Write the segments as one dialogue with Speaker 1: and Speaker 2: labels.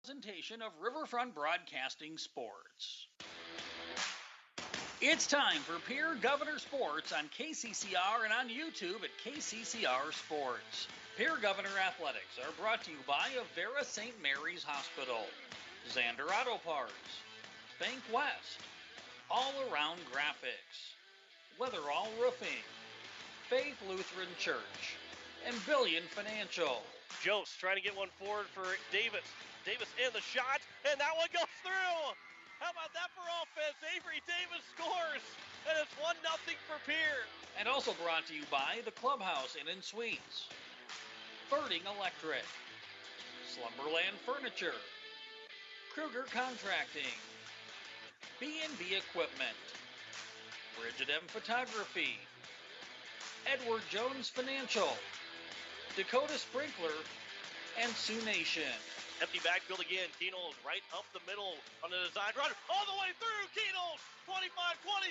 Speaker 1: Presentation of Riverfront Broadcasting Sports. It's time for Pierre Governor Sports on KCCR and on YouTube at KCCR Sports. Pierre Governor Athletics are brought to you by Avera St. Mary's Hospital, Xander Auto Parts, Bankwest, All Around Graphics, Weatherall Roofing, Faith Lutheran Church, and Billion Financial.
Speaker 2: Jost trying to get one forward for Davis. Davis in the shot, and that one goes through. How about that for offense? Avery Davis scores, and it's 1-0 for Pierre.
Speaker 1: And also brought to you by the Clubhouse Inn and Suites, Birding Electric, Slumberland Furniture, Kruger Contracting, B&B Equipment, Bridget M Photography, Edward Jones Financial, Dakota Sprinkler, and Sioux Nation.
Speaker 2: Empty backfield again. Keenels right up the middle on the design run. All the way through. Keenels 25-20,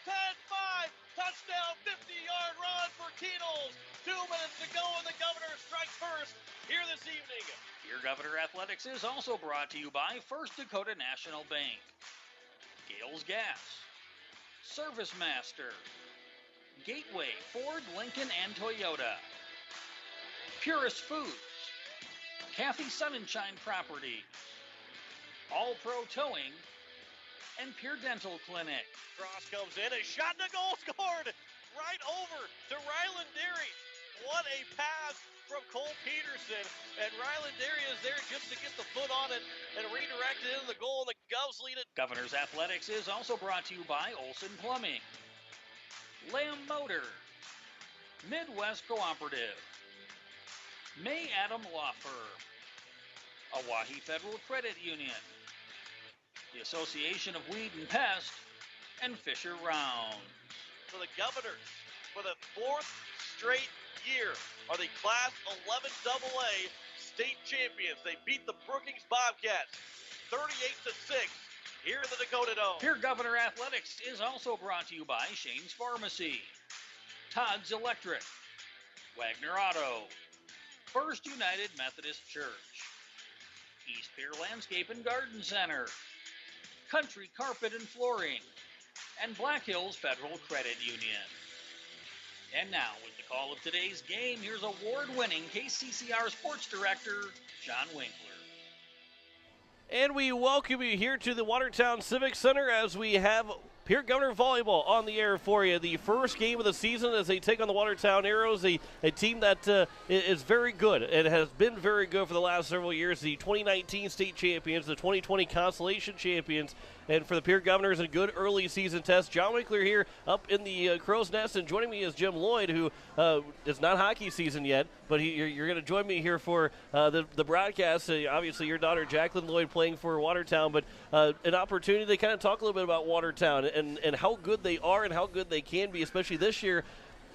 Speaker 2: 50-10-5. Touchdown, 50-yard run for Keenels. 2 minutes to go, and the Governor strikes first here this evening.
Speaker 1: Your Governor Athletics is also brought to you by First Dakota National Bank, Gales Gas, Service Master, Gateway Ford, Lincoln, and Toyota, Purist Foods, Kathy Sunshine Property, All Pro Towing, and Pure Dental Clinic.
Speaker 2: Cross comes in, a shot and a goal scored right over to Ryland Derry. What a pass from Cole Peterson, and Ryland Derry is there just to get the foot on it and redirect it into the goal, and the Govs lead it.
Speaker 1: Governor's Athletics is also brought to you by Olson Plumbing, Lamb Motor, Midwest Cooperative, May Adam Law Firm, Oahe Federal Credit Union, the Association of Weed and Pest, and Fisher Rounds.
Speaker 2: So the Governors, for the 4th straight year, are the Class 11 AA state champions. They beat the Brookings Bobcats 38-6 here in the Dakota Dome.
Speaker 1: Pierre Governor Athletics is also brought to you by Shane's Pharmacy, Todd's Electric, Wagner Auto, First United Methodist Church, East Pier Landscape and Garden Center, Country Carpet and Flooring, and Black Hills Federal Credit Union. And now, with the call of today's game, here's award-winning KCCR Sports Director, John Winkler.
Speaker 2: And we welcome you here to the Watertown Civic Center as we have Pierre Governor Volleyball on the air for you. The first game of the season as they take on the Watertown Arrows, a team that is very good. It has been very good for the last several years. The 2019 state champions, the 2020 Constellation champions, and for the Pierre Governors, a good early season test. John Winkler here up in the Crow's Nest, and joining me is Jim Lloyd, who is not hockey season yet, but you're going to join me here for the broadcast. Obviously, your daughter Jacqueline Lloyd playing for Watertown, but an opportunity to kind of talk a little bit about Watertown and how good they are and how good they can be, especially this year.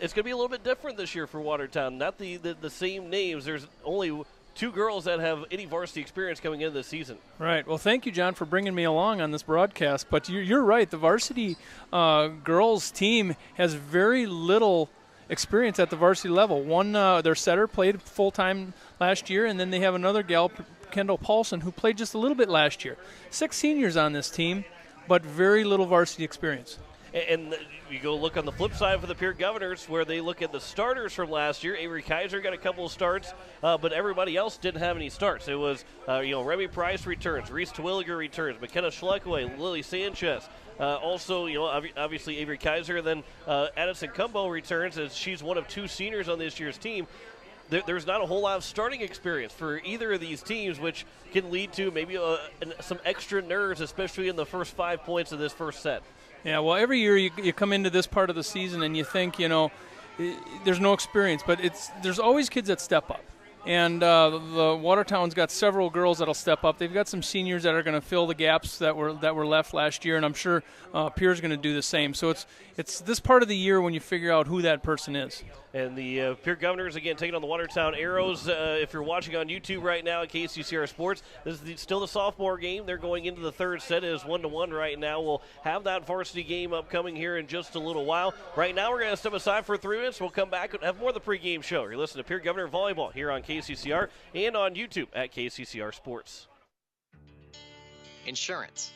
Speaker 2: It's going to be a little bit different this year for Watertown. Not the same names. There's only 2 girls that have any varsity experience coming into this season.
Speaker 3: Right. Well, thank you, John, for bringing me along on this broadcast. But you're right. The varsity girls team has very little experience at the varsity level. One, their setter played full-time last year, and then they have another gal, Kendall Paulson, who played just a little bit last year. 6 seniors on this team, but very little varsity experience.
Speaker 2: And you go look on the flip side for the Pierre Governors, where they look at the starters from last year. Avery Kaiser got a couple of starts, but everybody else didn't have any starts. It was, Remy Price returns, Reese Terwilliger returns, McKenna Schleckaway, Lily Sanchez. Also, obviously Avery Kaiser, and then Addison Cumbo returns as she's one of 2 seniors on this year's team. There's not a whole lot of starting experience for either of these teams, which can lead to maybe some extra nerves, especially in the first 5 points of this first set.
Speaker 3: Yeah, well, every year you come into this part of the season and you think, there's no experience, but there's always kids that step up. And the Watertown's got several girls that'll step up. They've got some seniors that are going to fill the gaps that were left last year, and I'm sure Pierre's going to do the same. So it's this part of the year when you figure out who that person is.
Speaker 2: And the Pierre Governors, again, taking on the Watertown Arrows. If you're watching on YouTube right now at KCCR Sports, this is still the sophomore game. They're going into the 3rd set. It is 1-1 right now. We'll have that varsity game upcoming here in just a little while. Right now, we're going to step aside for 3 minutes. We'll come back and have more of the pregame show. You're listening to Pierre Governor Volleyball here on KCCR and on YouTube at KCCR Sports.
Speaker 4: Insurance.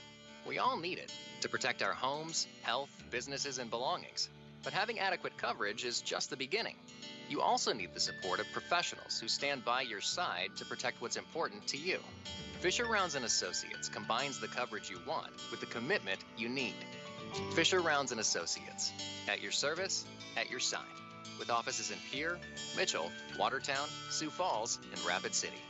Speaker 4: We all need it to protect our homes, health, businesses, and belongings. But having adequate coverage is just the beginning. You also need the support of professionals who stand by your side to protect what's important to you. Fisher Rounds & Associates combines the coverage you want with the commitment you need. Fisher Rounds & Associates, at your service, at your side, with offices in Pierre, Mitchell, Watertown, Sioux Falls, and Rapid City.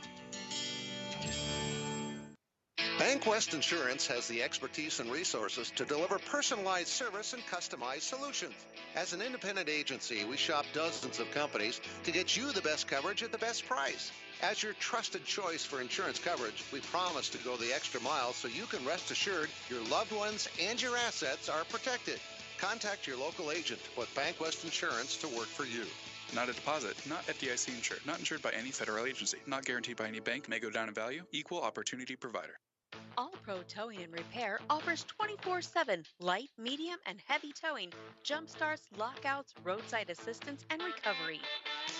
Speaker 5: Bankwest Insurance has the expertise and resources to deliver personalized service and customized solutions. As an independent agency, we shop dozens of companies to get you the best coverage at the best price. As your trusted choice for insurance coverage, we promise to go the extra mile so you can rest assured your loved ones and your assets are protected. Contact your local agent to put Bankwest Insurance to work for you.
Speaker 6: Not a deposit, not FDIC insured, not insured by any federal agency, not guaranteed by any bank, may go down in value, equal opportunity provider.
Speaker 7: All Pro Towing and Repair offers 24/7 light, medium, and heavy towing, jump starts, lockouts, roadside assistance, and recovery.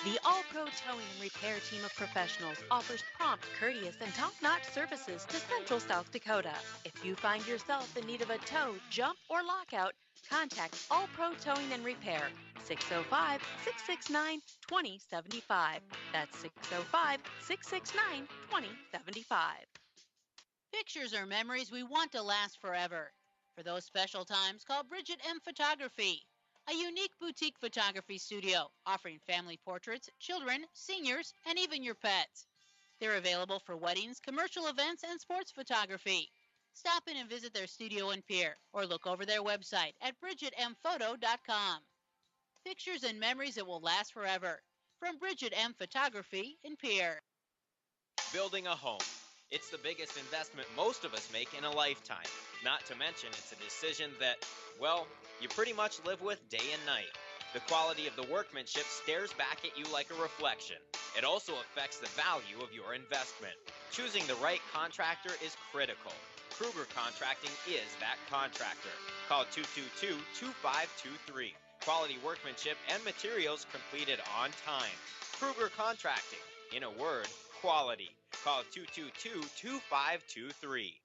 Speaker 7: The All Pro Towing and Repair team of professionals offers prompt, courteous, and top-notch services to Central South Dakota. If you find yourself in need of a tow, jump, or lockout, contact All Pro Towing and Repair, 605-669-2075. That's 605-669-2075.
Speaker 8: Pictures are memories we want to last forever. For those special times, call Bridget M. Photography, a unique boutique photography studio offering family portraits, children, seniors, and even your pets. They're available for weddings, commercial events, and sports photography. Stop in and visit their studio in Pierre or look over their website at bridgetmphoto.com. Pictures and memories that will last forever. From Bridget M. Photography in Pierre.
Speaker 9: Building a home. It's the biggest investment most of us make in a lifetime. Not to mention it's a decision that, well, you pretty much live with day and night. The quality of the workmanship stares back at you like a reflection. It also affects the value of your investment. Choosing the right contractor is critical. Kruger Contracting is that contractor. Call 222-2523. Quality workmanship and materials completed on time. Kruger Contracting. In a word, quality. Call 222-2523.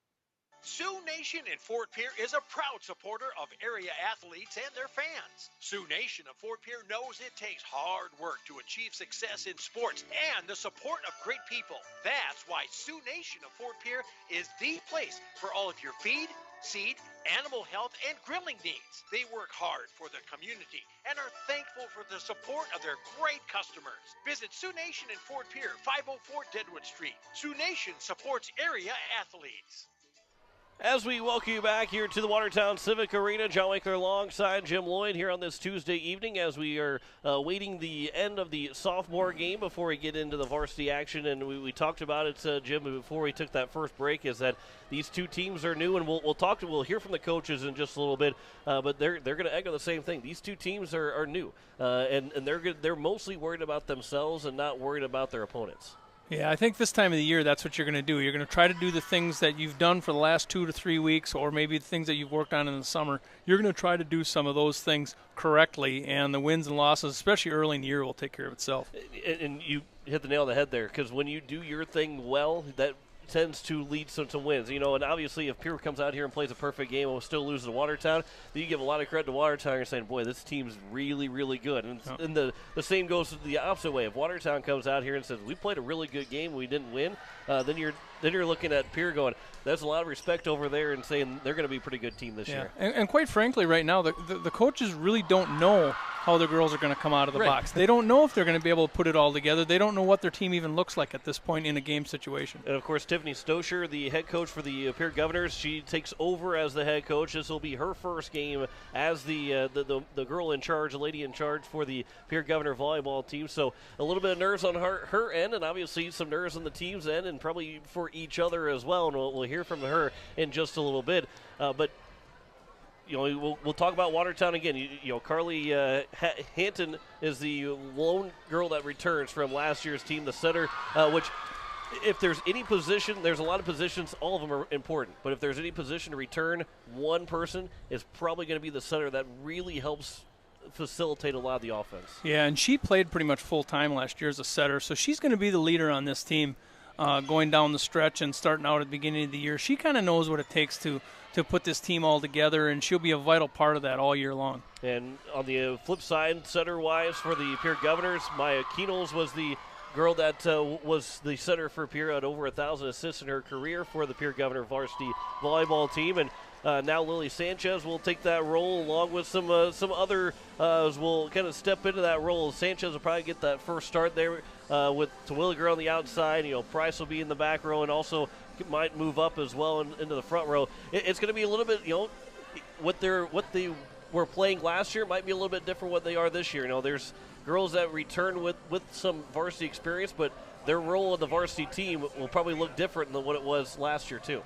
Speaker 10: Sioux Nation in Fort Pierre is a proud supporter of area athletes and their fans. Sioux Nation of Fort Pierre knows it takes hard work to achieve success in sports and the support of great people. That's why Sioux Nation of Fort Pierre is the place for all of your feed, seed, animal health, and grilling needs. They work hard for the community and are thankful for the support of their great customers. Visit Sioux Nation in Fort Pierre, 504 Deadwood Street. Sioux Nation supports area athletes.
Speaker 2: As we welcome you back here to the Watertown Civic Arena, John Winkler alongside Jim Lloyd here on this Tuesday evening as we are waiting the end of the sophomore game before we get into the varsity action. And we talked about it, Jim, before we took that first break, is that these two teams are new, and we'll hear from the coaches in just a little bit, but they're going to echo the same thing. These two teams are new, and they're mostly worried about themselves and not worried about their opponents.
Speaker 3: Yeah, I think this time of the year, that's what you're going to do. You're going to try to do the things that you've done for the last 2 to 3 weeks, or maybe the things that you've worked on in the summer. You're going to try to do some of those things correctly, and the wins and losses, especially early in the year, will take care of itself.
Speaker 2: And you hit the nail on the head there, because when you do your thing well, that tends to lead to some wins. And obviously if Pierre comes out here and plays a perfect game and will still lose to Watertown, then you give a lot of credit to Watertown. You're saying, boy, this team's really, really good. And the same goes the opposite way. If Watertown comes out here and says, we played a really good game, we didn't win, then you're looking at Pierre going, there's a lot of respect over there, and saying they're going to be a pretty good team this year.
Speaker 3: And quite frankly, right now, the coaches really don't know how the girls are going to come out of the box. They don't know if they're going to be able to put it all together. They don't know what their team even looks like at this point in a game situation.
Speaker 2: And, of course, Tiffany Stosher, the head coach for the Pierre Governors, she takes over as the head coach. This will be her first game as the girl in charge, the lady in charge for the Pierre Governor volleyball team. So a little bit of nerves on her end, and obviously some nerves on the team's end, and probably for each other as well. And we'll hear from her in just a little bit. But we'll talk about Watertown again. Carly Hanton is the lone girl that returns from last year's team, the setter, which if there's any position, there's a lot of positions, all of them are important. But if there's any position to return, one person is probably going to be the setter. That really helps facilitate a lot of the offense.
Speaker 3: Yeah, and she played pretty much full-time last year as a setter, so she's going to be the leader on this team. going down the stretch and starting out at the beginning of the year. She kind of knows what it takes to put this team all together, and she'll be a vital part of that all year long. And on the flip side, center-wise for the Pierre Governors, Maya Keenels was the girl that was the center for Pierre at over 1,000 assists in her career for the Pierre Governor varsity volleyball team. And now Lily Sanchez will take that role along with some other will kind of step into that role. Sanchez will probably get that first start there with Terwilliger on the outside. Price will be in the back row and also might move up as well into the front row. It's going to be a little bit, what they were playing last year might be a little bit different what they are this year. There's girls that return with some varsity experience, but their role in the varsity team will probably look different than what it was last year too.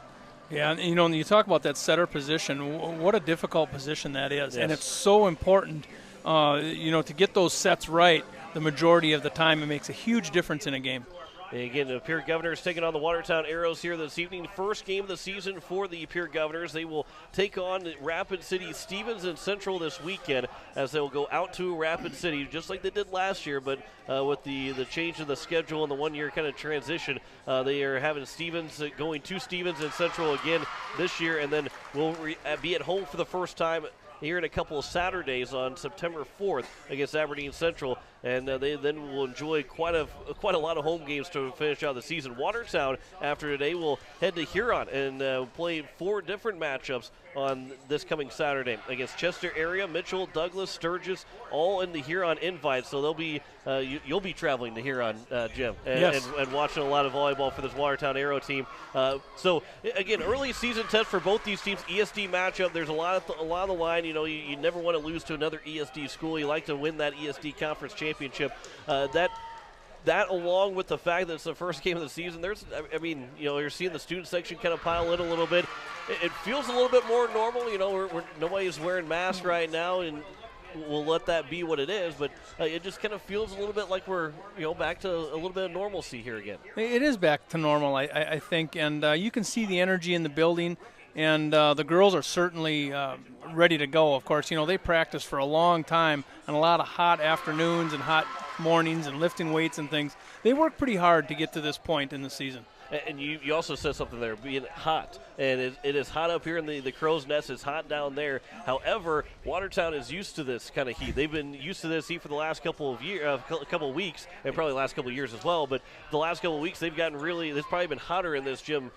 Speaker 3: Yeah, and you talk about that setter position, what a difficult position that is. Yes. And it's so important, to get those sets right the majority of the time. It makes a huge difference in a game. And again, the Pierre Governors taking on the Watertown Arrows here this evening. First game of the season for the Pierre Governors. They will take on Rapid City Stevens and Central this weekend as they will go out to Rapid City just like they did last year, but with the change of the schedule and the one-year kind of transition, they are having Stevens going to Stevens and Central again this year, and then we'll be at home for the first time here in a couple of Saturdays on September 4th against Aberdeen Central, and they then will enjoy quite a lot of home games to finish out the season. Watertown, after today, will head to Huron and play 4 different matchups on this coming Saturday against Chester area, Mitchell, Douglas, Sturgis, all in the Huron invite. So they'll be you'll be traveling to Huron, Jim, and watching a lot of volleyball for this Watertown Arrow team. So again, early season test for both these teams. ESD matchup. There's a lot of the line. You never want to lose to another ESD school. You like to win that ESD conference championship. That along with the fact that it's the first game of the season, you're seeing the student section kind of pile in a little bit. It feels a little bit more normal. Nobody's wearing masks right now, and we'll let that be what it is. But it just kind of feels a little bit like we're back to a little bit of normalcy here again. It is back to normal, I think, and you can see the energy in the building. And the girls are certainly ready to go. Of course, they practice for a long time and a lot of hot afternoons and hot mornings and lifting weights and things. They work pretty hard to get to this point in the season. And you also said something there, being hot. And it is hot up here in the Crow's Nest. It's hot down there. However, Watertown is used to this kind of heat. They've been used to this heat for the last couple of weeks, and probably the last couple of years as well. But the last couple of weeks, they've gotten it's probably been hotter in this gym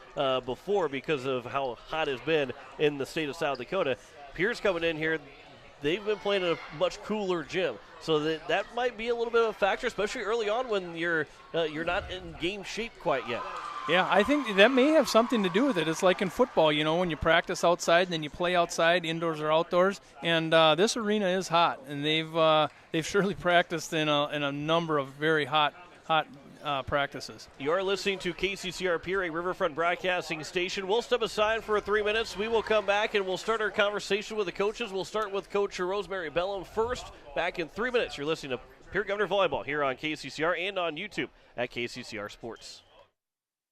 Speaker 3: before because of how hot it's been in the state of South Dakota. Pierre's coming in here. They've been playing in a much cooler gym. So that might be a little bit of a factor, especially early on when you're not in game shape quite yet. Yeah, I think that may have something to do with it. It's like in football, when you practice outside and then you play outside, indoors or outdoors. And this arena is hot, and they've surely practiced in a number of very hot practices. You are listening to KCCR Pierre, a Riverfront broadcasting station. We'll step aside for 3 minutes. We will come back and we'll start our conversation with the coaches. We'll start with Coach Rosemary Bellum first. Back in 3 minutes. You're listening to Pierre Governor Volleyball here on KCCR and on YouTube at KCCR Sports.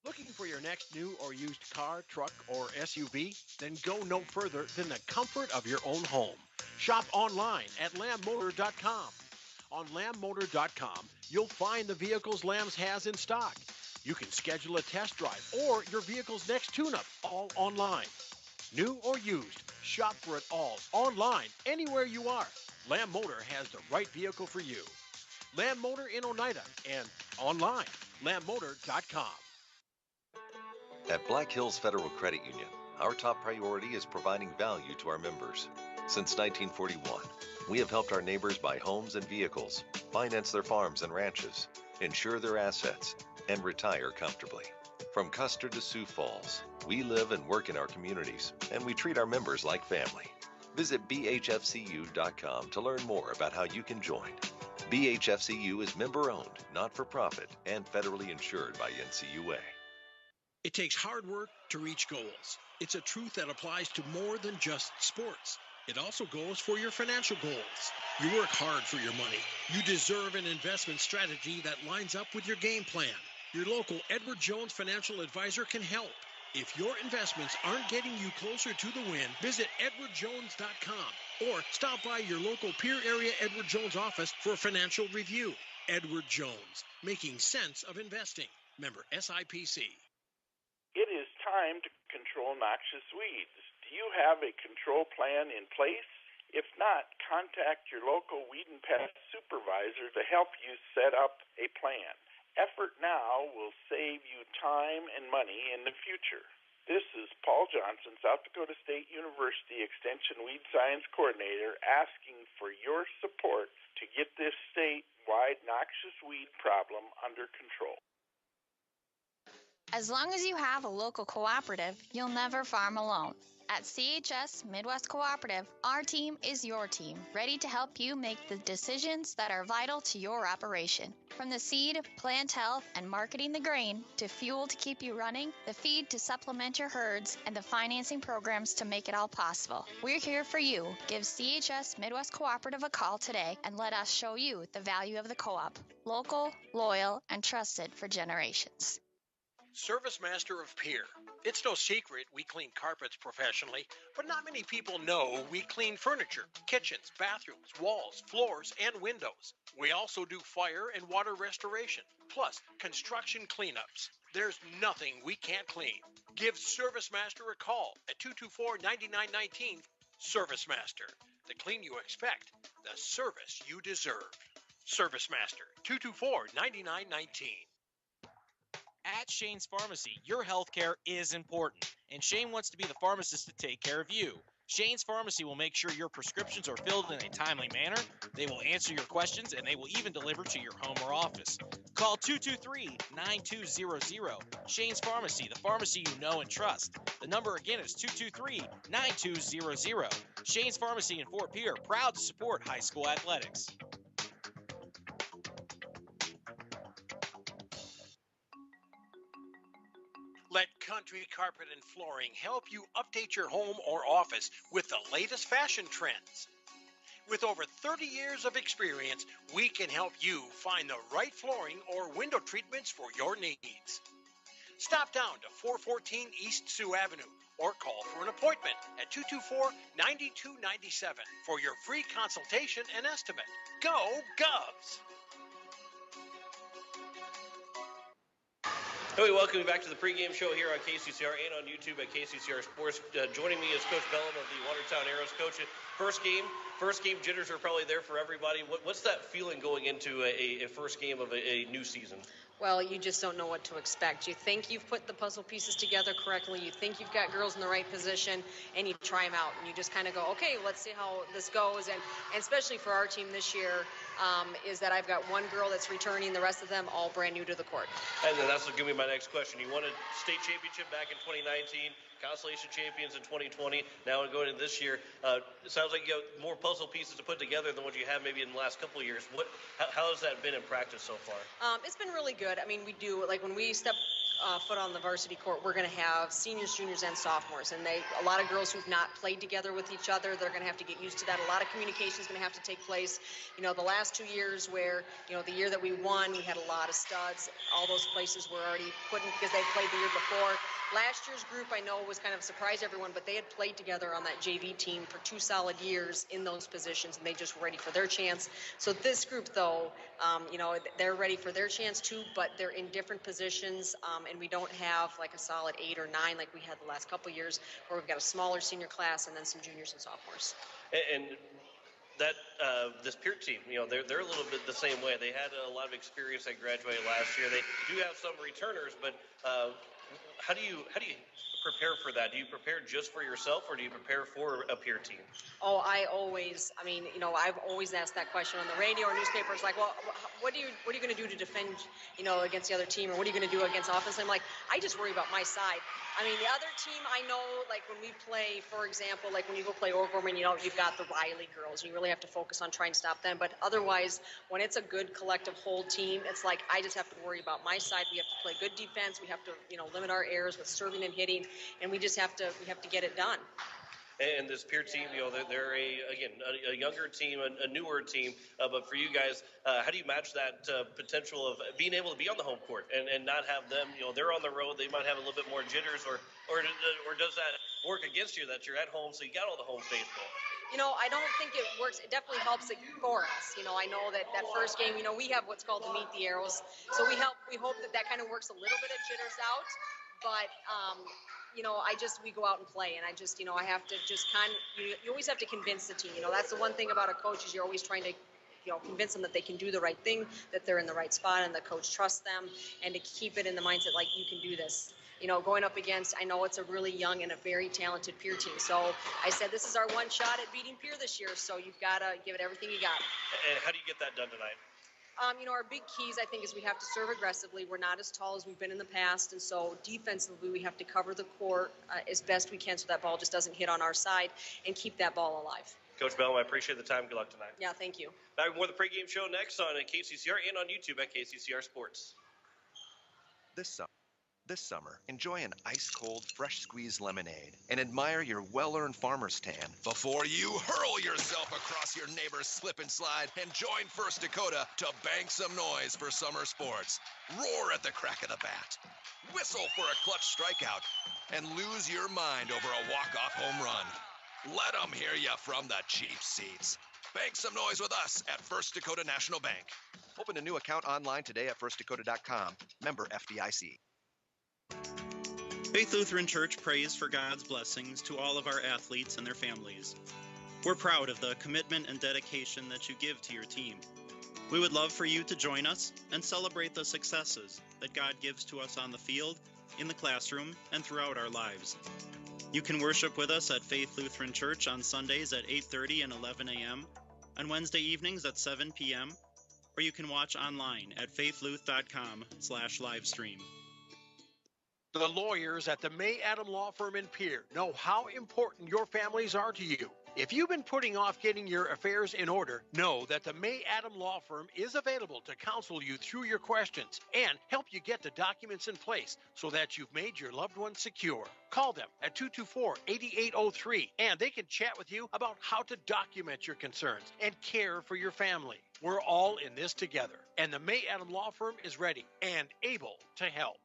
Speaker 10: Looking for your next new or used car, truck, or SUV? Then go no further than the comfort of your own home. Shop online at lambmotor.com. On lambmotor.com, you'll find the vehicles Lambs has in stock. You can schedule a test drive or your vehicle's next tune-up, all online. New or used, shop for it all online, anywhere you are. Lamb Motor has the right vehicle for you. Lamb Motor in Oneida and online, lambmotor.com.
Speaker 11: At Black Hills Federal Credit Union, our top priority is providing value to our members. Since 1941, we have helped our neighbors buy homes and vehicles, finance their farms and ranches, insure their assets, and retire comfortably. From Custer to Sioux Falls, we live and work in our communities, and we treat our members like family. Visit bhfcu.com to learn more about how you can join. BHFCU is member-owned, not-for-profit, and federally insured by NCUA.
Speaker 10: It takes hard work to reach goals. It's a truth that applies to more than just sports. It also goes for your financial goals. You work hard for your money. You deserve an investment strategy that lines up with your game plan. Your local Edward Jones financial advisor can help. If your investments aren't getting you closer to the win, visit edwardjones.com or stop by your local Pierre area Edward Jones office for a financial review. Edward Jones, making sense of investing. Member SIPC.
Speaker 12: It is time to control noxious weeds. Do you have a control plan in place? If not, contact your local weed and pest supervisor to help you set up a plan. Effort now will save you time and money in the future. This is Paul Johnson, South Dakota State University Extension Weed Science Coordinator, asking for your support to get this statewide noxious weed problem under control.
Speaker 13: As long as you have a local cooperative, you'll never farm alone. At CHS Midwest Cooperative, our team is your team, ready to help you make the decisions that are vital to your operation. From the seed, plant health, and marketing the grain, to fuel to keep you running, the feed to supplement your herds, and the financing programs to make it all possible. We're here for you. Give CHS Midwest Cooperative a call today and let us show you the value of the co-op. Local, loyal, and trusted for generations.
Speaker 10: Service Master of Pierre. It's no secret we clean carpets professionally, but not many people know we clean furniture, kitchens, bathrooms, walls, floors, and windows. We also do fire and water restoration, plus construction cleanups. There's nothing we can't clean. Give Service Master a call at 224-9919. Service Master. The clean you expect, the service you deserve. Service Master, 224-9919.
Speaker 9: At Shane's Pharmacy, your health care is important, and Shane wants to be the pharmacist to take care of you. Shane's Pharmacy will make sure your prescriptions are filled in a timely manner, they will answer your questions, and they will even deliver to your home or office. Call 223-9200. Shane's Pharmacy, the pharmacy you know and trust. The number again is 223-9200. Shane's Pharmacy in Fort Pierre, proud to support high school athletics.
Speaker 10: Let Country Carpet and Flooring help you update your home or office with the latest fashion trends. With over 30 years of experience, we can help you find the right flooring or window treatments for your needs. Stop down to 414 East Sioux Avenue or call for an appointment at 224-9297 for your free consultation and estimate. Go Govs!
Speaker 2: Hey, welcome back to the pregame show here on KCCR and on YouTube at KCCR Sports. Joining me is Coach Bellum of the Watertown Arrows. Coach, first game jitters are probably there for everybody. What's that feeling going into a first game of a new season?
Speaker 14: Well, you just don't know what to expect. You think you've put the puzzle pieces together correctly. You think you've got girls in the right position, and you try them out. And you just kind of go, okay, let's see how this goes. And especially for our team this year, is that I've got one girl that's returning, the rest of them all brand new to the court.
Speaker 2: And then that's going to be my next question. You won a state championship back in 2019, consolation champions in 2020. Now going into this year, it sounds like you have more puzzle pieces to put together than what you have maybe in the last couple of years. How has that been in practice so far?
Speaker 14: It's been really good. I mean, we do, like when we step foot on the varsity court, we're going to have seniors, juniors, and sophomores. And a lot of girls who've not played together with each other, they're going to have to get used to that. A lot of communication is going to have to take place. You know, the last 2 years where, you know, the year that we won, we had a lot of studs. All those places were already put in because they played the year before. Last year's group, I know, was kind of a surprise everyone, but they had played together on that JV team for 2 solid years in those positions, and they just were ready for their chance. So this group, though, you know, they're ready for their chance too, but they're in different positions, and we don't have like a solid 8 or 9 like we had the last couple of years, where we've got a smaller senior class and then some juniors and sophomores.
Speaker 2: And that this Pierre team, you know, they're a little bit the same way. They had a lot of experience that graduated last year. They do have some returners, but how do you prepare for that? Do you prepare just for yourself, or do you prepare for a Pierre team?
Speaker 14: Oh, I mean, you know, I've always asked that question on the radio or newspapers, like, well, what are you going to do to defend, you know, against the other team, or what are you going to do against offense? I'm like, I just worry about my side. I mean, the other team, I know, like when we play, for example, like when you go play Overman, you know, you've got the Riley girls. You really have to focus on trying to stop them. But otherwise, when it's a good collective whole team, it's like I just have to worry about my side. We have to play good defense. We have to, you know, limit our errors with serving and hitting, and we have to get it done.
Speaker 2: And this Pierre team, you know, they're a younger team, a newer team. But for you guys, how do you match that potential of being able to be on the home court and not have them, you know, they're on the road, they might have a little bit more jitters, or Or does that work against you that you're at home, so you got all the home faithful?
Speaker 14: I don't think it works. It definitely helps it for us. I know that first game, we have what's called the Meet the Arrows. So we hope that kind of works a little bit of jitters out. But, we go out and play. And I have to just you always have to convince the team. That's the one thing about a coach is you're always trying to, convince them that they can do the right thing, that they're in the right spot, and the coach trusts them, and to keep it in the mindset like you can do this. Going up against, I know it's a really young and a very talented Pierre team. So I said this is our one shot at beating Pierre this year, so you've got to give it everything you got.
Speaker 2: And how do you get that done tonight?
Speaker 14: Our big keys, I think, is we have to serve aggressively. We're not as tall as we've been in the past, and so defensively we have to cover the court as best we can so that ball just doesn't hit on our side and keep that ball alive.
Speaker 2: Coach Bellum, I appreciate the time. Good luck tonight.
Speaker 14: Yeah, thank you.
Speaker 2: Back with more of the pregame show next on KCCR and on YouTube at KCCR Sports.
Speaker 15: This summer, enjoy an ice-cold, fresh-squeezed lemonade and admire your well-earned farmer's tan before you hurl yourself across your neighbor's slip and slide and join First Dakota to bank some noise for summer sports. Roar at the crack of the bat, whistle for a clutch strikeout, and lose your mind over a walk-off home run. Let them hear you from the cheap seats. Bank some noise with us at First Dakota National Bank. Open a new account online today at firstdakota.com. Member FDIC.
Speaker 16: Faith Lutheran Church prays for God's blessings to all of our athletes and their families. We're proud of the commitment and dedication that you give to your team. We would love for you to join us and celebrate the successes that God gives to us on the field, in the classroom, and throughout our lives. You can worship with us at Faith Lutheran Church on Sundays at 8:30 and 11 a.m., on Wednesday evenings at 7 p.m., or you can watch online at faithluth.com/livestream.
Speaker 10: The lawyers at the May Adam Law Firm in Pierre know how important your families are to you. If you've been putting off getting your affairs in order, know that the May Adam Law Firm is available to counsel you through your questions and help you get the documents in place so that you've made your loved ones secure. Call them at 224-8803 and they can chat with you about how to document your concerns and care for your family. We're all in this together, and the May Adam Law Firm is ready and able to help.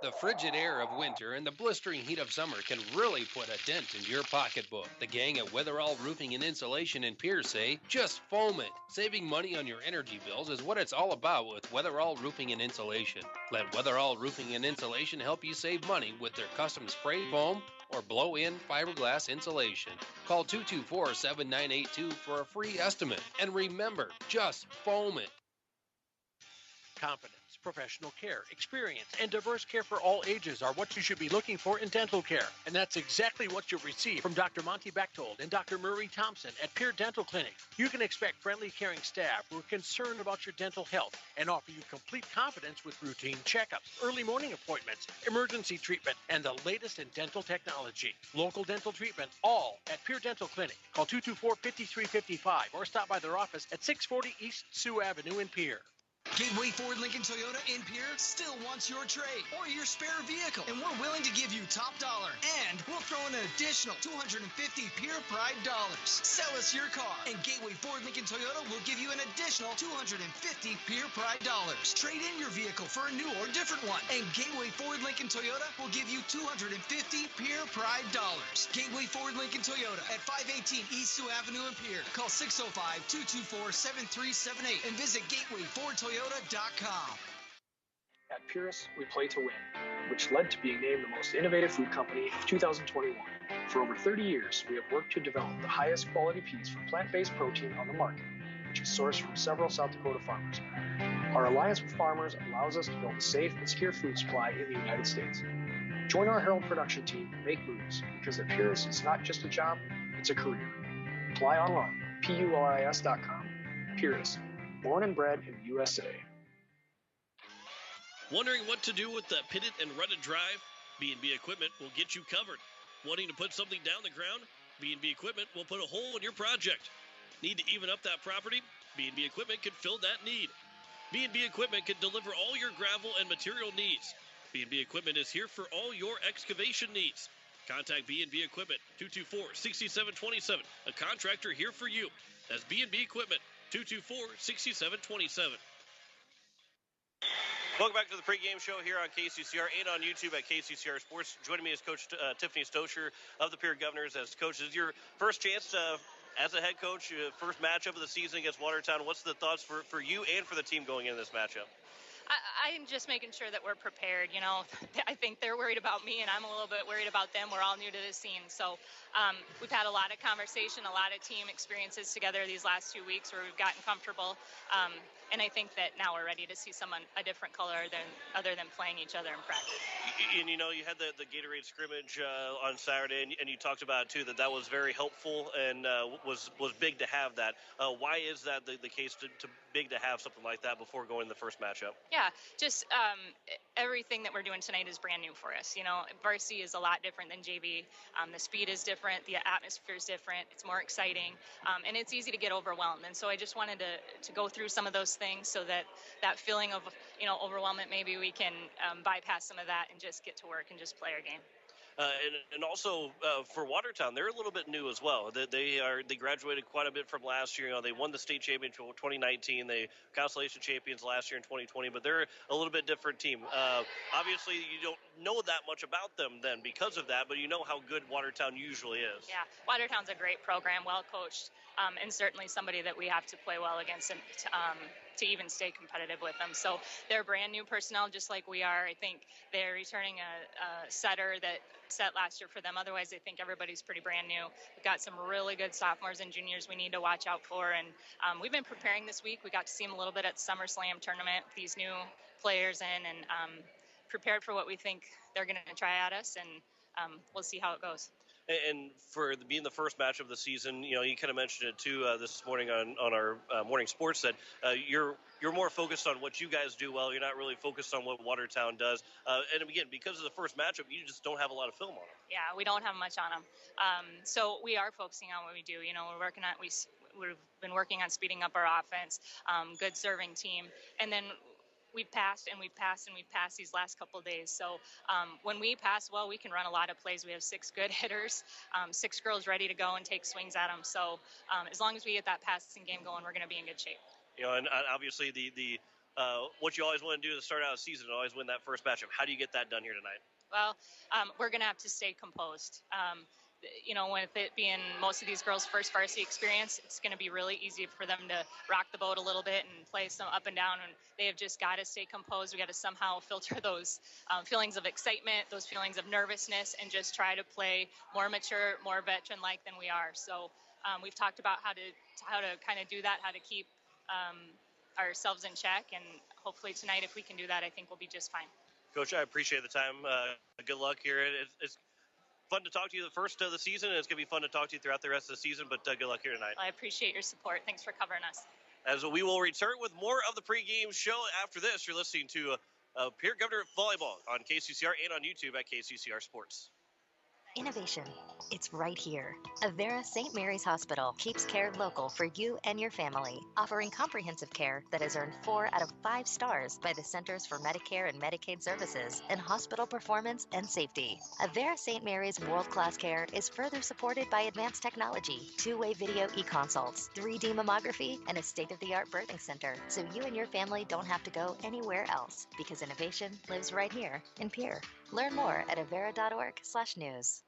Speaker 17: The frigid air of winter and the blistering heat of summer can really put a dent into your pocketbook. The gang at Weatherall Roofing and Insulation in Pierre say, just foam it. Saving money on your energy bills is what it's all about with Weatherall Roofing and Insulation. Let Weatherall Roofing and Insulation help you save money with their custom spray foam or blow-in fiberglass insulation. Call 224-7982 for a free estimate. And remember, just foam it.
Speaker 10: Confidence, professional care, experience, and diverse care for all ages are what you should be looking for in dental care. And that's exactly what you'll receive from Dr. Monty Bechtold and Dr. Murray Thompson at Pierre Dental Clinic. You can expect friendly, caring staff who are concerned about your dental health and offer you complete confidence with routine checkups, early morning appointments, emergency treatment, and the latest in dental technology. Local dental treatment, all at Pierre Dental Clinic. Call 224-5355 or stop by their office at 640 East Sioux Avenue in Pierre.
Speaker 18: Gateway Ford Lincoln Toyota in Pierre still wants your trade or your spare vehicle, and we're willing to give you top dollar. And we'll throw in an additional $250 Pierre Pride dollars. Sell us your car, and Gateway Ford Lincoln Toyota will give you an additional $250 Pierre Pride dollars. Trade in your vehicle for a new or different one, and Gateway Ford Lincoln Toyota will give you $250 Pierre Pride dollars. Gateway Ford Lincoln Toyota at 518 East Sioux Avenue in Pierre. Call 605-224-7378 and visit GatewayFordToyota.com.
Speaker 19: At Purus, we play to win, which led to being named the most innovative food company of 2021. For over 30 years, we have worked to develop the highest quality peas for plant-based protein on the market, which is sourced from several South Dakota farmers. Our alliance with farmers allows us to build a safe and secure food supply in the United States. Join our Herald production team and make moves, because at Purus, it's not just a job, it's a career. Apply online, PURIS.com. Purus. Born and bred in the USA.
Speaker 2: Wondering what to do with the pitted and rutted drive? B&B Equipment will get you covered. Wanting to put something down the ground? B&B Equipment will put a hole in your project. Need to even up that property? B&B Equipment can fill that need. B&B Equipment can deliver all your gravel and material needs. B&B Equipment is here for all your excavation needs. Contact B&B Equipment, 224-6727. A contractor here for you. That's B&B Equipment, 224-6727.
Speaker 20: Welcome back to the pregame show here on KCCR and on YouTube at KCCR Sports. Joining me is Coach Tiffany Stosher of the Pierre Governors. As coach, this is your first chance as a head coach, first matchup of the season against Watertown. What's the thoughts for you and for the team going into this matchup?
Speaker 21: I'm just making sure that we're prepared. You know, I think they're worried about me, and I'm a little bit worried about them. We're all new to this scene. So we've had a lot of conversation, a lot of team experiences together these last 2 weeks where we've gotten comfortable. And I think that now we're ready to see someone a different color other than playing each other in practice.
Speaker 20: And, you know, you had the Gatorade Scrimmage on Saturday, and you talked about it, too, that was very helpful and was big to have that. Why is that the case to big to have something like that before going to the first matchup?
Speaker 21: Yeah, just everything that we're doing tonight is brand new for us. You know, varsity is a lot different than JV. The speed is different. The atmosphere is different. It's more exciting. And it's easy to get overwhelmed. And so I just wanted to go through some of those things so that feeling of, you know, overwhelmment, maybe we can bypass some of that and just get to work and just play our game.
Speaker 20: And also for Watertown, they're a little bit new as well. They graduated quite a bit from last year. You know, they won the state championship in 2019. They consolation champions last year in 2020. But they're a little bit different team. Obviously, you don't know that much about them then because of that, but you know how good Watertown usually is.
Speaker 21: Yeah, Watertown's a great program, well coached, and certainly somebody that we have to play well against and to even stay competitive with them. So they're brand new personnel, just like we are. I think they're returning a setter that set last year for them. Otherwise, I think everybody's pretty brand new. We've got some really good sophomores and juniors we need to watch out for. And we've been preparing this week. We got to see them a little bit at the SummerSlam tournament, these new players in, and prepared for what we think they're going to try at us. And we'll see how it goes.
Speaker 20: And for being the first match of the season, you know, you kind of mentioned it too this morning on our morning sports that you're more focused on what you guys do well. You're not really focused on what Watertown does. And again, because of the first matchup, you just don't have a lot of film on them.
Speaker 21: Yeah, we don't have much on them. So we are focusing on what we do. You know, we've been working on speeding up our offense, good serving team, and then we've passed these last couple of days. So when we pass well, we can run a lot of plays. We have 6 good hitters, 6 girls ready to go and take swings at them. So as long as we get that passing game going, we're going to be in good shape.
Speaker 20: You know, and obviously the what you always want to do to start out a season, always win that first matchup. How do you get that done here tonight?
Speaker 21: Well, we're going to have to stay composed. You know, with it being most of these girls' first varsity experience, it's going to be really easy for them to rock the boat a little bit and play some up and down. And they have just got to stay composed. We got to somehow filter those feelings of excitement, those feelings of nervousness, and just try to play more mature, more veteran-like than we are. So we've talked about how to kind of do that, how to keep ourselves in check. And hopefully tonight, if we can do that, I think we'll be just fine.
Speaker 20: Coach, I appreciate the time. Good luck here. It's fun to talk to you the first of the season, and it's going to be fun to talk to you throughout the rest of the season, but good luck here tonight.
Speaker 21: I appreciate your support. Thanks for covering us.
Speaker 20: As we will return with more of the pregame show after this, you're listening to Pierre Governor Volleyball on KCCR and on YouTube at KCCR Sports.
Speaker 22: Innovation. It's right here. Avera St. Mary's Hospital keeps care local for you and your family, offering comprehensive care that has earned 4 out of 5 stars by the Centers for Medicare and Medicaid Services in hospital performance and safety. Avera St. Mary's world-class care is further supported by advanced technology, 2-way video e-consults, 3D mammography, and a state-of-the-art birthing center, so you and your family don't have to go anywhere else, because innovation lives right here in Pierre. Learn more at avera.org/news.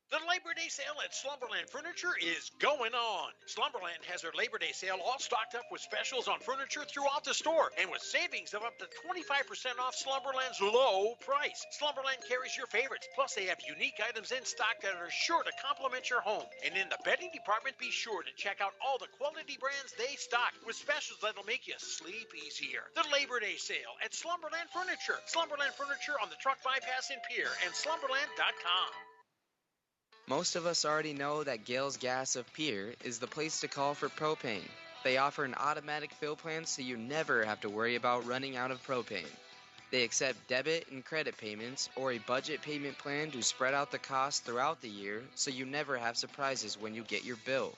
Speaker 10: The Labor Day sale at Slumberland Furniture is going on. Slumberland has their Labor Day sale all stocked up with specials on furniture throughout the store and with savings of up to 25% off Slumberland's low price. Slumberland carries your favorites, plus they have unique items in stock that are sure to complement your home. And in the bedding department, be sure to check out all the quality brands they stock with specials that'll make you sleep easier. The Labor Day sale at Slumberland Furniture. Slumberland Furniture on the Truck Bypass in Pierre and slumberland.com.
Speaker 23: Most of us already know that Gales Gas of Pierre is the place to call for propane. They offer an automatic fill plan so you never have to worry about running out of propane. They accept debit and credit payments or a budget payment plan to spread out the cost throughout the year so you never have surprises when you get your bill.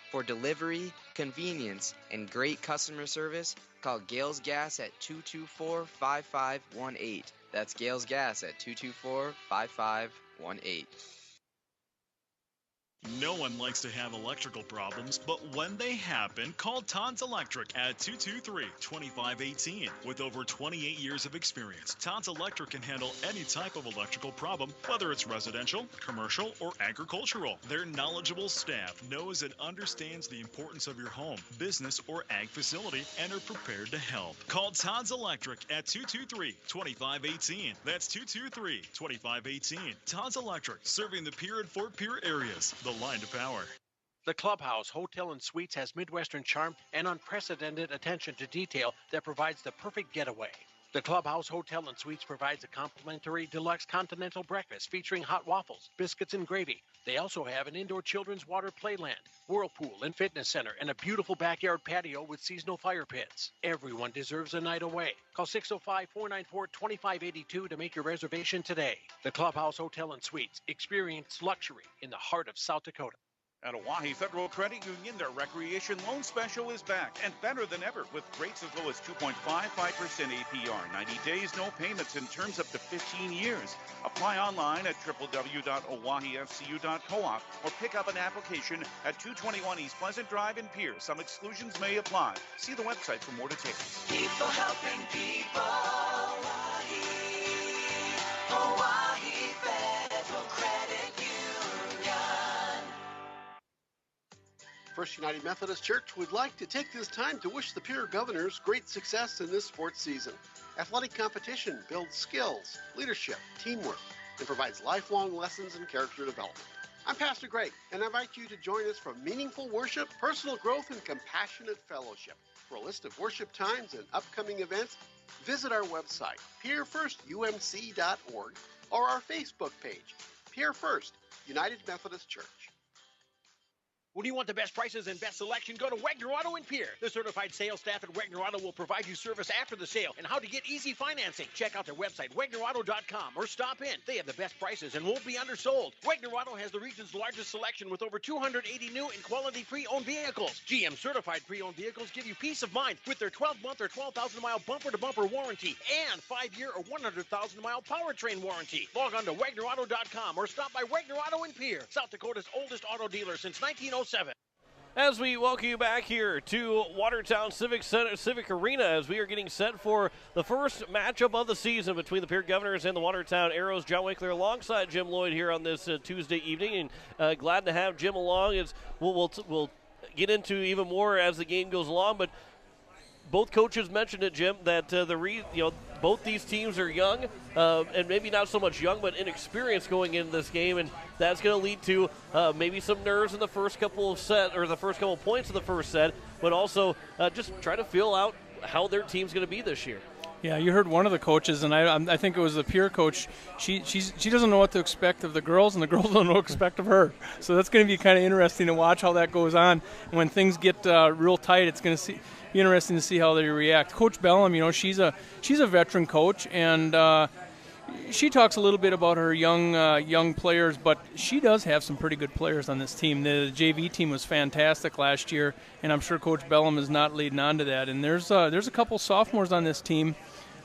Speaker 23: For delivery, convenience, and great customer service, call Gales Gas at 224-5518. That's Gales Gas at 224-5518.
Speaker 1: No one likes to have electrical problems, but when they happen, call Todd's Electric at 223-2518. With over 28 years of experience, Todd's Electric can handle any type of electrical problem, whether it's residential, commercial, or agricultural. Their knowledgeable staff knows and understands the importance of your home, business, or ag facility and are prepared to help. Call Todd's Electric at 223-2518. That's 223-2518. Todd's Electric, serving the Pierre and Fort Pierre areas. The line to power.
Speaker 10: The Clubhouse Hotel and Suites has Midwestern charm and unprecedented attention to detail that provides the perfect getaway. The Clubhouse Hotel and Suites provides a complimentary deluxe continental breakfast featuring hot waffles, biscuits, and gravy. They also have an indoor children's water playland, whirlpool and fitness center, and a beautiful backyard patio with seasonal fire pits. Everyone deserves a night away. Call 605-494-2582 to make your reservation today. The Clubhouse Hotel and Suites. Experience luxury in the heart of South Dakota.
Speaker 4: At Oahe Federal Credit Union, their Recreation Loan Special is back and better than ever with rates as low as 2.55% APR, 90 days, no payments, and terms up to 15 years. Apply online at www.oahefcu.coop or pick up an application at 221 East Pleasant Drive in Pierre. Some exclusions may apply. See the website for more details.
Speaker 5: People helping people. Oahe Federal Credit Union.
Speaker 24: First United Methodist Church would like to take this time to wish the Pierre Governors great success in this sports season. Athletic competition builds skills, leadership, teamwork, and provides lifelong lessons in character development. I'm Pastor Greg, and I invite you to join us for meaningful worship, personal growth, and compassionate fellowship. For a list of worship times and upcoming events, visit our website, pierrefirstumc.org, or our Facebook page, Pierre First United Methodist Church.
Speaker 10: When you want the best prices and best selection, go to Wegner Auto in Pierre. The certified sales staff at Wegner Auto will provide you service after the sale and how to get easy financing. Check out their website, WegnerAuto.com, or stop in. They have the best prices and won't be undersold. Wegner Auto has the region's largest selection with over 280 new and quality pre-owned vehicles. GM certified pre-owned vehicles give you peace of mind with their 12-month or 12,000-mile bumper-to-bumper warranty and 5-year or 100,000-mile powertrain warranty. Log on to WegnerAuto.com or stop by Wegner Auto in Pierre, South Dakota's oldest auto dealer since 1907.
Speaker 2: As we welcome you back here to Watertown Civic Arena, as we are getting set for the first matchup of the season between the Pierre Governors and the Watertown Arrows. John Winkler alongside Jim Lloyd here on this Tuesday evening, and glad to have Jim along. As we'll get into even more as the game goes along, but both coaches mentioned it, Jim, that both these teams are young, and maybe not so much young, but inexperienced going into this game, and that's going to lead to maybe some nerves in the first couple of points of the first set, but also just try to feel out how their team's going to be this year.
Speaker 3: Yeah, you heard one of the coaches, and I think it was the Pierre coach. She doesn't know what to expect of the girls, and the girls don't know what to expect of her. So that's going to be kind of interesting to watch how that goes on. And when things get real tight, it's going to be interesting to see how they react. Coach Bellum, she's a veteran coach, and she talks a little bit about her young players, but she does have some pretty good players on this team. The JV team was fantastic last year, and I'm sure Coach Bellum is not leading on to that. And there's a couple sophomores on this team.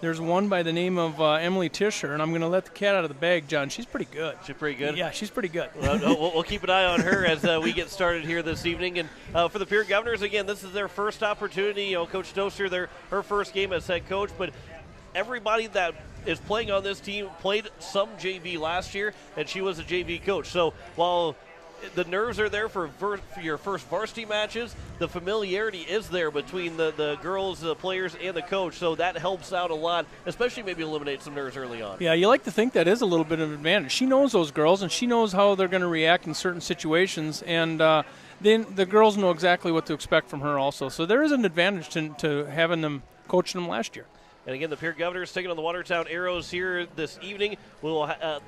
Speaker 3: There's one by the name of Emily Tischer, and I'm going to let the cat out of the bag, John. She's pretty good.
Speaker 2: She's pretty good?
Speaker 3: Yeah, she's pretty good.
Speaker 2: We'll keep an eye on her as we get started here this evening. And for the Pierre Governors, again, this is their first opportunity. Coach Doster, her first game as head coach, but everybody that is playing on this team played some JV last year, and she was a JV coach. So while the nerves are there for your first varsity matches, the familiarity is there between the girls, the players, and the coach, so that helps out a lot, especially maybe eliminate some nerves early on.
Speaker 3: Yeah, you like to think that is a little bit of an advantage. She knows those girls, and she knows how they're going to react in certain situations, and then the girls know exactly what to expect from her also. So there is an advantage to having them coaching them last year.
Speaker 2: And again, the Pierre Governors taking on the Watertown Arrows here this evening. The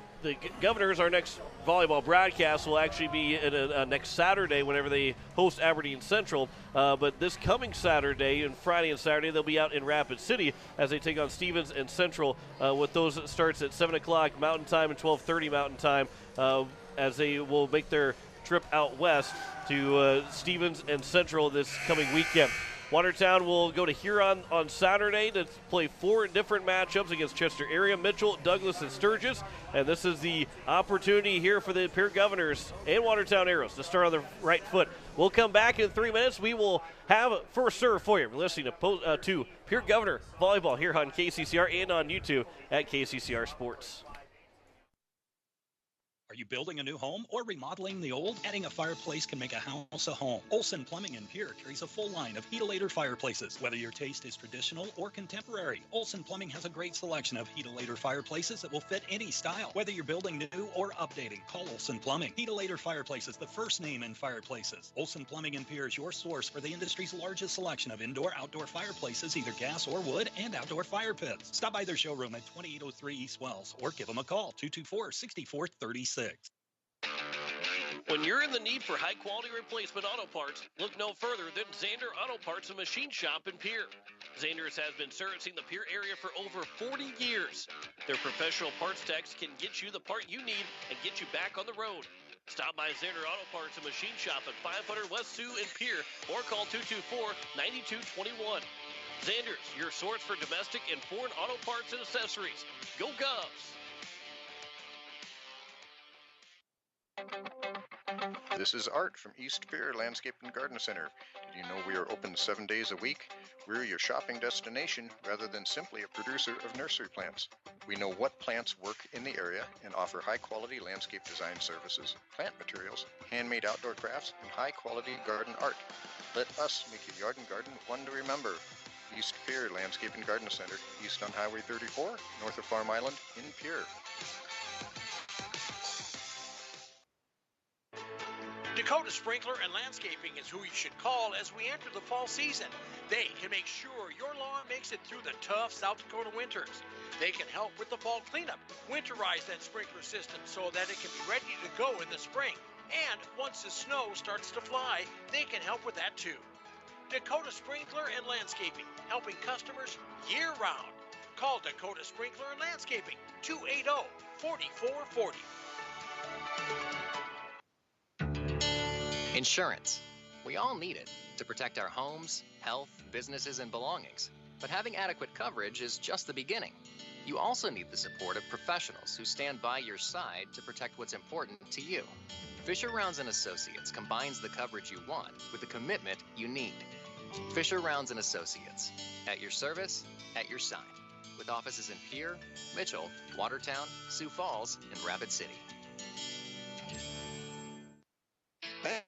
Speaker 2: Governors, our next volleyball broadcast will actually be next Saturday whenever they host Aberdeen Central. But this coming Saturday and Friday and Saturday, they'll be out in Rapid City as they take on Stevens and Central, with those starts at 7 o'clock Mountain Time and 12:30 Mountain Time, as they will make their trip out west to Stevens and Central this coming weekend. Watertown will go to Huron on Saturday to play 4 different matchups against Chester area, Mitchell, Douglas, and Sturgis. And this is the opportunity here for the Pierre Governors and Watertown Arrows to start on the right foot. We'll come back in 3 minutes. We will have First Serve for you. We're listening to Pierre Governor Volleyball here on KCCR and on YouTube at KCCR Sports.
Speaker 6: Are you building a new home or remodeling the old? Adding a fireplace can make a house a home. Olson Plumbing in Pierre carries a full line of heat-a-later fireplaces. Whether your taste is traditional or contemporary, Olson Plumbing has a great selection of heat-a-later fireplaces that will fit any style. Whether you're building new or updating, call Olson Plumbing. Heat-a-later Fireplaces, the first name in fireplaces. Olson Plumbing in Pierre is your source for the industry's largest selection of indoor-outdoor fireplaces, either gas or wood, and outdoor fire pits. Stop by their showroom at 2803 East Wells or give them a call, 224-6436.
Speaker 7: When you're in the need for high-quality replacement auto parts, look no further than Xander Auto Parts and Machine Shop in Pierre. Xander's has been servicing the Pierre area for over 40 years. Their professional parts techs can get you the part you need and get you back on the road. Stop by Xander Auto Parts and Machine Shop at 500 West Sioux in Pierre or call 224-9221. Xander's, your source for domestic and foreign auto parts and accessories. Go Govs!
Speaker 8: This is Art from East Pierre Landscape and Garden Center. Did you know we are open 7 days a week? We're your shopping destination rather than simply a producer of nursery plants. We know what plants work in the area and offer high-quality landscape design services, plant materials, handmade outdoor crafts, and high-quality garden art. Let us make your yard and garden one to remember. East Pierre Landscape and Garden Center, east on Highway 34, north of Farm Island in Pierre.
Speaker 10: Dakota Sprinkler and Landscaping is who you should call as we enter the fall season. They can make sure your lawn makes it through the tough South Dakota winters. They can help with the fall cleanup, winterize that sprinkler system so that it can be ready to go in the spring. And once the snow starts to fly, they can help with that too. Dakota Sprinkler and Landscaping, helping customers year-round. Call Dakota Sprinkler and Landscaping, 280-4440.
Speaker 11: Insurance. We all need it to protect our homes, health, businesses, and belongings. But having adequate coverage is just the beginning. You also need the support of professionals who stand by your side to protect what's important to you. Fisher Rounds & Associates combines the coverage you want with the commitment you need. Fisher Rounds & Associates, at your service, at your side, with offices in Pierre, Mitchell, Watertown, Sioux Falls, and Rapid City.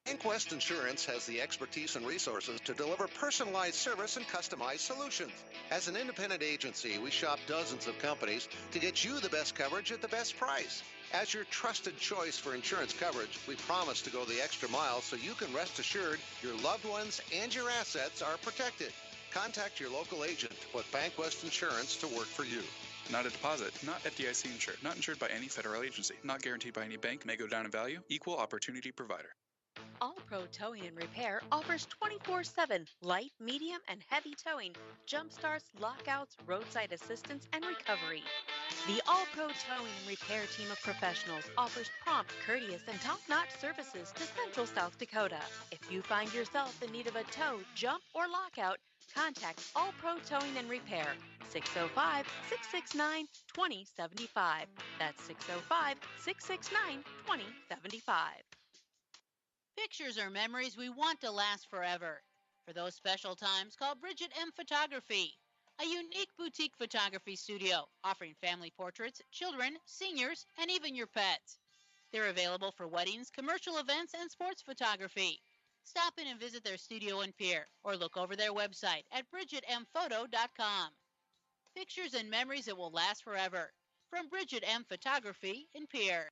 Speaker 25: Bankwest Insurance has the expertise and resources to deliver personalized service and customized solutions. As an independent agency, we shop dozens of companies to get you the best coverage at the best price. As your trusted choice for insurance coverage, we promise to go the extra mile so you can rest assured your loved ones and your assets are protected. Contact your local agent to put Bankwest Insurance to work for you.
Speaker 26: Not a deposit, not FDIC insured, not insured by any federal agency, not guaranteed by any bank, may go down in value, equal opportunity provider.
Speaker 27: All Pro Towing and Repair offers 24/7 light, medium, and heavy towing, jump starts, lockouts, roadside assistance, and recovery. The All Pro Towing and Repair team of professionals offers prompt, courteous, and top-notch services to Central South Dakota. If you find yourself in need of a tow, jump, or lockout, contact All Pro Towing and Repair, 605-669-2075. That's 605-669-2075.
Speaker 28: Pictures are memories we want to last forever. For those special times, call Bridget M. Photography, a unique boutique photography studio offering family portraits, children, seniors, and even your pets. They're available for weddings, commercial events, and sports photography. Stop in and visit their studio in Pierre or look over their website at bridgetmphoto.com. Pictures and memories that will last forever. From Bridget M. Photography in Pierre.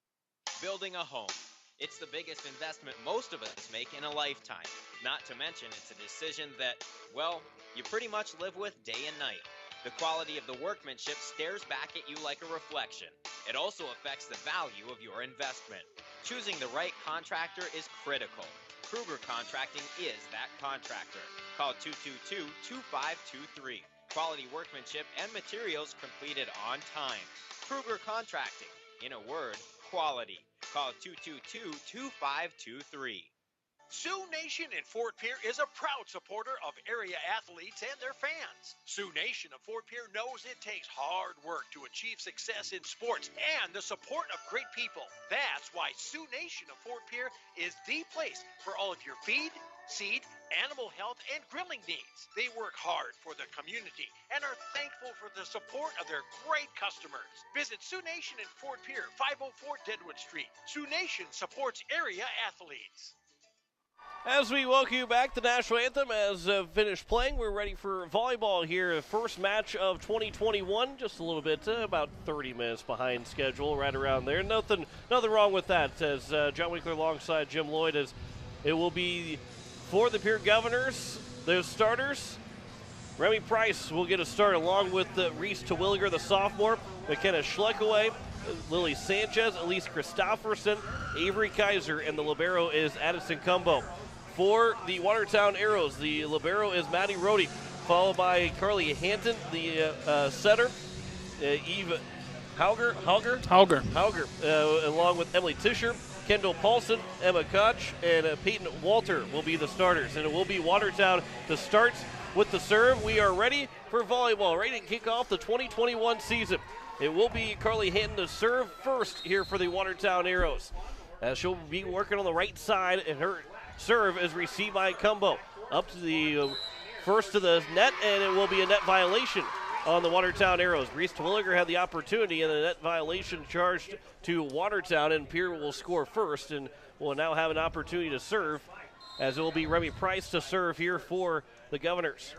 Speaker 9: Building a home. It's the biggest investment most of us make in a lifetime. Not to mention, it's a decision that, well, you pretty much live with day and night. The quality of the workmanship stares back at you like a reflection. It also affects the value of your investment. Choosing the right contractor is critical. Kruger Contracting is that contractor. Call 222-2523. Quality workmanship and materials completed on time. Kruger Contracting. In a word, quality. Call 222-2523.
Speaker 10: Sioux Nation in Fort Pierre is a proud supporter of area athletes and their fans. Sioux Nation of Fort Pierre knows it takes hard work to achieve success in sports and the support of great people. That's why Sioux Nation of Fort Pierre is the place for all of your feed, seed, animal health, and grilling needs. They work hard for the community and are thankful for the support of their great customers. Visit Sioux Nation in Fort Pierre, 504 Deadwood Street. Sioux Nation supports area athletes.
Speaker 2: As we welcome you back, the national anthem has finished playing. We're ready for volleyball here. First match of 2021, just a little bit, about 30 minutes behind schedule, right around there. Nothing wrong with that, as John Winkler alongside Jim Lloyd, as it will be for the Pierre Governors, those starters. Remy Price will get a start along with Reese Terwilliger, the sophomore, McKenna Schleckaway, Lily Sanchez, Elise Christofferson, Avery Kaiser, and the libero is Addison Cumbo. For the Watertown Arrows, the libero is Maddie Rohde, followed by Carly Hanton, the setter, Eve Hauger, along with Emily Tischer, Kendall Paulson, Emma Koch, and Peyton Walter will be the starters. And it will be Watertown to start with the serve. We are ready for volleyball, ready to kick off the 2021 season. It will be Carly Hanton to serve first here for the Watertown Arrows. She'll be working on the right side, and her serve is received by Cumbo. Up to the first to the net, and it will be a net violation on the Watertown Arrows. Reese Terwilliger had the opportunity, and the net violation charged to Watertown, and Pierre will score first and will now have an opportunity to serve, as it will be Remy Price to serve here for the Governors.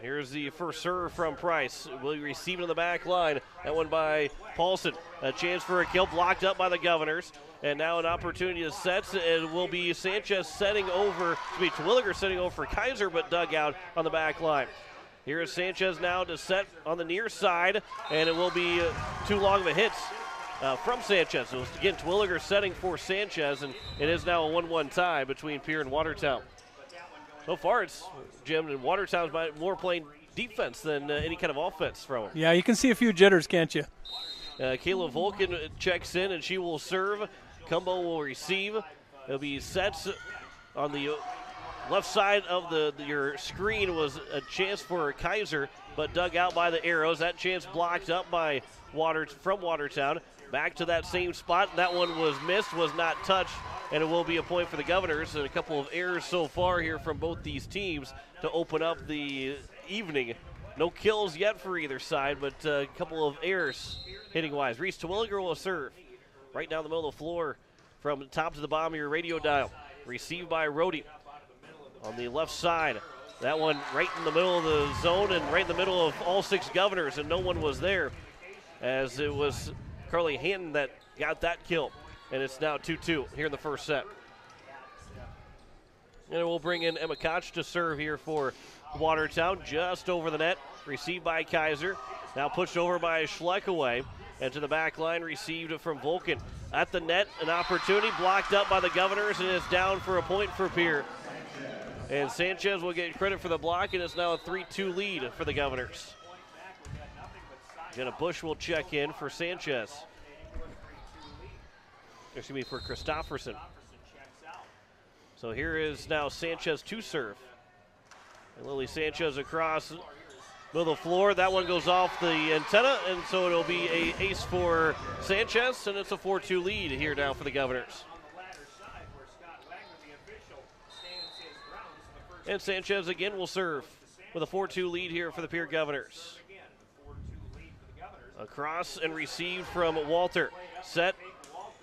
Speaker 2: Here's the first serve from Price. Will be received in the back line. That one by Paulson. A chance for a kill, blocked up by the Governors. And now an opportunity to set. It will be Sanchez setting over, Terwilliger setting over for Kaiser, but dug out on the back line. Here is Sanchez now to set on the near side, and it will be too long of a hit from Sanchez. So again, Terwilliger setting for Sanchez, and it is now a 1-1 tie between Pierre and Watertown. So far, it's Jim, and Watertown's more playing defense than any kind of offense from them.
Speaker 3: Yeah, you can see a few jitters, can't you?
Speaker 2: Kayla Volkin checks in, and she will serve. Cumbo will receive. It'll be sets on the left side of your screen. Was a chance for Kaiser, but dug out by the Arrows. That chance blocked up by from Watertown. Back to that same spot. That one was missed, was not touched, and it will be a point for the Governors. And a couple of errors so far here from both these teams to open up the evening. No kills yet for either side, but a couple of errors hitting-wise. Reese Terwilliger will serve right down the middle of the floor from the top to the bottom of your radio dial. Received by Rohde on the left side. That one right in the middle of the zone and right in the middle of all six Governors, and no one was there, as it was Carly Hanton that got that kill. And it's now 2-2 here in the first set. And we'll bring in Emma Koch to serve here for Watertown, just over the net. Received by Kaiser. Now pushed over by Schleckaway. And to the back line, received from Volkin. At the net, an opportunity blocked up by the Governors, and it's down for a point for Pierre. And Sanchez will get credit for the block, and it's now a 3-2 lead for the Governors. Jenna Bush will check in for Sanchez. Excuse me, for Christofferson. So here is now Sanchez to serve. And Lily Sanchez across middle of the floor. That one goes off the antenna, and so it'll be an ace for Sanchez, and it's a 4-2 lead here now for the Governors. And Sanchez again will serve with a 4-2 lead here for the Pierre Governors. Across and received from Walter. Set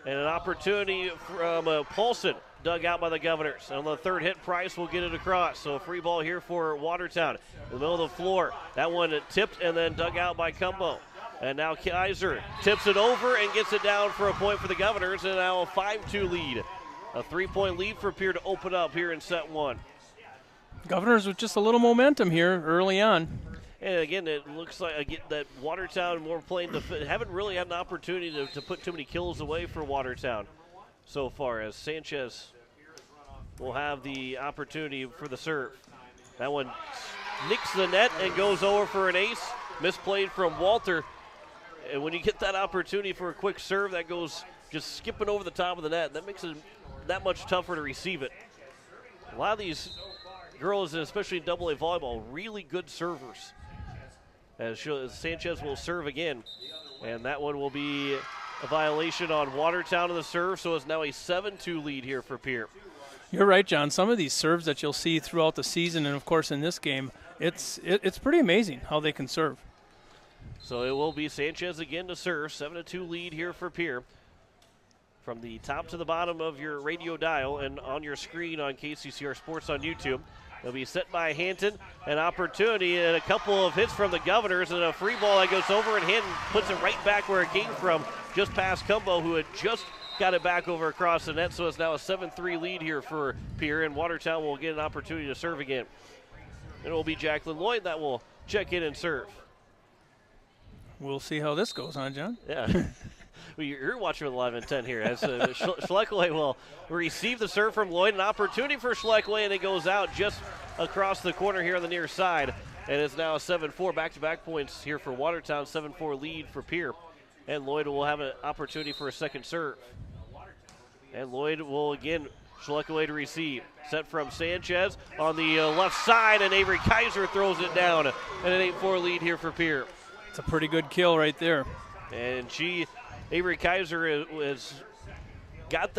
Speaker 2: and an opportunity from Paulson. Dug out by the Governors. And on the third hit, Price will get it across. So a free ball here for Watertown. In the middle of the floor. That one tipped and then dug out by Cumbo. And now Kaiser tips it over and gets it down for a point for the Governors. And now a 5-2 lead. A 3-point lead for Pierre to open up here in set one.
Speaker 3: Governors with just a little momentum here early on.
Speaker 2: And again, it looks like that Watertown more playing haven't really had an opportunity to put too many kills away for Watertown so far, as Sanchez will have the opportunity for the serve. That one nicks the net and goes over for an ace. Misplayed from Walter. And when you get that opportunity for a quick serve, that goes just skipping over the top of the net. That makes it that much tougher to receive it. A lot of these girls, especially in AA volleyball, really good servers. As Sanchez will serve again, and that one will be a violation on Watertown in the serve, so it's now a 7-2 lead here for Pierre.
Speaker 3: You're right, John. Some of these serves that you'll see throughout the season, and of course in this game, it's pretty amazing how they can serve.
Speaker 2: So it will be Sanchez again to serve. 7-2 lead here for Pierre. From the top to the bottom of your radio dial and on your screen on KCCR Sports on YouTube. It'll be set by Hanton. An opportunity and a couple of hits from the Governors and a free ball that goes over, and Hanton puts it right back where it came from, just past Cumbo, who had just got it back over across the net. So it's now a 7-3 lead here for Pierre, and Watertown will get an opportunity to serve again. And it will be Jacqueline Lloyd that will check in and serve.
Speaker 3: We'll see how this goes, huh, John?
Speaker 2: Yeah. Well, you're watching with live intent here. As Schleckley will receive the serve from Lloyd. An opportunity for Schleckley, and it goes out just across the corner here on the near side. And it's now a 7-4 back-to-back points here for Watertown. 7-4 lead for Pierre. And Lloyd will have an opportunity for a second serve. And Lloyd will again, Schleckley to receive. Set from Sanchez on the left side, and Avery Kaiser throws it down. And an 8-4 lead here for Pierre.
Speaker 3: It's a pretty good kill right there.
Speaker 2: And Avery Kaiser has got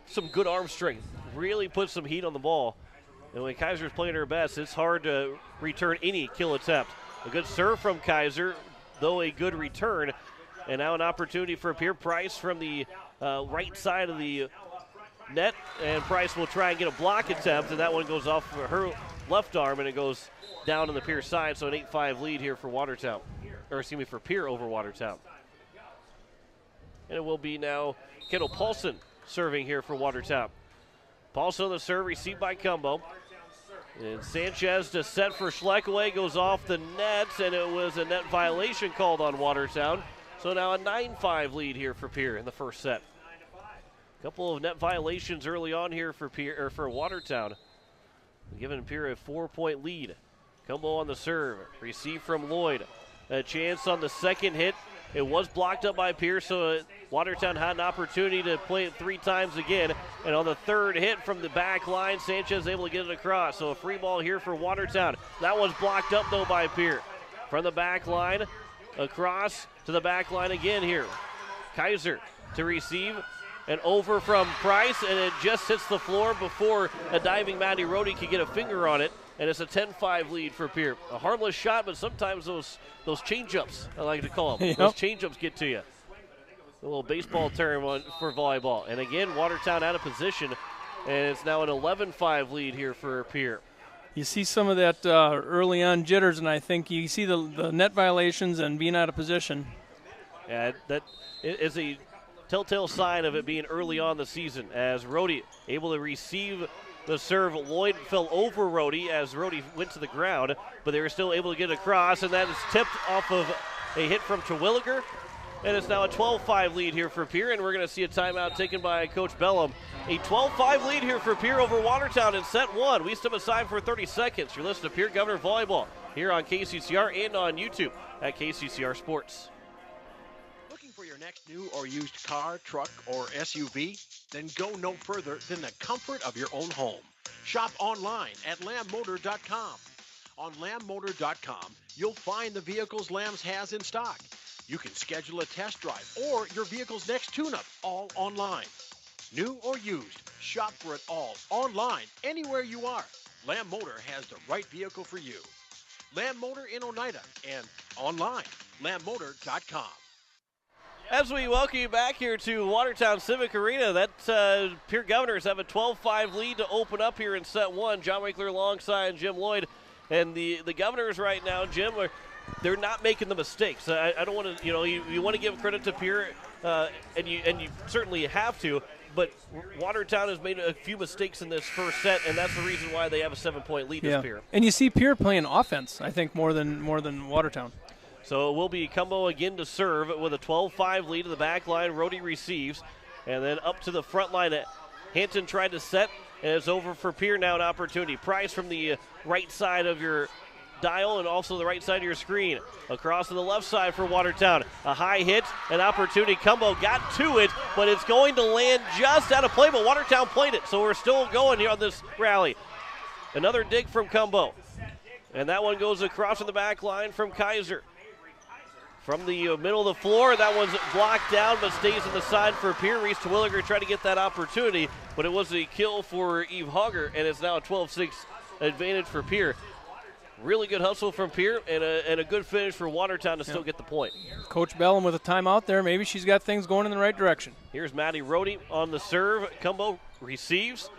Speaker 2: some good arm strength. Really put some heat on the ball. And when Kaiser's playing her best, it's hard to return any kill attempt. A good serve from Kaiser, though a good return. And now an opportunity for Pierre. Price from the right side of the net. And Price will try and get a block attempt, and that one goes off her left arm, and it goes down on the Pierre side. So an 8-5 lead here for Watertown. Or excuse me, for Pierre over Watertown. And it will be now Kendall Paulson serving here for Watertown. Paulson on the serve, received by Cumbo. And Sanchez to set for Schleckley, goes off the nets, and it was a net violation called on Watertown. So now a 9-5 lead here for Pierre in the first set. A couple of net violations early on here for Pierre, or for Watertown, giving Pierre a 4-point lead. Cumbo on the serve, received from Lloyd. A chance on the second hit. It was blocked up by Pierce, so Watertown had an opportunity to play it 3 times again. And on the third hit from the back line, Sanchez able to get it across. So a free ball here for Watertown. That one's blocked up, though, by Pierre. From the back line, across to the back line again here. Kaiser to receive, and over from Price, and it just hits the floor before a diving Maddie Rohde could get a finger on it. And it's a 10-5 lead for Pierre. A harmless shot, but sometimes those change-ups, I like to call them,
Speaker 3: yep.
Speaker 2: Those change-ups get to you. A little baseball term for volleyball. And again, Watertown out of position, and it's now an 11-5 lead here for Pierre.
Speaker 3: You see some of that early on jitters, and I think you see the net violations and being out of position.
Speaker 2: Yeah, that is a telltale sign of it being early on the season, as Rohde able to receive the serve. Lloyd fell over Rohde as Rohde went to the ground, but they were still able to get across, and that is tipped off of a hit from Terwilliger. And it's now a 12-5 lead here for Pierre, and we're going to see a timeout taken by Coach Bellum. A 12-5 lead here for Pierre over Watertown in set 1. We step aside for 30 seconds. You're listening to Pierre Governor Volleyball here on KCCR and on YouTube at KCCR Sports.
Speaker 10: Looking for your next new or used car, truck, or SUV? Then go no further than the comfort of your own home. Shop online at lambmotor.com. On lambmotor.com, you'll find the vehicles Lambs has in stock. You can schedule a test drive or your vehicle's next tune-up, all online. New or used, shop for it all online, anywhere you are. Lamb Motor has the right vehicle for you. Lamb Motor in Oneida and online, lambmotor.com.
Speaker 2: As we welcome you back here to Watertown Civic Arena, that Pierre Governors have a 12-5 lead to open up here in set 1. John Winkler alongside Jim Lloyd. And the Governors right now, Jim, they're not making the mistakes. I don't want to, you want to give credit to Pierre, and you certainly have to, but Watertown has made a few mistakes in this first set, and that's the reason why they have a 7-point lead this Pierre.
Speaker 3: And you see Pierre playing offense, I think, more than Watertown.
Speaker 2: So it will be Cumbo again to serve with a 12-5 lead to the back line. Rohde receives, and then up to the front line. Hanton tried to set, and it's over for Pierre now, an opportunity. Price from the right side of your dial and also the right side of your screen. Across to the left side for Watertown. A high hit, an opportunity. Cumbo got to it, but it's going to land just out of play, but Watertown played it, so we're still going here on this rally. Another dig from Cumbo. And that one goes across to the back line from Kaiser. From the middle of the floor, that one's blocked down but stays on the side for Pierre. Reese Terwilliger tried to get that opportunity, but it was a kill for Eve Hogger, and it's now a 12-6 advantage for Pierre. Really good hustle from Pierre and a good finish for Watertown to still get the point.
Speaker 3: Coach Bellum with a timeout there. Maybe she's got things going in the right direction.
Speaker 2: Here's Maddie Rohde on the serve. Cumbo receives.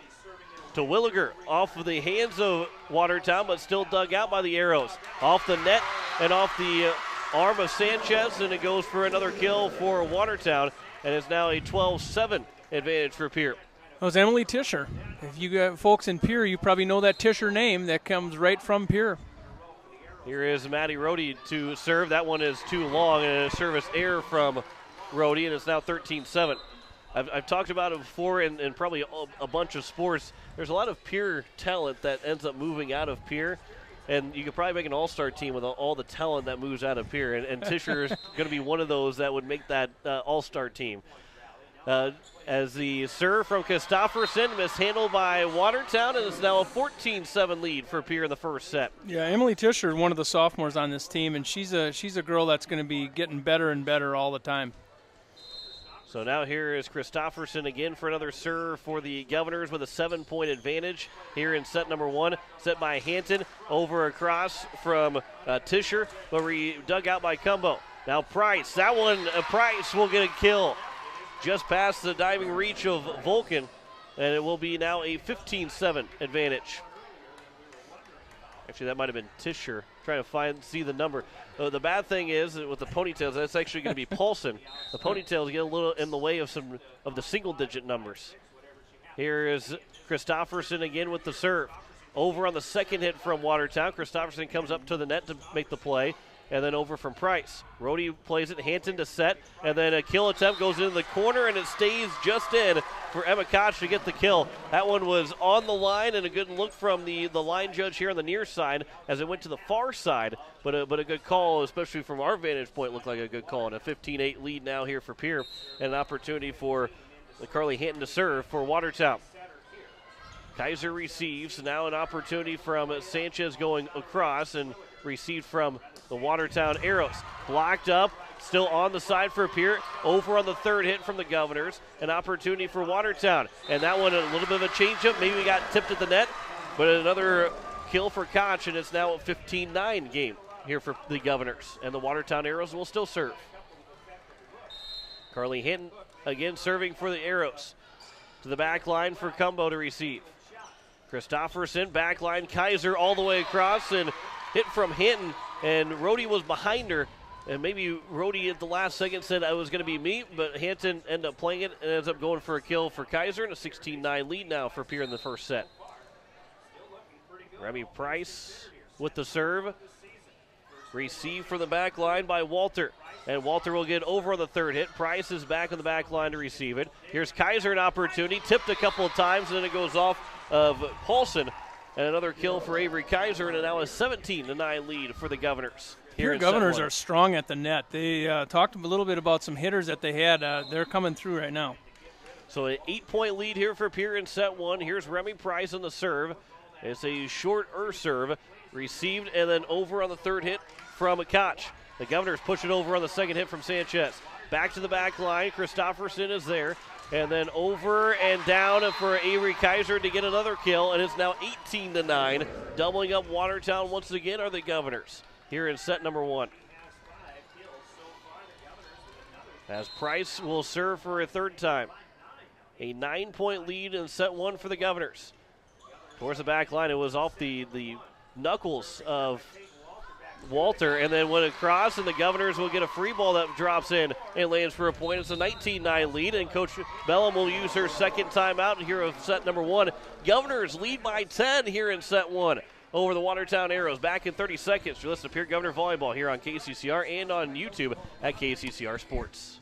Speaker 2: Terwilliger off of the hands of Watertown, but still dug out by the Arrows. Off the net and off the arm of Sanchez, and it goes for another kill for Watertown, and it's now a 12-7 advantage for Pierre.
Speaker 3: That was Emily Tischer. If you got folks in Pierre, you probably know that Tischer name. That comes right from Pierre.
Speaker 2: Here is Maddie Rohde to serve. That one is too long, and a service error from Rohde, and it's now 13-7. I've talked about it before in probably a bunch of sports. There's a lot of Pierre talent that ends up moving out of Pierre. And you could probably make an all-star team with all the talent that moves out of Pierre. And Tischer is going to be one of those that would make that all-star team. As the serve from Christofferson mishandled by Watertown, and it's now a 14-7 lead for Pierre in the first set.
Speaker 3: Yeah, Emily Tischer, one of the sophomores on this team, and she's a girl that's going to be getting better and better all the time.
Speaker 2: So now here is Christofferson again for another serve for the Governors with a 7-point advantage here in set number one. Set by Hanton over across from Tischer, but dug out by Cumbo. Now Price. That one, Price will get a kill just past the diving reach of Vulcan, and it will be now a 15-7 advantage. Actually, that might have been Tischer. Trying to see the number. The bad thing is with the ponytails, that's actually going to be Paulson. The ponytails get a little in the way of some of the single-digit numbers. Here is Christofferson again with the serve. Over on the second hit from Watertown. Christofferson comes up to the net to make the play, and then over from Price. Rohde plays it, Hanton to set, and then a kill attempt goes into the corner, and it stays just in for Emma Koch to get the kill. That one was on the line, and a good look from the line judge here on the near side as it went to the far side, but a good call, especially from our vantage point, looked like a good call, and a 15-8 lead now here for Pierre, and an opportunity for Carly Hanton to serve for Watertown. Kaiser receives, now an opportunity from Sanchez going across, and received from the Watertown Arrows. Blocked up, still on the side for Pierre. Over on the third hit from the Governors. An opportunity for Watertown. And that one, a little bit of a changeup. Maybe we got tipped at the net, but another kill for Koch, and it's now a 15-9 game here for the Governors. And the Watertown Arrows will still serve. Carly Hinton again serving for the Arrows. To the back line for Cumbo to receive. Christofferson, back line, Kaiser all the way across, and hit from Hinton, and Rohde was behind her, and maybe Rohde at the last second said it was going to be me, but Hinton ended up playing it and ends up going for a kill for Kaiser, and a 16-9 lead now for Pierre in the first set. Remy Price with the serve. Received from the back line by Walter, and Walter will get over on the third hit. Price is back on the back line to receive it. Here's Kaiser, an opportunity, tipped a couple of times, and then it goes off of Paulson. And another kill for Avery Kaiser, and now a 17-9 lead for the Governors.
Speaker 3: Here Governors are strong at the net. They talked a little bit about some hitters that they had. They're coming through right now.
Speaker 2: So an 8-point lead here for Pierre in set one. Here's Remy Price on the serve. It's a shorter serve. Received, and then over on the third hit from Koch. The Governors push it over on the second hit from Sanchez. Back to the back line. Christofferson is there. And then over and down for Avery Kaiser to get another kill, and it's now 18-9. Doubling up Watertown once again are the Governors here in set number one. As Price will serve for a third time. A 9-point lead in set one for the Governors. Towards the back line, it was off the knuckles of Walter, and then went across, and the Governors will get a free ball that drops in and lands for a point. It's a 19-9 lead, and Coach Bellum will use her second timeout here of set number one. Governors lead by 10 here in set one over the Watertown Arrows. Back in 30 seconds. You're listening to Pierre Governor Volleyball here on KCCR and on YouTube at KCCR Sports.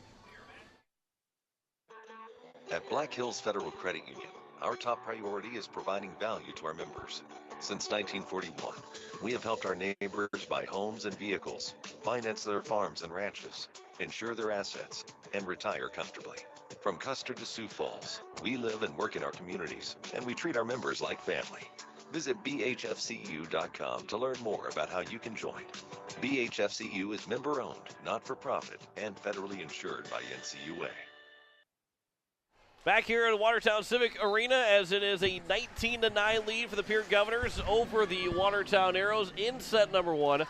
Speaker 12: At Black Hills Federal Credit Union, our top priority is providing value to our members. Since 1941, we have helped our neighbors buy homes and vehicles, finance their farms and ranches, insure their assets, and retire comfortably. From Custer to Sioux Falls, we live and work in our communities, and we treat our members like family. Visit bhfcu.com to learn more about how you can join. BHFCU is member-owned, not-for-profit, and federally insured by NCUA.
Speaker 2: Back here at Watertown Civic Arena, as it is a 19-9 lead for the Pierre Governors over the Watertown Arrows in set number one.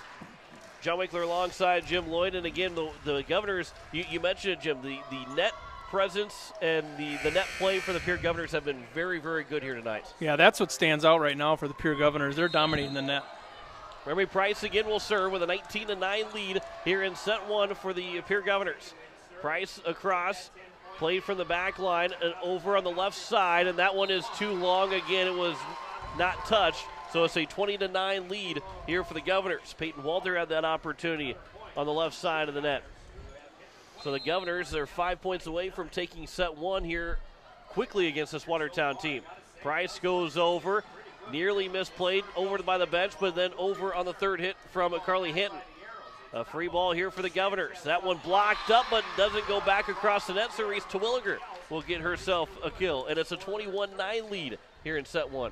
Speaker 2: John Winkler alongside Jim Lloyd, and again, the Governors, you mentioned it, Jim, the net presence and the net play for the Pierre Governors have been very, very good here tonight.
Speaker 3: Yeah, that's what stands out right now for the Pierre Governors. They're dominating the net.
Speaker 2: Remy Price again will serve with a 19-9 lead here in set one for the Pierre Governors. Price across, played from the back line and over on the left side, and that one is too long. Again, it was not touched, so it's a 20-9 lead here for the Governors. Peyton Walter had that opportunity on the left side of the net. So the Governors are 5 points away from taking set one here quickly against this Watertown team. Price goes over, nearly misplayed over by the bench, but then over on the third hit from Carly Hinton. A free ball here for the Governors. That one blocked up, but doesn't go back across the net, so Reese Terwilliger will get herself a kill, and it's a 21-9 lead here in set one.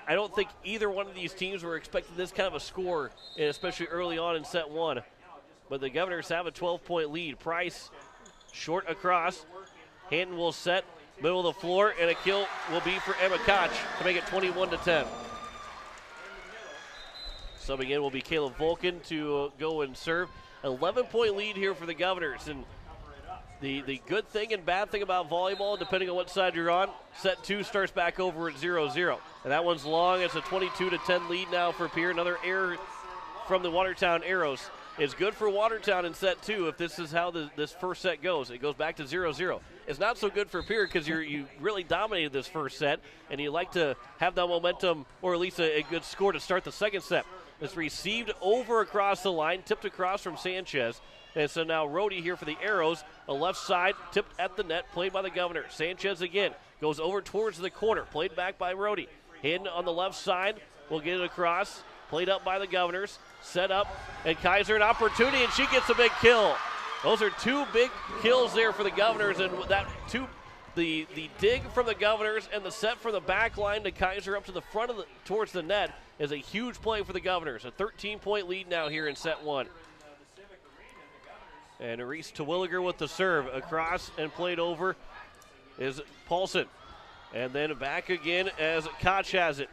Speaker 2: I don't think either one of these teams were expecting this kind of a score, and especially early on in set one. But the Governors have a 12-point lead. Price short across. Hinton will set middle of the floor, and a kill will be for Emma Koch to make it 21-10. Subbing in will be Caleb Volkin to go and serve. 11-point lead here for the Governors. And the good thing and bad thing about volleyball, depending on what side you're on, set two starts back over at 0-0. And that one's long. It's a 22-10 lead now for Pierre. Another error from the Watertown Arrows. It's good for Watertown in set two if this is how this first set goes. It goes back to 0-0. It's not so good for Pierre because you really dominated this first set, and you like to have that momentum or at least a good score to start the second set. It's received over across the line, tipped across from Sanchez. And so now Rhodey here for the Arrows. A left side, tipped at the net, played by the Governor. Sanchez again goes over towards the corner, played back by Rhodey. Hidden on the left side, will get it across, played up by the Governors. Set up, and Kaiser an opportunity, and she gets a big kill. Those are two big kills there for the Governors, and that the dig from the Governors and the set from the back line to Kaiser up to the front of towards the net is a huge play for the Governors. A 13-point lead now here in set one. And Reese Terwilliger with the serve across and played over is Paulson, and then back again as Koch has it.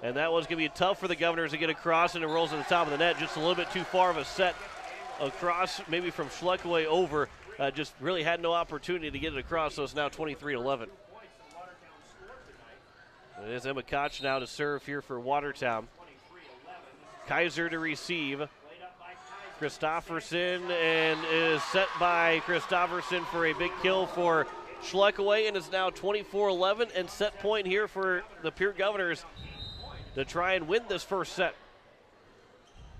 Speaker 2: And that one's going to be tough for the Governors to get across, and it rolls to the top of the net. Just a little bit too far of a set across, maybe from Schleckaway over. Just really had no opportunity to get it across, so it's now 23-11. It is Emma Koch now to serve here for Watertown. Kaiser to receive. Christofferson, and is set by Christofferson for a big kill for Schleckaway, and is now 24-11, and set point here for the Pierre Governors to try and win this first set.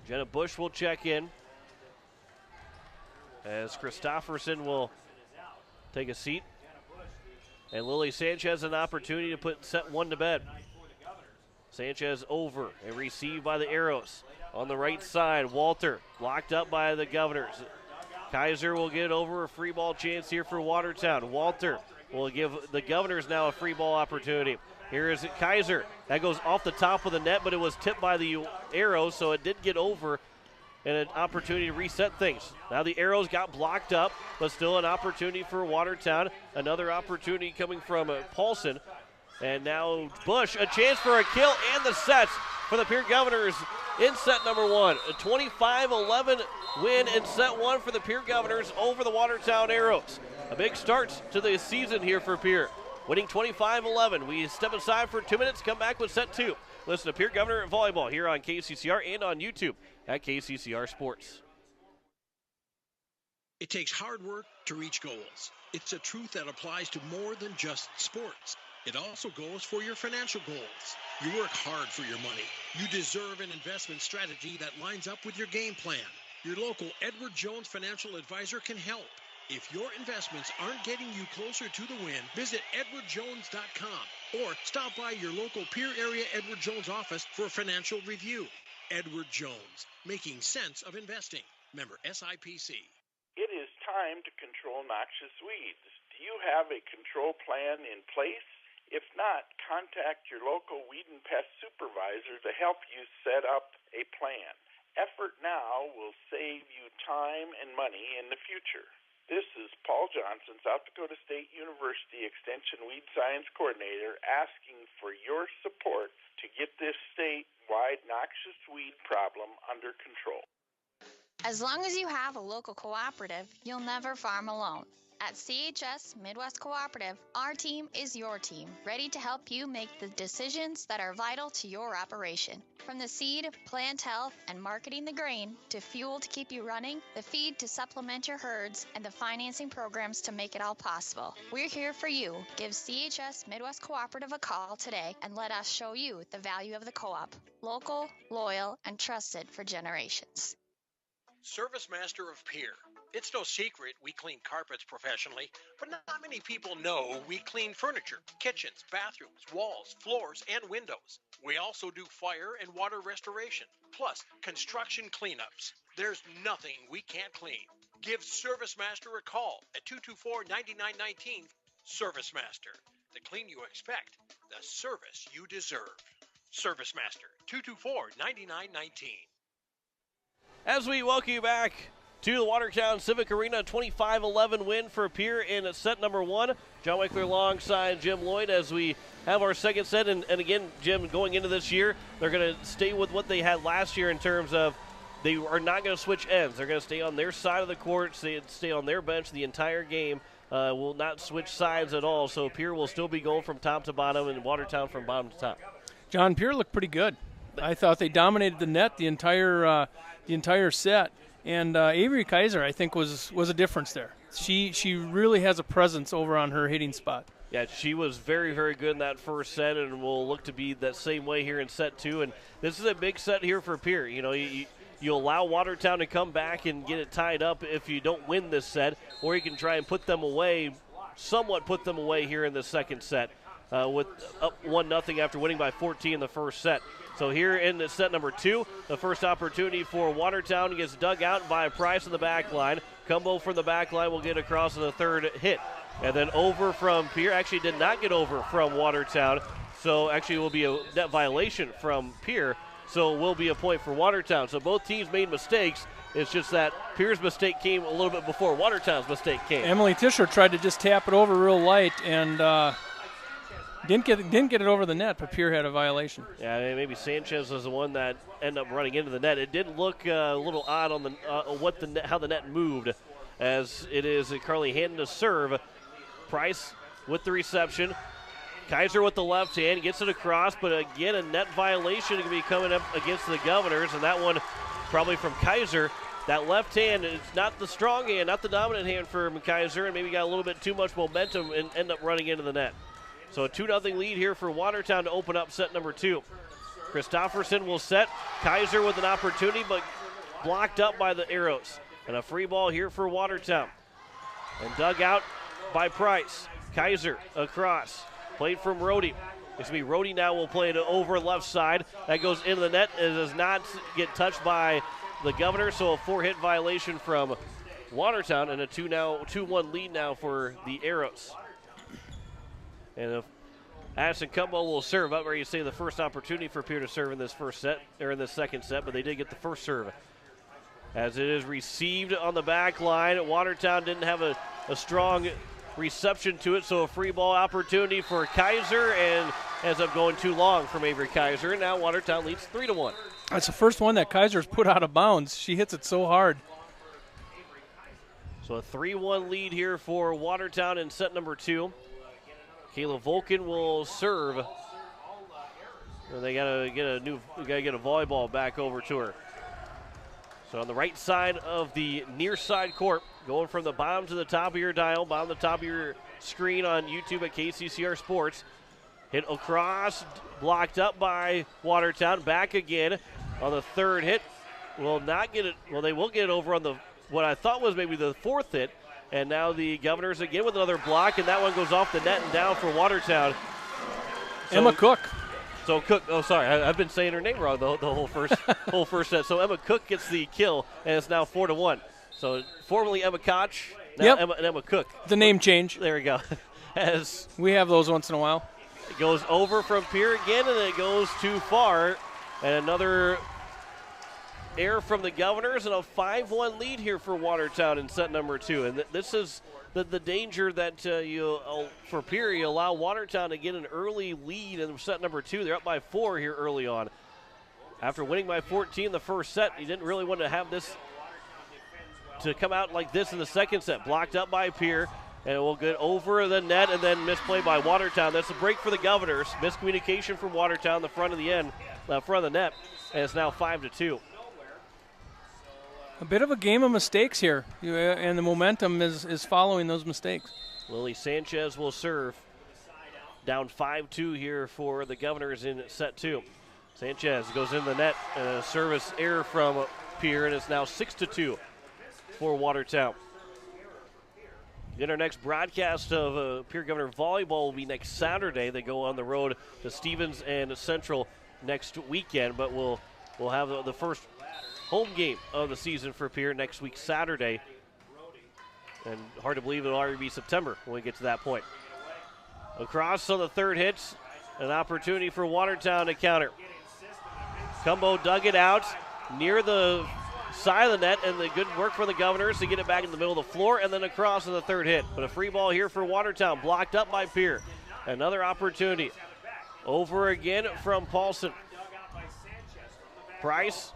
Speaker 2: Jenna Bush will check in as Christofferson will take a seat. And Lily Sanchez an opportunity to put set one to bed. Sanchez over and received by the Arrows. On the right side, Walter blocked up by the Governors. Kaiser will get over a free ball chance here for Watertown. Walter will give the Governors now a free ball opportunity. Here is Kaiser. That goes off the top of the net, but it was tipped by the Arrows, so it did get over and an opportunity to reset things. Now the Arrows got blocked up, but still an opportunity for Watertown. Another opportunity coming from Paulson. And now Bush, a chance for a kill and the sets for the Pierre Governors in set number one. A 25-11 win in set one for the Pierre Governors over the Watertown Arrows. A big start to the season here for Pierre. Winning 25-11. We step aside for 2 minutes, come back with set two. Listen to Pierre Governor Volleyball here on KCCR and on YouTube at KCCR Sports.
Speaker 10: It takes hard work to reach goals. It's a truth that applies to more than just sports. It also goes for your financial goals. You work hard for your money. You deserve an investment strategy that lines up with your game plan. Your local Edward Jones financial advisor can help. If your investments aren't getting you closer to the win, visit edwardjones.com or stop by your local Pierre area Edward Jones office for a financial review. Edward Jones, making sense of investing. Member SIPC.
Speaker 13: It is time to control noxious weeds. Do you have a control plan in place? If not, contact your local weed and pest supervisor to help you set up a plan. Effort now will save you time and money in the future. This is Paul Johnson, South Dakota State University Extension Weed Science Coordinator, asking for your support to get this statewide noxious weed problem under control.
Speaker 14: As long as you have a local cooperative, you'll never farm alone. At CHS Midwest Cooperative, our team is your team, ready to help you make the decisions that are vital to your operation. From the seed, plant health, and marketing the grain, to fuel to keep you running, the feed to supplement your herds, and the financing programs to make it all possible. We're here for you. Give CHS Midwest Cooperative a call today and let us show you the value of the co-op. Local, loyal, and trusted for generations.
Speaker 10: Service Master of Pierre. It's no secret we clean carpets professionally, but not many people know we clean furniture, kitchens, bathrooms, walls, floors, and windows. We also do fire and water restoration, plus construction cleanups. There's nothing we can't clean. Give Service Master a call at 224-9919. Service Master. The clean you expect, the service you deserve. Service Master, 224-9919.
Speaker 2: As we welcome you back to the Watertown Civic Arena, 25-11 win for Pierre in set number one. John Wickler alongside Jim Lloyd as we have our second set. And again, Jim, going into this year, they're going to stay with what they had last year in terms of they are not going to switch ends. They're going to stay on their side of the court, stay on their bench the entire game. Will not switch sides at all. So Pierre will still be going from top to bottom and Watertown from bottom to top.
Speaker 3: John, Pierre looked pretty good. I thought they dominated the net the entire set. And Avery Kaiser, I think, was a difference there. She really has a presence over on her hitting spot.
Speaker 2: Yeah, she was very, very good in that first set, and will look to be that same way here in set two. And this is a big set here for Pierre. You know, you allow Watertown to come back and get it tied up if you don't win this set, or you can try and put them away, somewhat put them away here in the second set with up 1-0 after winning by 14 in the first set. So here in the set number two, the first opportunity for Watertown gets dug out by Price in the back line. Cumbo from the back line will get across in the third hit. And then over from Pierre, actually did not get over from Watertown. So actually it will be a net violation from Pierre. So it will be a point for Watertown. So both teams made mistakes. It's just that Pierre's mistake came a little bit before Watertown's mistake came.
Speaker 3: Emily Tischer tried to just tap it over real light and didn't get it over the net, but Pierre had a violation.
Speaker 2: Yeah, maybe Sanchez was the one that ended up running into the net. It did look a little odd on the how the net moved, as it is Carly Hanton to serve. Price with the reception. Kaiser with the left hand gets it across, but again a net violation going to be coming up against the Governors, and that one probably from Kaiser. That left hand is not the strong hand, not the dominant hand for Kaiser, and maybe got a little bit too much momentum and end up running into the net. So a 2-0 lead here for Watertown to open up set number two. Christofferson will set. Kaiser with an opportunity, but blocked up by the Arrows. And a free ball here for Watertown. And dug out by Price. Kaiser across. Played from Rhodey. It's going to be Rhodey now will play it over left side. That goes into the net. It does not get touched by the Governor, so a 4-hit violation from Watertown and a 2-1 lead now for the Arrows. And if Addison Cumbo will serve up, where you say the first opportunity for Pierre to serve in this first set, or in this second set, but they did get the first serve. As it is received on the back line, Watertown didn't have a strong reception to it, so a free ball opportunity for Kaiser, and ends up going too long from Avery Kaiser. And now Watertown leads 3-1.
Speaker 3: That's the first one that Kaiser's put out of bounds. She hits it so hard.
Speaker 2: So a 3-1 lead here for Watertown in set number two. Kayla Volkin will serve. They gotta get a volleyball back over to her. So on the right side of the near side court, going from the bottom to the top of your dial, bottom to the top of your screen on YouTube at KCCR Sports. Hit across, blocked up by Watertown. Back again on the third hit. Will not get it. Well, they will get it over on the what I thought was maybe the fourth hit. And now the Governors again with another block, and that one goes off the net and down for Watertown.
Speaker 3: Emma Cook.
Speaker 2: So Cook, oh sorry, I've been saying her name wrong the whole first set. So Emma Cook gets the kill, and it's now 4-1. So formerly Emma Koch, now Emma Cook.
Speaker 3: The name change.
Speaker 2: There we go. As
Speaker 3: we have those once in a while.
Speaker 2: It goes over from Pierre again, and it goes too far. And another error from the Governors, and a 5-1 lead here for Watertown in set number 2. And this is the danger that for Pierre, you allow Watertown to get an early lead in set number 2. They're up by 4 here early on. After winning by 14 the first set, you didn't really want to have this to come out like this in the second set. Blocked up by Pierre, and it will get over the net and then misplay by Watertown. That's a break for the Governors. Miscommunication from Watertown, the front of the net, and it's now 5-2.
Speaker 3: A bit of a game of mistakes here, and the momentum is following those mistakes.
Speaker 2: Lily Sanchez will serve. Down 5-2 here for the Governors in set 2. Sanchez goes in the net, and a service error from Pierre, and it's now 6-2 for Watertown. Then our next broadcast of Pierre Governor Volleyball will be next Saturday. They go on the road to Stevens and Central next weekend, but we'll have the first home game of the season for Pierre next week Saturday. And hard to believe it'll already be September when we get to that point. Across on the third hit, an opportunity for Watertown to counter. Cumbo dug it out near the side of the net, and the good work for the Governors to get it back in the middle of the floor and then across on the third hit. But a free ball here for Watertown, blocked up by Pierre. Another opportunity. Over again from Paulson. Price,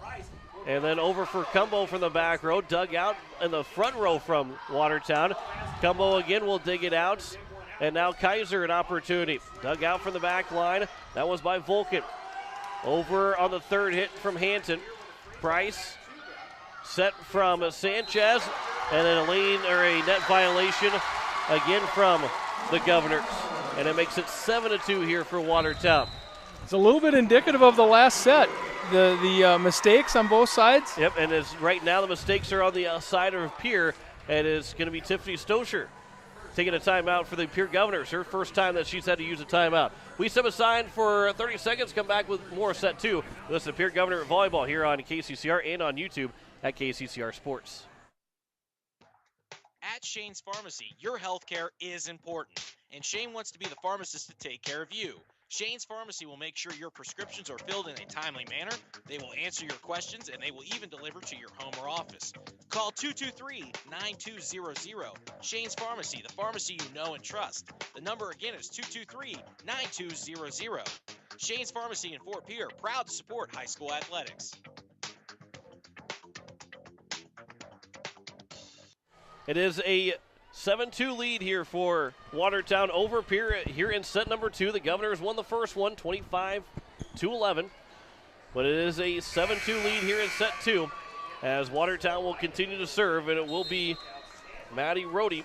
Speaker 2: and then over for Cumbo from the back row, dug out in the front row from Watertown. Cumbo again will dig it out, and now Kaiser an opportunity. Dug out from the back line. That was by Vulcan. Over on the third hit from Hanton. Price set from Sanchez, and then a net violation again from the Governors. And it makes it 7-2 here for Watertown.
Speaker 3: It's a little bit indicative of the last set. The mistakes on both sides.
Speaker 2: Yep, and right now the mistakes are on the side of Pierre, and it's going to be Tiffany Stosher taking a timeout for the Pierre Governors. Her first time that she's had to use a timeout. We step aside for 30 seconds, come back with more set 2. Listen to Pierre Governor Volleyball here on KCCR and on YouTube at KCCR Sports.
Speaker 15: At Shane's Pharmacy, your health care is important, and Shane wants to be the pharmacist to take care of you. Shane's Pharmacy will make sure your prescriptions are filled in a timely manner. They will answer your questions, and they will even deliver to your home or office. Call 223-9200. Shane's Pharmacy, the pharmacy you know and trust. The number again is 223-9200. Shane's Pharmacy in Fort Pierre, proud to support high school athletics.
Speaker 2: It is a 7-2 lead here for Watertown over Pierre here in set number 2. The Governors won the first one, 25-11. But it is a 7-2 lead here in set 2 as Watertown will continue to serve, and it will be Maddie Rohde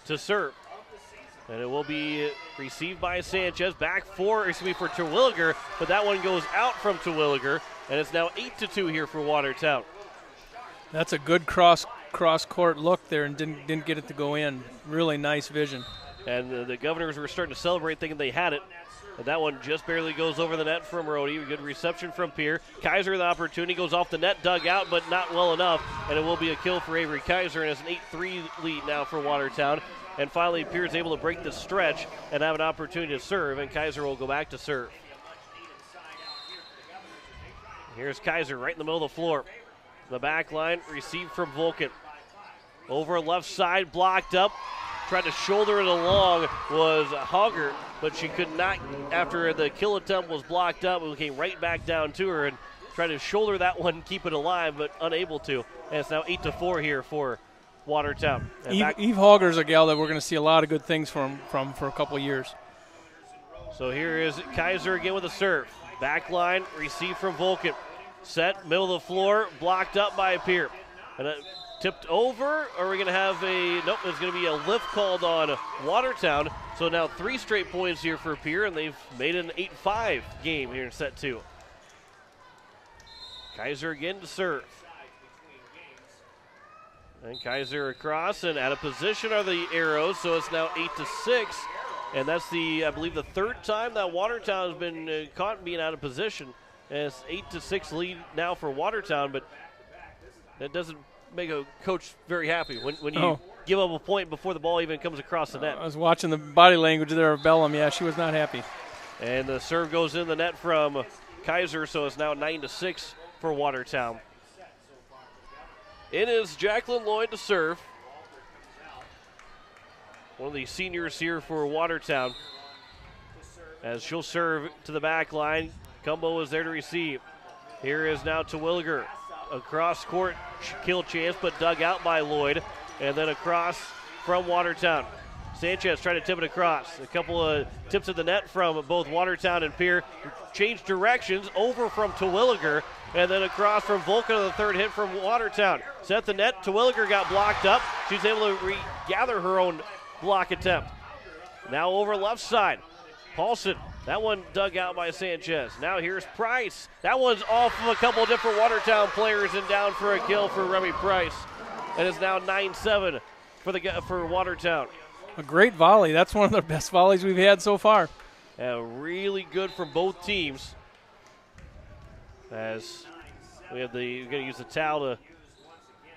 Speaker 2: to serve. And it will be received by Sanchez. Back for Terwilliger, but that one goes out from Terwilliger, and it's now 8-2 here for Watertown.
Speaker 3: That's a good cross-court look there and didn't get it to go in. Really nice vision.
Speaker 2: And the Governors were starting to celebrate thinking they had it. And that one just barely goes over the net from Rohde. Good reception from Pierre. Kaiser, the opportunity, goes off the net, dug out, but not well enough. And it will be a kill for Avery Kaiser, and it's an 8-3 lead now for Watertown. And finally, Pierre is able to break the stretch and have an opportunity to serve, and Kaiser will go back to serve. Here's Kaiser right in the middle of the floor. The back line received from Vulcan. Over left side, blocked up. Tried to shoulder it along was Hogger, but she could not, after the kill attempt was blocked up, it came right back down to her and tried to shoulder that one, keep it alive, but unable to. And it's now 8-4 here for Watertown.
Speaker 3: Eve Hogger is a gal that we're going to see a lot of good things from for a couple of years.
Speaker 2: So here is Kaiser again with a serve. Back line, received from Vulcan. Set, middle of the floor, blocked up by Pierre. And it tipped over, or are we going to have nope, there's going to be a lift called on Watertown. So now 3 straight points here for Pierre, and they've made an 8-5 game here in set 2. Kaiser again to serve. And Kaiser across, and out of position are the Arrows, so it's now 8-6. And that's I believe the third time that Watertown has been caught being out of position. And it's 8-6 lead now for Watertown, but that doesn't make a coach very happy when you give up a point before the ball even comes across the net.
Speaker 3: I was watching the body language there of Bellum. Yeah, she was not happy.
Speaker 2: And the serve goes in the net from Kaiser, so it's now 9-6 for Watertown. It is Jacqueline Lloyd to serve. One of the seniors here for Watertown. As she'll serve to the back line. Cumbo is there to receive. Here is now Terwilliger. Across court kill chance, but dug out by Lloyd. And then across from Watertown. Sanchez trying to tip it across. A couple of tips at the net from both Watertown and Pierre. Change directions over from Terwilliger. And then across from Volka to the third hit from Watertown. Set the net. Terwilliger got blocked up. She's able to regather her own block attempt. Now over left side. Paulson. That one dug out by Sanchez. Now here's Price. That one's off of a couple of different Watertown players and down for a kill for Remy Price. And it's now 9-7 for Watertown.
Speaker 3: A great volley. That's one of the best volleys we've had so far.
Speaker 2: Really good from both teams. As we're going to use the towel to.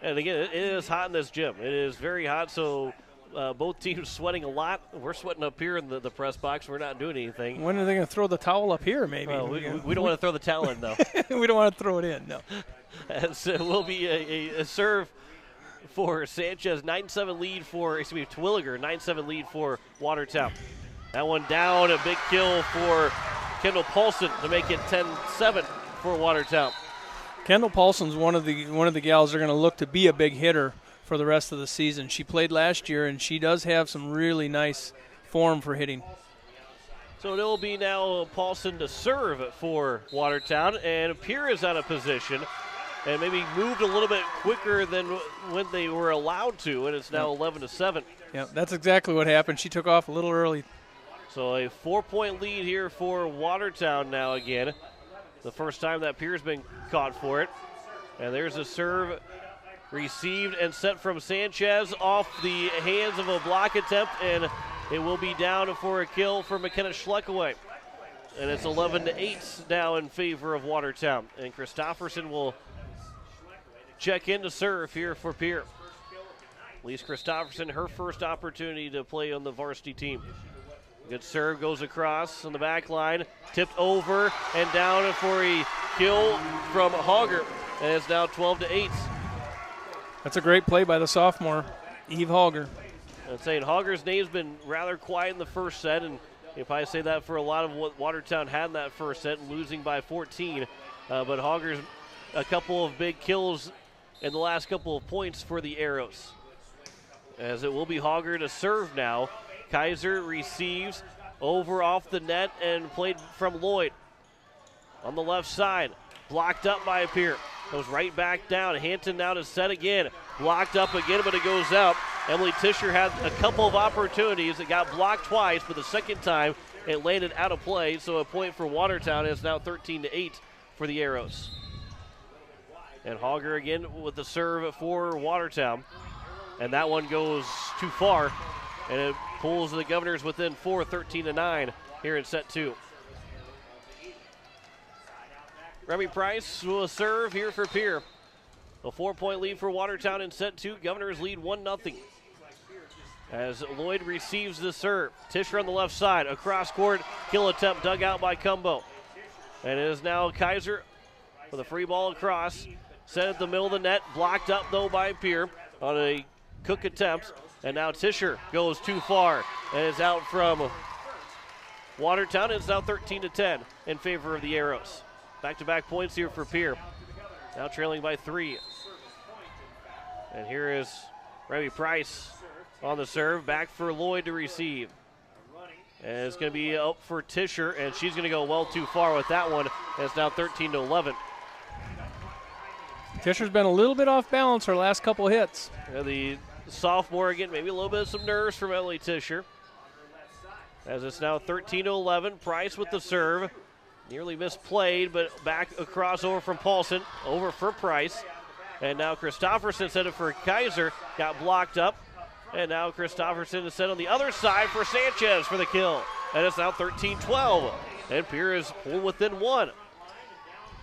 Speaker 2: And again, it is hot in this gym. It is very hot, so both teams sweating a lot. We're sweating up here in the press box. We're not doing anything.
Speaker 3: When are they going to throw the towel up here, maybe?
Speaker 2: We don't want to throw the towel in, though.
Speaker 3: We don't want to throw it in, no.
Speaker 2: As it will be a serve for Sanchez. 9-7 lead for, Terwilliger. 9-7 lead for Watertown. That one down, a big kill for Kendall Paulson to make it 10-7 for Watertown.
Speaker 3: Kendall Paulson's one of the gals they're going to look to be a big hitter for the rest of the season. She played last year, and she does have some really nice form for hitting.
Speaker 2: So it will be now Paulson to serve for Watertown, and Pierre is out of position and maybe moved a little bit quicker than when they were allowed to, and it's now 11-7.
Speaker 3: Yeah, that's exactly what happened. She took off a little early.
Speaker 2: So a 4-point lead here for Watertown now again. The first time that Pierre's been caught for it. And there's a serve received and set from Sanchez off the hands of a block attempt, and it will be down for a kill for McKenna Schleckaway. And it's 11-8 now in favor of Watertown. And Christofferson will check in to serve here for Pierre. Lise Christofferson, her first opportunity to play on the varsity team. Good serve goes across on the back line, tipped over and down for a kill from Hogger, and it's now 12-8.
Speaker 3: That's a great play by the sophomore, Eve Hogger.
Speaker 2: I'm saying Hogger's name's been rather quiet in the first set, and if I say that for a lot of what Watertown had in that first set, losing by 14, but Hogger's a couple of big kills in the last couple of points for the Arrows. As it will be Hogger to serve now. Kaiser receives over off the net and played from Lloyd. On the left side, blocked up by Pierre. Goes right back down. Hanton now to set again. Blocked up again, but it goes out. Emily Tischer had a couple of opportunities. It got blocked twice, but the second time it landed out of play. So a point for Watertown. It's now 13-8 for the Arrows. And Hogger again with the serve for Watertown. And that one goes too far. And it pulls the Governors within 4, 13-9 here in set 2. Remy Price will serve here for Pierre. A 4-point lead for Watertown in set 2. Governors lead 1-0. As Lloyd receives the serve. Tischer on the left side. Across court. Kill attempt dug out by Cumbo. And it is now Kaiser with a free ball across. Set at the middle of the net. Blocked up though by Pierre on a Cook attempt. And now Tischer goes too far and is out from Watertown. It's now 13-10 in favor of the Arrows. Back-to-back points here for Pierre. Now trailing by 3. And here is Remy Price on the serve. Back for Lloyd to receive. And it's going to be up for Tischer, and she's going to go well too far with that one. And it's now 13-11.
Speaker 3: Tischer's been a little bit off balance her last couple hits.
Speaker 2: And the sophomore again, maybe a little bit of some nerves from Emily Tischer. As it's now 13-11. Price with the serve. Nearly misplayed, but back across over from Paulson. Over for Price. And now Christofferson set it for Kaiser. Got blocked up. And now Christofferson is set on the other side for Sanchez for the kill. And it's now 13-12. And Pierre is pulled within one.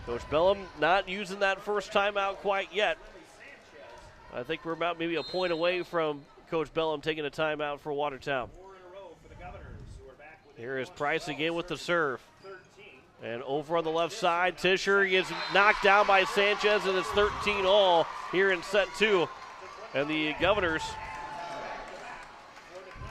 Speaker 2: Coach Bellum not using that first timeout quite yet. I think we're about maybe a point away from Coach Bellum taking a timeout for Watertown. Here is Price again with the serve. And over on the left side, Tischer gets knocked down by Sanchez, and it's 13-all here in set two. And the Governors.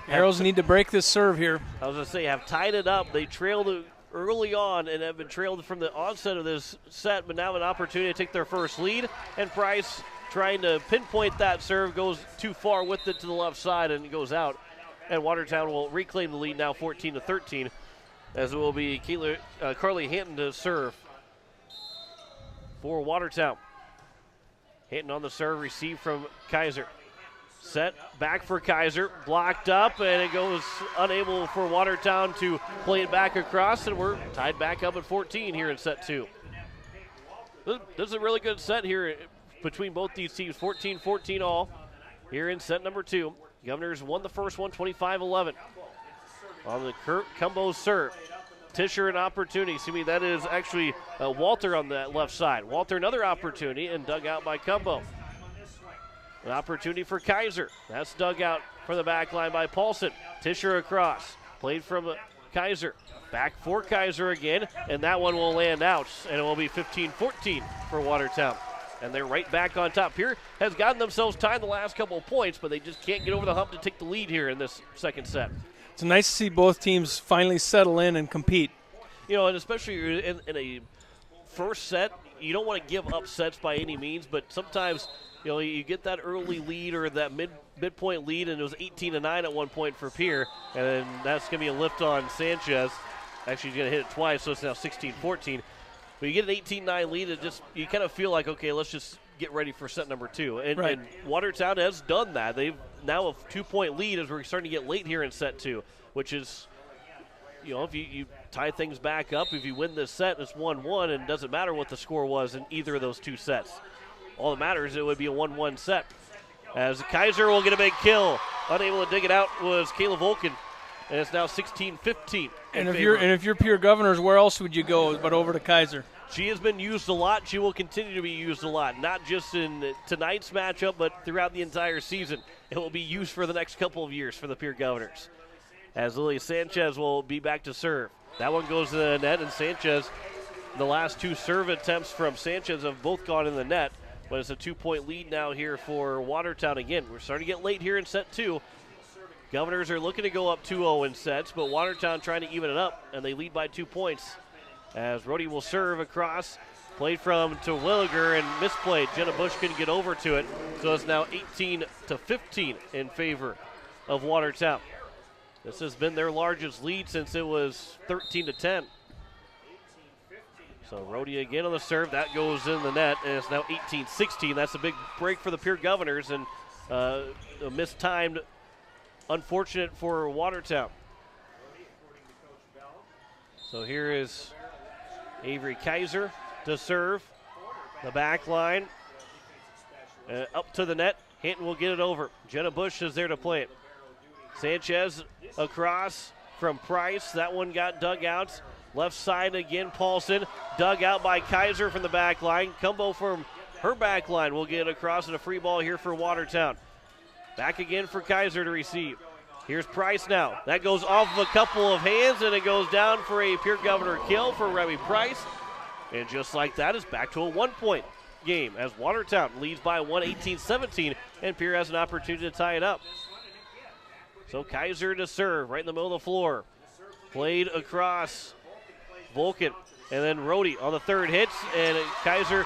Speaker 3: Arrows need to break this serve here.
Speaker 2: I was going to say, have tied it up. They trailed early on and have been trailed from the onset of this set, but now have an opportunity to take their first lead. And Price trying to pinpoint that serve, goes too far with it to the left side and goes out. And Watertown will reclaim the lead now 14-13, as it will be Carly Hinton to serve for Watertown. Hinton on the serve, received from Kaiser. Set back for Kaiser, blocked up, and it goes unable for Watertown to play it back across, and we're tied back up at 14 here in set two. This is a really good set here between both these teams, 14-14 all here in set number two. Governors won the first one, 25-11. On the Cumbo serve. Tischer an opportunity. That is actually Walter on that left side. Walter another opportunity and dug out by Cumbo. An opportunity for Kaiser. That's dug out for the back line by Paulson. Tischer across. Played from Kaiser. Back for Kaiser again, and that one will land out, and it will be 15-14 for Watertown. And they're right back on top. Pierre has gotten themselves tied the last couple of points, but they just can't get over the hump to take the lead here in this second set.
Speaker 3: It's nice to see both teams finally settle in and compete.
Speaker 2: And especially in a first set, you don't want to give up sets by any means, but sometimes you get that early lead or that midpoint lead, and it was 18-9 at one point for Pierre, and then that's going to be a lift on Sanchez. Actually, he's going to hit it twice, so it's now 16-14. But you get an 18-9 lead, you kind of feel like, okay, let's just get ready for set number two. And,
Speaker 3: right.
Speaker 2: And Watertown has done that. They've now a 2-point lead as we're starting to get late here in set two, which is, if you tie things back up, if you win this set, it's 1-1, and it doesn't matter what the score was in either of those two sets. All that matters, it would be a 1-1 set. As Kaiser will get a big kill. Unable to dig it out was Kayla Volkin. And it's now 16-15.
Speaker 3: And if you're Pierre Governors, where else would you go but over to Kaiser?
Speaker 2: She has been used a lot. She will continue to be used a lot, not just in tonight's matchup, but throughout the entire season. It will be used for the next couple of years for the Pierre Governors. As Lily Sanchez will be back to serve. That one goes to the net, and Sanchez, the last two serve attempts from Sanchez have both gone in the net. But it's a 2-point lead now here for Watertown again. We're starting to get late here in set two. Governors are looking to go up 2-0 in sets, but Watertown trying to even it up, and they lead by 2 points. As Rhodey will serve across, played from to Williger and misplayed. Jenna Bush couldn't get over to it, so it's now 18-15 in favor of Watertown. This has been their largest lead since it was 13-10. So Rhodey again on the serve, that goes in the net, and it's now 18-16. That's a big break for the Pierre Governors, and a mistimed. Unfortunate for Watertown. So here is Avery Kaiser to serve. The back line. Up to the net. Hinton will get it over. Jenna Bush is there to play it. Sanchez across from Price. That one got dug out. Left side again, Paulson. Dug out by Kaiser from the back line. Cumbo from her back line will get across, and a free ball here for Watertown. Back again for Kaiser to receive. Here's Price now. That goes off of a couple of hands, and it goes down for a Pierre Governor kill for Remy Price. And just like that, it's back to a 1-point game as Watertown leads by 1, 18-17, and Pierre has an opportunity to tie it up. So Kaiser to serve right in the middle of the floor. Played across Volkin. And then Rhodey on the third hits, and Kaiser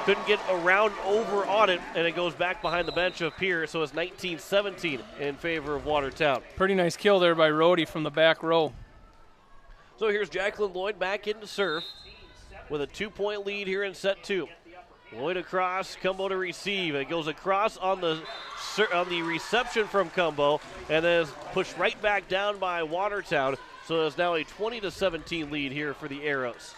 Speaker 2: couldn't get around over on it, and it goes back behind the bench of Pierre, so it's 19-17 in favor of Watertown.
Speaker 3: Pretty nice kill there by Rhodey from the back row.
Speaker 2: So here's Jacqueline Lloyd back in to serve with a 2-point lead here in set two. Lloyd across, Cumbo to receive. It goes across on the reception from Cumbo, and then is pushed right back down by Watertown. So it's now a 20-17 lead here for the Arrows.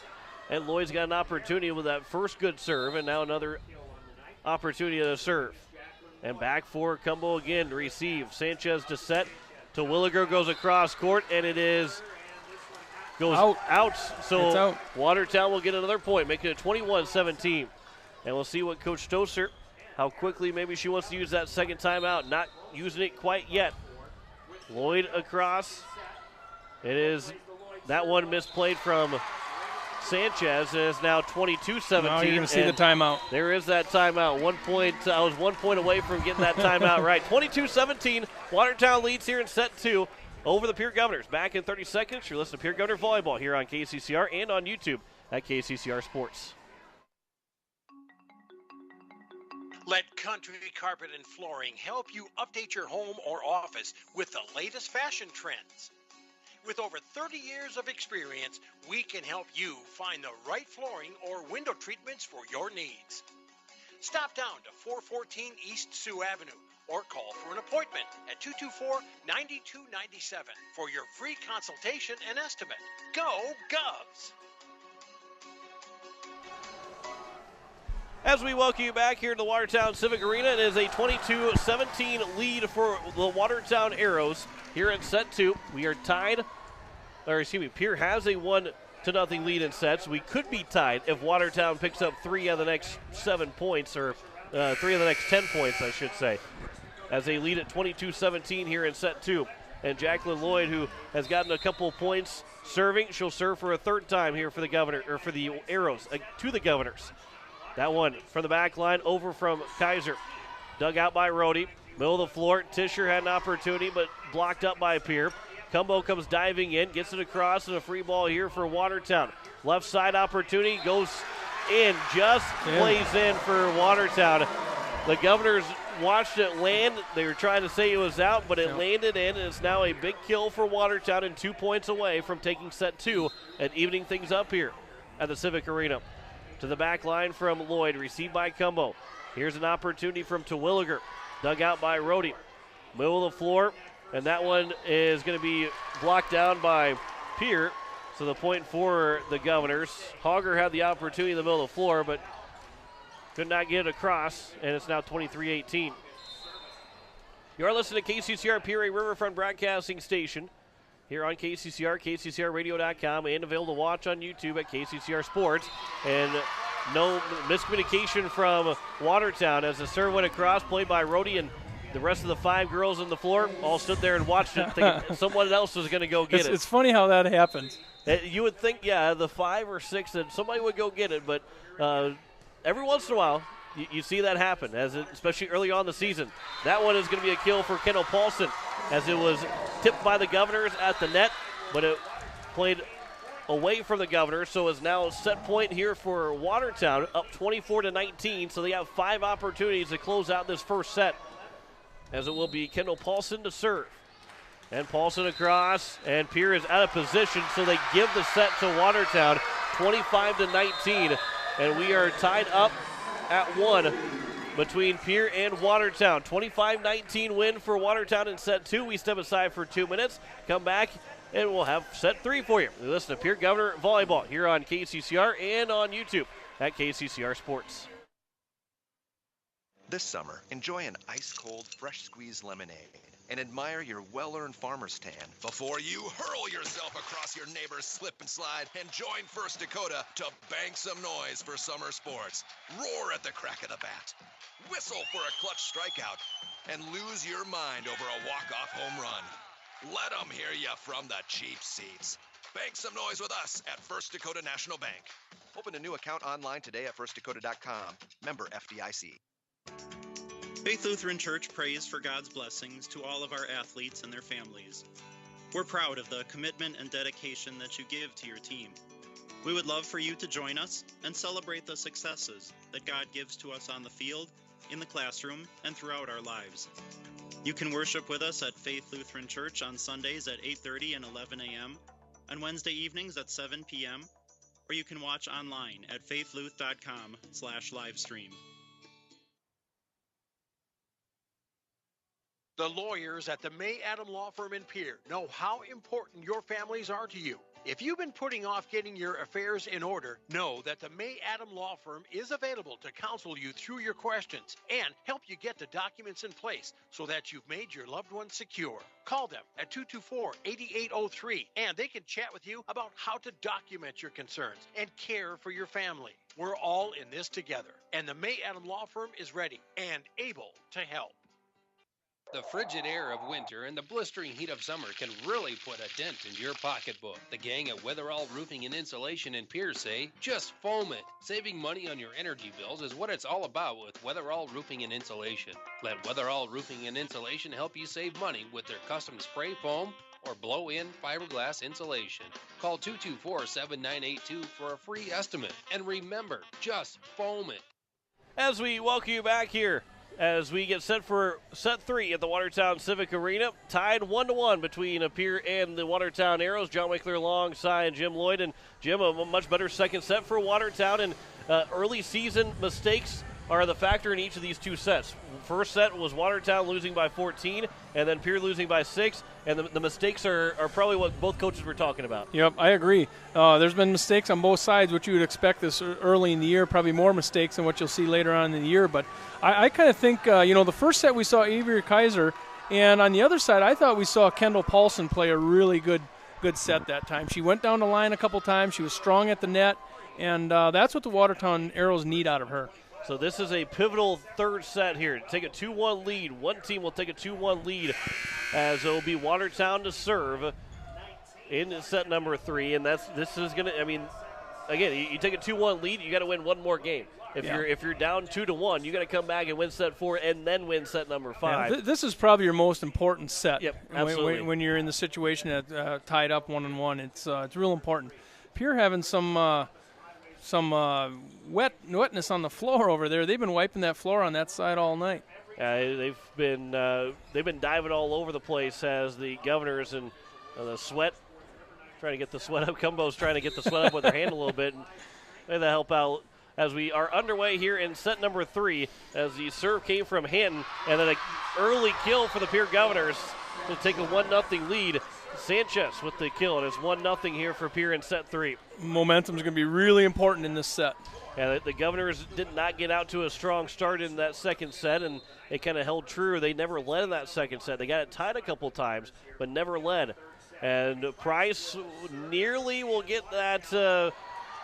Speaker 2: And Lloyd's got an opportunity with that first good serve, and now another opportunity to serve. And back for Cumbo again to receive. Sanchez to set. To Williger goes across court, and it is goes out. So
Speaker 3: It's out.
Speaker 2: Watertown will get another point, making it 21-17. And we'll see what Coach Stoser, how quickly maybe she wants to use that second timeout. Not using it quite yet. Lloyd across. It is that one misplayed from Sanchez. It is now 22-17.
Speaker 3: Now you're going to see the timeout.
Speaker 2: There is that timeout. 1 point. I was 1 point away from getting that timeout right. 22-17. Watertown leads here in set 2 over the Pierre Governors. Back in 30 seconds. You're listening to Pierre Governor Volleyball here on KCCR and on YouTube at KCCR Sports.
Speaker 10: Let Country Carpet and Flooring help you update your home or office with the latest fashion trends. With over 30 years of experience, we can help you find the right flooring or window treatments for your needs. Stop down to 414 East Sioux Avenue or call for an appointment at 224-9297 for your free consultation and estimate. Go Govs!
Speaker 2: As we welcome you back here to the Watertown Civic Arena, it is a 22-17 lead for the Watertown Arrows here in set 2. We are tied, or excuse me, Pierre has a 1-0 lead in sets. We could be tied if Watertown picks up 3 of the next 7 points, or 3 of the next 10 points, I should say, as they lead at 22-17 here in set 2. And Jacqueline Lloyd, who has gotten a couple of points serving, she'll serve for a third time here for the Governor, or for the Arrows, to the Governors. That one from the back line over from Kaiser. Dug out by Rhodey. Middle of the floor. Tischer had an opportunity, but blocked up by Pierre. Cumbo comes diving in, gets it across, and a free ball here for Watertown. Left side opportunity goes in, just plays in for Watertown. The Governors watched it land. They were trying to say it was out, but it landed in, and it's now a big kill for Watertown and 2 points away from taking set 2 and evening things up here at the Civic Arena. To the back line from Lloyd, received by Cumbo. Here's an opportunity from Terwilliger, dug out by Rhodey. Middle of the floor, and that one is going to be blocked down by Pierre. So the point for the Governors. Hogger had the opportunity in the middle of the floor, but could not get it across, and it's now 23-18. You are listening to KCCR Pierre Riverfront Broadcasting Station here on KCCR, KCCRradio.com, and available to watch on YouTube at KCCR Sports. And no miscommunication from Watertown as the serve went across, played by Rhodey, and the rest of the 5 girls on the floor all stood there and watched it, thinking someone else was going to go get it.
Speaker 3: It's funny how that happens.
Speaker 2: You would think, the 5 or 6, that somebody would go get it, but every once in a while, you see that happen, especially early on in the season. That one is going to be a kill for Kendall Paulson, as it was tipped by the Governors at the net, but it played away from the Governors, so it's now a set point here for Watertown, up 24-19, so they have 5 opportunities to close out this first set, as it will be Kendall Paulson to serve. And Paulson across, and Pierre is out of position, so they give the set to Watertown, 25-19, and we are tied up at 1 between Pierre and Watertown. 25-19 win for Watertown in set 2. We step aside for 2 minutes, come back, and we'll have set 3 for you. We listen to Pierre Governor Volleyball here on KCCR and on YouTube at KCCR Sports.
Speaker 12: This summer, enjoy an ice-cold, fresh-squeezed lemonade and admire your well-earned farmer's tan
Speaker 16: before you hurl yourself across your neighbor's slip and slide and join First Dakota to bank some noise for summer sports. Roar at the crack of the bat, whistle for a clutch strikeout, and lose your mind over a walk-off home run. Let them hear you from the cheap seats. Bank some noise with us at First Dakota National Bank.
Speaker 12: Open a new account online today at firstdakota.com. Member FDIC.
Speaker 17: Faith Lutheran Church prays for God's blessings to all of our athletes and their families. We're proud of the commitment and dedication that you give to your team. We would love for you to join us and celebrate the successes that God gives to us on the field, in the classroom, and throughout our lives. You can worship with us at Faith Lutheran Church on Sundays at 8:30 and 11 a.m., on Wednesday evenings at 7 p.m., or you can watch online at faithluth.com/livestream.
Speaker 10: The lawyers at the May Adam Law Firm in Pierre know how important your families are to you. If you've been putting off getting your affairs in order, know that the May Adam Law Firm is available to counsel you through your questions and help you get the documents in place so that you've made your loved ones secure. Call them at 224-8803 and they can chat with you about how to document your concerns and care for your family. We're all in this together, and the May Adam Law Firm is ready and able to help.
Speaker 1: The frigid air of winter and the blistering heat of summer can really put a dent into your pocketbook. The gang at Weatherall Roofing and Insulation in Pierre say, just foam it. Saving money on your energy bills is what it's all about with Weatherall Roofing and Insulation. Let Weatherall Roofing and Insulation help you save money with their custom spray foam or blow-in fiberglass insulation. Call 224-7982 for a free estimate. And remember, just foam it.
Speaker 2: As we welcome you back here, as we get set for set 3 at the Watertown Civic Arena, tied 1-1 between Pierre and the Watertown Arrows. John Wickler alongside Jim Lloyd, and Jim, a much better second set for Watertown, and early season mistakes are the factor in each of these two sets. First set was Watertown losing by 14, and then Pierre losing by 6, and the mistakes are probably what both coaches were talking about.
Speaker 3: Yep, I agree. There's been mistakes on both sides, which you would expect this early in the year, probably more mistakes than what you'll see later on in the year. But I kind of think, the first set we saw Avery Kaiser, and on the other side I thought we saw Kendall Paulson play a really good set that time. She went down the line a couple times. She was strong at the net, and that's what the Watertown Arrows need out of her.
Speaker 2: So this is a pivotal third set here. Take a 2-1 lead. One team will take a 2-1 lead as it will be Watertown to serve in set number 3. And this is going to, again, you take a 2-1 lead, you got to win one more game. If you're down 2-1, you got to come back and win set 4 and then win set number 5.
Speaker 3: Yeah, this is probably your most important set.
Speaker 2: Yep, absolutely.
Speaker 3: When you're in the situation that tied up 1-1, it's real important. Pierre having some wetness on the floor over there. They've been wiping that floor on that side all night.
Speaker 2: They've been diving all over the place as the Governors and the sweat, trying to get the sweat up. Cumbo's trying to get the sweat up with their hand a little bit. And they help out as we are underway here in set number 3 as the serve came from Hinton, and then an early kill for the Pierre Governors to take a 1-0 lead. Sanchez with the kill, and it's 1-0 here for Pierre in set 3.
Speaker 3: Momentum is going to be really important in this set.
Speaker 2: Yeah, the Governors did not get out to a strong start in that second set, and they kind of held true. They never led in that second set. They got it tied a couple times, but never led. And Price nearly will get that.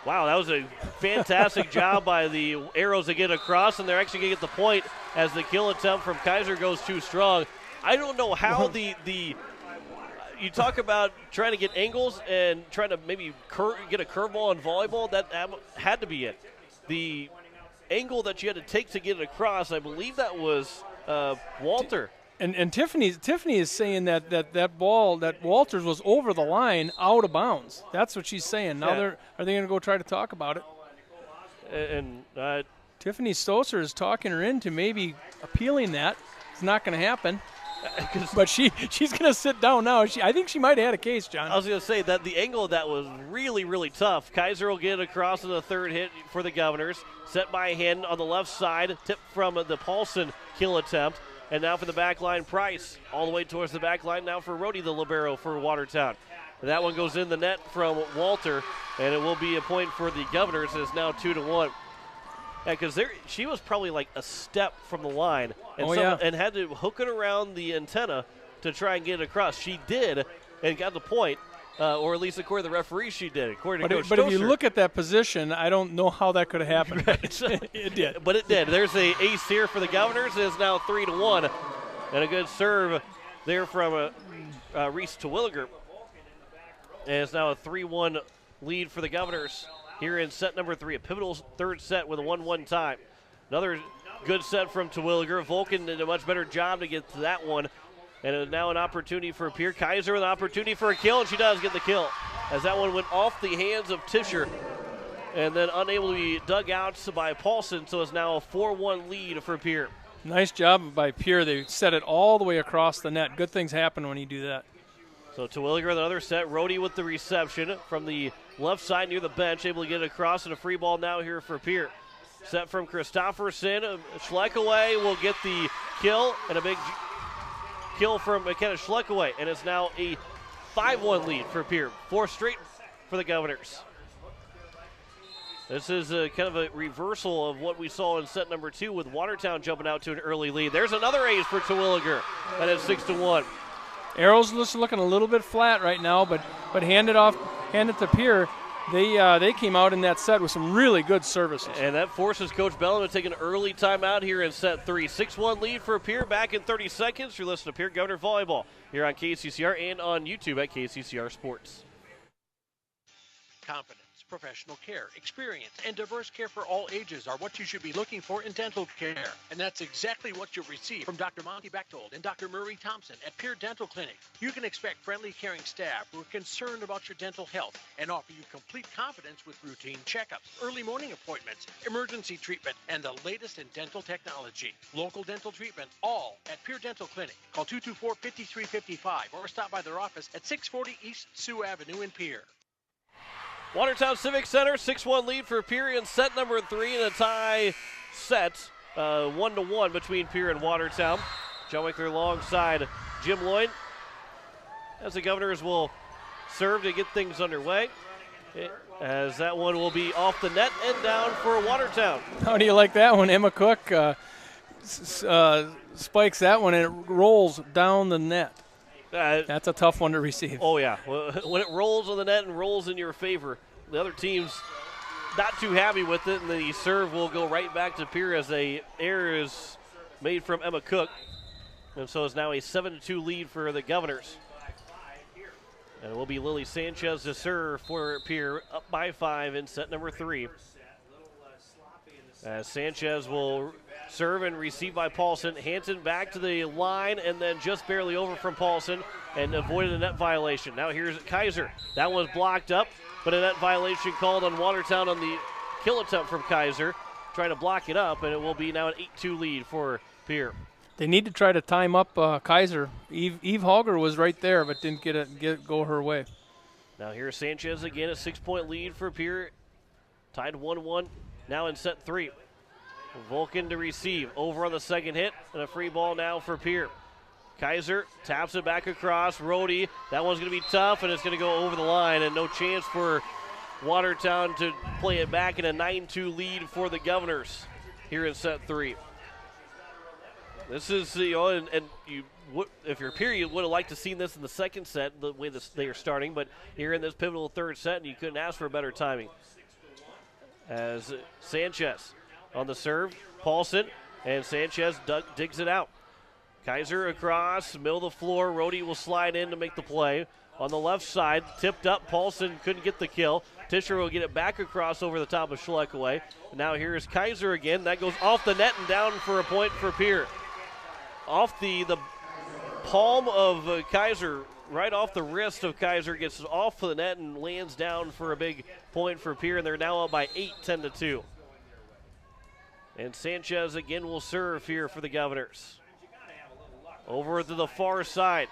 Speaker 2: Wow, that was a fantastic job by the Arrows to get across, and they're actually going to get the point as the kill attempt from Kaiser goes too strong. I don't know how you talk about trying to get angles and trying to maybe get a curveball in volleyball. That had to be it. The angle that you had to take to get it across, I believe that was Walter.
Speaker 3: And Tiffany is saying that ball, that Walters was over the line, out of bounds. That's what she's saying. Now are they going to go try to talk about it?
Speaker 2: And
Speaker 3: Tiffany Stoser is talking her into maybe appealing that. It's not going to happen. But she's going to sit down now. I think she might have had a case, John.
Speaker 2: I was going to say that the angle of that was really, really tough. Kaiser will get across to the third hit for the Governors. Set by Hinton on the left side. Tip from the Paulson kill attempt. And now for the back line, Price. All the way towards the back line now for Rhodey, the libero for Watertown. And that one goes in the net from Walter. And it will be a point for the Governors. It's now 2-1. Yeah, because she was probably like a step from the line and had to hook it around the antenna to try and get it across. She did and got the point, or at least according to the referee, she did. According to Coach
Speaker 3: But if you
Speaker 2: Stoser.
Speaker 3: look at that position, I don't know how that could have happened. It did.
Speaker 2: But it did. There's a ace here for the Governors. It is now 3-1. And a good serve there from Reese Terwilliger. And it's now a 3-1 lead for the Governors here in set number 3, a pivotal third set with a 1-1 tie. Another good set from Terwilliger. Vulcan did a much better job to get to that one. And now an opportunity for Pierre. Kaiser with an opportunity for a kill, and she does get the kill. As that one went off the hands of Tischer and then unable to be dug out by Paulson, so it's now a 4-1 lead for Pierre.
Speaker 3: Nice job by Pierre. They set it all the way across the net. Good things happen when you do that.
Speaker 2: So Terwilliger with another set. Rhodey with the reception from the left side near the bench, able to get it across, and a free ball now here for Pierre. Set from Christofferson. Schleckaway will get the kill, and a big kill from McKenna Schleckaway, and it's now a 5-1 lead for Pierre. 4 straight for the Governors. This is kind of a reversal of what we saw in set number 2 with Watertown jumping out to an early lead. There's another ace for Terwilliger, and it's 6-1.
Speaker 3: Arrows just looking a little bit flat right now, but hand it to Pierre. They came out in that set with some really good services.
Speaker 2: And that forces Coach Bellum to take an early timeout here in set 3. 6-1 lead for Pierre back in 30 seconds. You're listening to Pierre Governor Volleyball here on KCCR and on YouTube at KCCR Sports.
Speaker 10: Confidence, professional care, experience, and diverse care for all ages are what you should be looking for in dental care. And that's exactly what you'll receive from Dr. Monty Bechtold and Dr. Murray Thompson at Pierre Dental Clinic. You can expect friendly, caring staff who are concerned about your dental health and offer you complete confidence with routine checkups, early morning appointments, emergency treatment, and the latest in dental technology. Local dental treatment, all at Pierre Dental Clinic. Call 224-5355 or stop by their office at 640 East Sioux Avenue in Pierre.
Speaker 2: Watertown Civic Center, 6-1 lead for Pierre in set number 3 in a tie set, 1-1 between Pierre and Watertown. John Winkler alongside Jim Lloyd as the Governors will serve to get things underway. As that one will be off the net and down for Watertown.
Speaker 3: How do you like that one? Emma Cook spikes that one and it rolls down the net. That's a tough one to receive.
Speaker 2: Oh, yeah. When it rolls on the net and rolls in your favor, the other team's not too happy with it, and the serve will go right back to Pierre as a error is made from Emma Cook. And so it's now a 7-2 lead for the Governors. And it will be Lily Sanchez to serve for Pierre, up by 5 in set number 3. As Sanchez will serve and receive by Paulson. Hanson back to the line and then just barely over from Paulson and avoided a net violation. Now here's Kaiser. That one's blocked up, but a net violation called on Watertown on the kill attempt from Kaiser. Trying to block it up, and it will be now an 8-2 lead for Pierre.
Speaker 3: They need to try to time up Kaiser. Eve Hauger was right there, but didn't go her way.
Speaker 2: Now here's Sanchez again, a 6-point lead for Pierre. Tied 1-1 now in set 3. Vulcan to receive. Over on the second hit, and a free ball now for Pierre. Kaiser taps it back across. Rohde, that one's going to be tough, and it's going to go over the line, and no chance for Watertown to play it back in a 9-2 lead for the Governors here in set 3. This is, and you, if you're Pierre, you would have liked to seen this in the second set, the way they are starting, but here in this pivotal third set, and you couldn't ask for better timing. As Sanchez on the serve, Paulson, and Sanchez digs it out. Kaiser across, middle of the floor. Rohde will slide in to make the play. On the left side, tipped up. Paulson couldn't get the kill. Tischer will get it back across over the top of Schleckaway. Now here's Kaiser again. That goes off the net and down for a point for Pierre. Off the palm of Kaiser, right off the wrist of Kaiser, gets off the net and lands down for a big point for Pierre, and they're now up by 8, 10-2. And Sanchez again will serve here for the Governors. Over to the far side.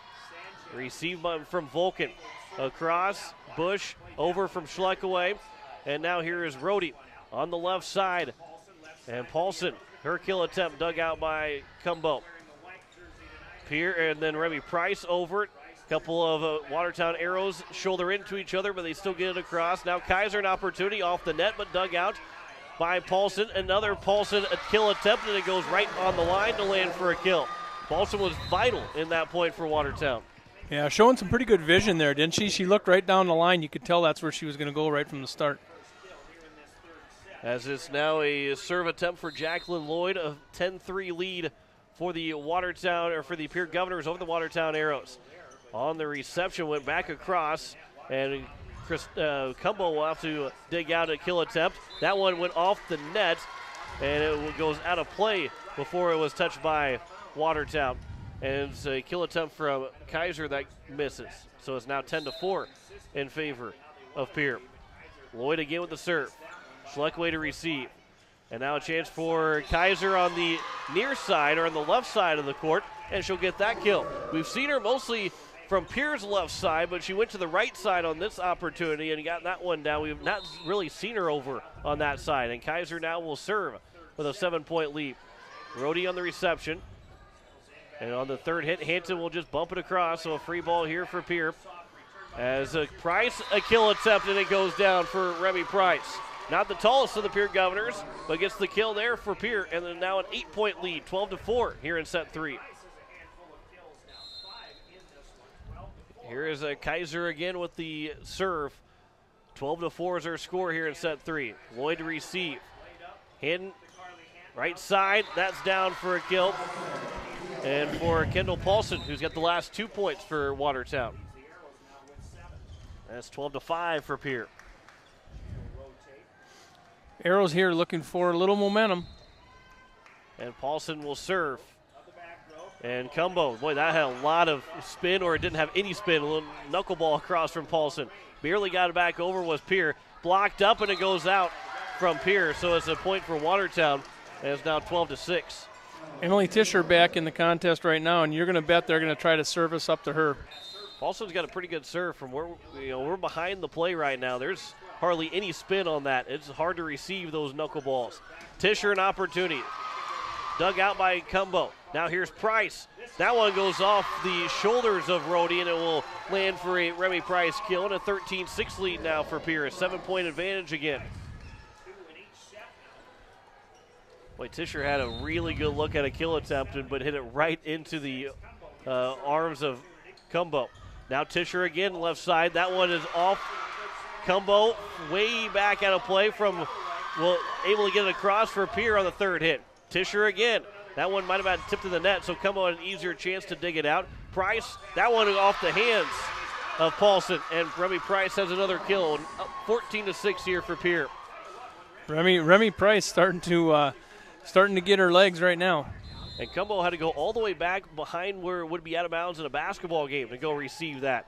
Speaker 2: Received from Vulcan. Across, Bush, over from Schleckaway. And now here is Rohde on the left side. And Paulson, her kill attempt dug out by Cumbo. Pierre, and then Remy Price over it. Couple of Watertown arrows shoulder into each other, but they still get it across. Now Kaiser an opportunity off the net, but dug out by Paulson. Another Paulson a kill attempt, and it goes right on the line to land for a kill. Paulson was vital in that point for Watertown.
Speaker 3: Yeah, showing some pretty good vision there, didn't she? She looked right down the line. You could tell that's where she was going to go right from the start.
Speaker 2: As it's now a serve attempt for Jacqueline Lloyd, a 10-3 lead for the Watertown, or for the Pierre Governors over the Watertown Arrows. On the reception, went back across, and Cumbo will have to dig out a kill attempt. That one went off the net, and it goes out of play before it was touched by Watertown. And it's a kill attempt from Kaiser that misses. So it's now 10-4 in favor of Pierre. Lloyd again with the serve. Schleckaway to receive. And now a chance for Kaiser on the near side, or on the left side of the court, and she'll get that kill. We've seen her mostly from Pierre's left side, but she went to the right side on this opportunity and got that one down. We've not really seen her over on that side, and Kaiser now will serve with a 7-point lead. Rohde on the reception. And on the third hit, Hanson will just bump it across, so a free ball here for Pierre. As Price, a kill attempt, and it goes down for Remy Price. Not the tallest of the Pierre Governors, but gets the kill there for Pierre, and then now an 8-point lead, 12-4 here in set 3. Here is Kaiser again with the serve. 12-4 is our score here in set 3. Lloyd to receive. Hidden right side, that's down for a kill. And for Kendall Paulson, who's got the last 2 points for Watertown. That's 12-5 for Pierre.
Speaker 3: Arrows here looking for a little momentum.
Speaker 2: And Paulson will serve. And Cumbo, boy, that had a lot of spin, or it didn't have any spin. A little knuckleball across from Paulson. Barely got it back over was Pierre. Blocked up, and it goes out from Pierre. So it's a point for Watertown, and it's now 12-6.
Speaker 3: Emily Tischer back in the contest right now, and you're going to bet they're going to try to service up to her.
Speaker 2: Paulson's got a pretty good serve from where we're behind the play right now. There's hardly any spin on that. It's hard to receive those knuckleballs. Tischer an opportunity. Dug out by Cumbo. Now here's Price. That one goes off the shoulders of Rhodey, and it will land for a Remy Price kill, and a 13-6 lead now for Pierre. A 7-point advantage again. Boy, Tischer had a really good look at a kill attempt, but hit it right into the arms of Cumbo. Now Tischer again, left side. That one is off. Cumbo way back out of play from, able to get it across for Pierre on the third hit. Tischer again. That one might have been tipped to the net, so Cumbo had an easier chance to dig it out. Price, that one off the hands of Paulson, and Remy Price has another kill. 14-6 here for Pierre.
Speaker 3: Remy Price starting to get her legs right now.
Speaker 2: And Cumbo had to go all the way back behind where it would be out of bounds in a basketball game to go receive that.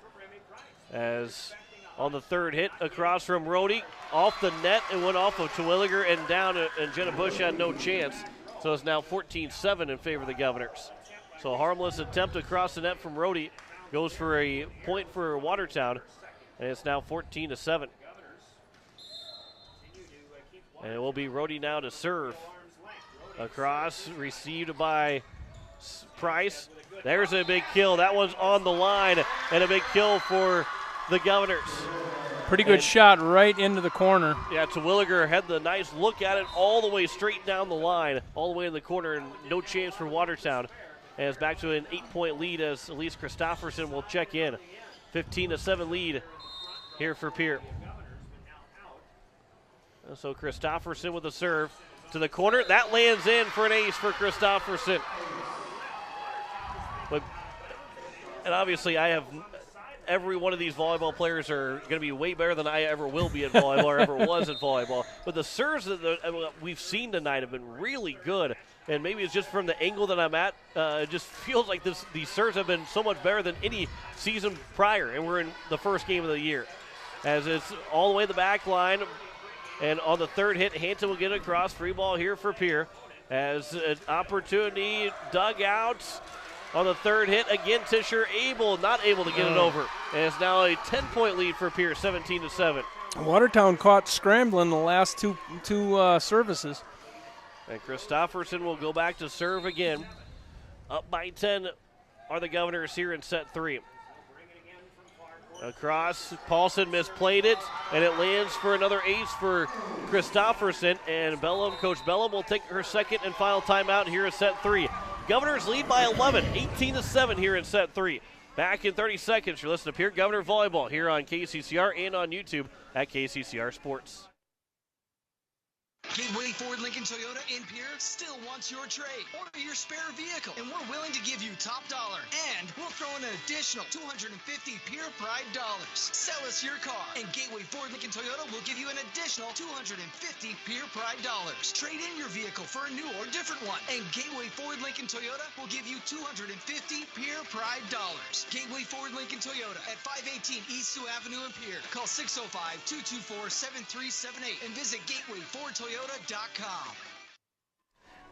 Speaker 2: As on the third hit across from Rhodey, off the net, it went off of Terwilliger and down, and Jenna Bush had no chance. So it's now 14-7 in favor of the Governors. So a harmless attempt across the net from Rhodey goes for a point for Watertown, and it's now 14-7. And it will be Rhodey now to serve. Across, received by Price. There's a big kill. That one's on the line, and a big kill for the Governors.
Speaker 3: Pretty good shot right into the corner.
Speaker 2: Yeah, Terwilliger had the nice look at it all the way straight down the line, all the way in the corner, and no chance for Watertown. And it's back to an 8-point lead as Elise Christofferson will check in. 15-7 lead here for Pierre. So Christofferson with a serve to the corner. That lands in for an ace for Christofferson. And obviously I have every one of these volleyball players are going to be way better than I ever will be at volleyball or ever was at volleyball. But the serves that we've seen tonight have been really good. And maybe it's just from the angle that I'm at. It just feels like these serves have been so much better than any season prior. And we're in the first game of the year. As it's all the way to the back line. And on the third hit, Hanson will get it across. Free ball here for Pierre. As an opportunity dug out on the third hit. Again, Tischer not able to get it over. And it's now a 10-point lead for Pierre, 17-7.
Speaker 3: Watertown caught scrambling the last two services.
Speaker 2: And Christofferson will go back to serve again. Up by 10 are the Governors here in set 3. Across, Paulson misplayed it, and it lands for another ace for Christofferson. And Coach Bellum will take her second and final timeout here in set 3. Governors lead by 11, 18-7 here in set 3. Back in 30 seconds, you're listening to Pierre Governor Volleyball here on KCCR and on YouTube at KCCR Sports.
Speaker 4: Gateway Ford Lincoln Toyota in Pierre still wants your trade or your spare vehicle, and we're willing to give you top dollar, and we'll throw in an additional $250 Pierre Pride dollars. Sell us your car, and Gateway Ford Lincoln Toyota will give you an additional $250 Pierre Pride dollars. Trade in your vehicle for a new or different one, and Gateway Ford Lincoln Toyota will give you $250 Pierre Pride dollars. Gateway Ford Lincoln Toyota at 518 East Sioux Avenue in Pierre. Call 605-224-7378 and visit GatewayFordToyota.com.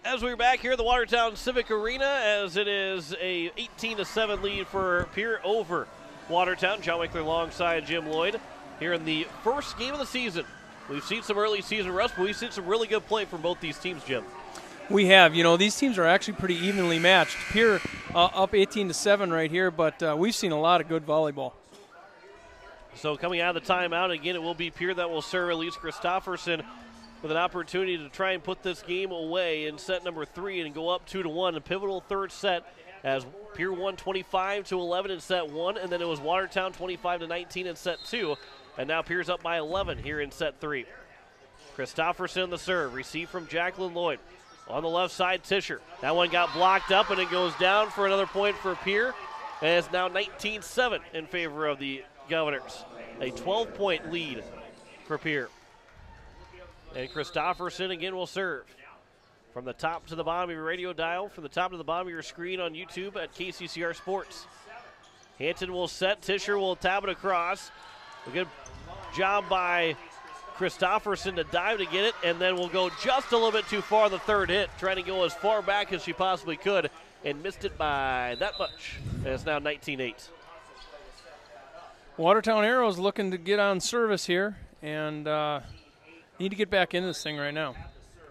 Speaker 2: As we're back here at the Watertown Civic Arena, as it is a 18-7 lead for Pierre over Watertown. John Winkler alongside Jim Lloyd here in the first game of the season. We've seen some early season rust, but we've seen some really good play from both these teams, Jim.
Speaker 3: We have. You know, these teams are actually pretty evenly matched. Pierre up 18-7 right here, but we've seen a lot of good volleyball.
Speaker 2: So coming out of the timeout, again, it will be Pierre that will serve Elise Christofferson with an opportunity to try and put this game away in set number 3 and go up 2-1. A pivotal third set as Pierre won 25-11 in set 1, and then it was Watertown 25-19 in set 2. And now Pierre's up by 11 here in set 3. Christofferson the serve, received from Jacqueline Lloyd. On the left side, Tischer. That one got blocked up, and it goes down for another point for Pierre. And it's now 19-7 in favor of the Governors. A 12-point lead for Pierre. And Christofferson again will serve. From the top to the bottom of your radio dial, from the top to the bottom of your screen on YouTube at KCCR Sports. Hampton will set, Tischer will tap it across. A good job by Christofferson to dive to get it, and then will go just a little bit too far the third hit, trying to go as far back as she possibly could, and missed it by that much. And it's now 19-8.
Speaker 3: Watertown Arrows looking to get on service here, and need to get back in this thing right now.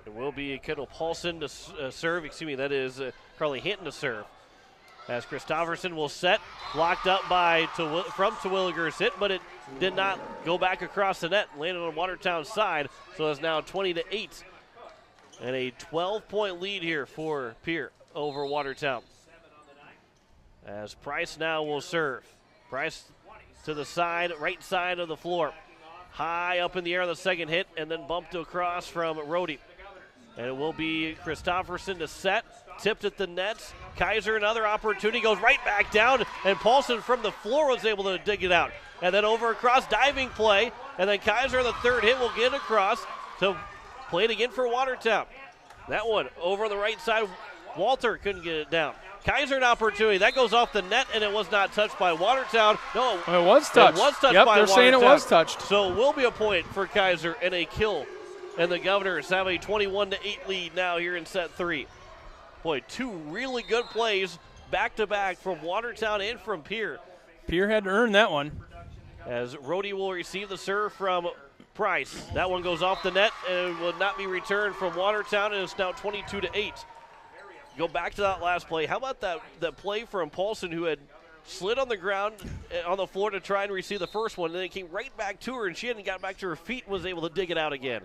Speaker 2: It will be Kendall Paulson to serve. That is Carly Hinton to serve. As Christofferson will set, blocked up from Terwilliger's hit, but it did not go back across the net, landed on Watertown's side, so it's now 20-8. And a 12-point lead here for Pierre over Watertown. As Price now will serve. Price to the side, right side of the floor. High up in the air on the second hit, and then bumped across from Rohde. And it will be Christofferson to set. Tipped at the nets. Kaiser, another opportunity, goes right back down, and Paulson from the floor was able to dig it out. And then over across, diving play, and then Kaiser, the third hit, will get across to play it again for Watertown. That one over the right side, Walter couldn't get it down. Kaiser an opportunity. That goes off the net, and it was not touched by Watertown. No,
Speaker 3: it was touched.
Speaker 2: It was touched
Speaker 3: yep,
Speaker 2: by
Speaker 3: they're
Speaker 2: Watertown.
Speaker 3: saying it was touched.
Speaker 2: So it will be a point for Kaiser and a kill. And the Governors have a 21-8 lead now here in set 3. Boy, two really good plays back-to-back from Watertown and from Pierre.
Speaker 3: Pierre had to earn that one.
Speaker 2: As Rohde will receive the serve from Price. That one goes off the net and will not be returned from Watertown, and it's now 22-8. Go back to that last play. How about that play from Paulson, who had slid on the ground on the floor to try and receive the first one, and then it came right back to her, and she hadn't got back to her feet and was able to dig it out again.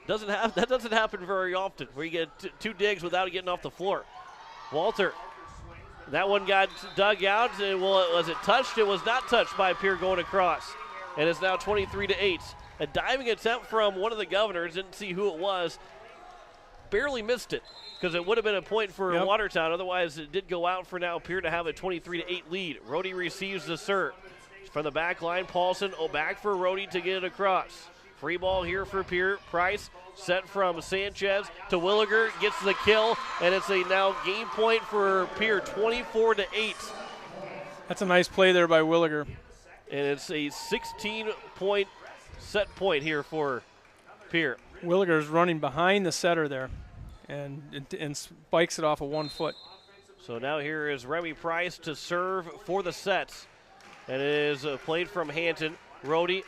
Speaker 2: That doesn't happen very often, where you get two digs without getting off the floor. Walter, that one got dug out, and was it touched? It was not touched by Pierre going across, and it's now 23-8. A diving attempt from one of the Governors, didn't see who it was, barely missed it, because it would have been a point for Watertown. Otherwise, it did go out for now. Pierre to have a 23-8 lead. Rohde receives the serve from the back line. Paulson, back for Rohde to get it across. Free ball here for Pierre. Price set from Sanchez to Williger, gets the kill, and it's a now game point for Pierre, 24-8.
Speaker 3: That's a nice play there by Williger.
Speaker 2: And it's a 16-point set point here for Pierre.
Speaker 3: Williger's running behind the setter there and spikes it off of 1 foot.
Speaker 2: So now here is Remy Price to serve for the sets. And it is played from Hampton. Rohde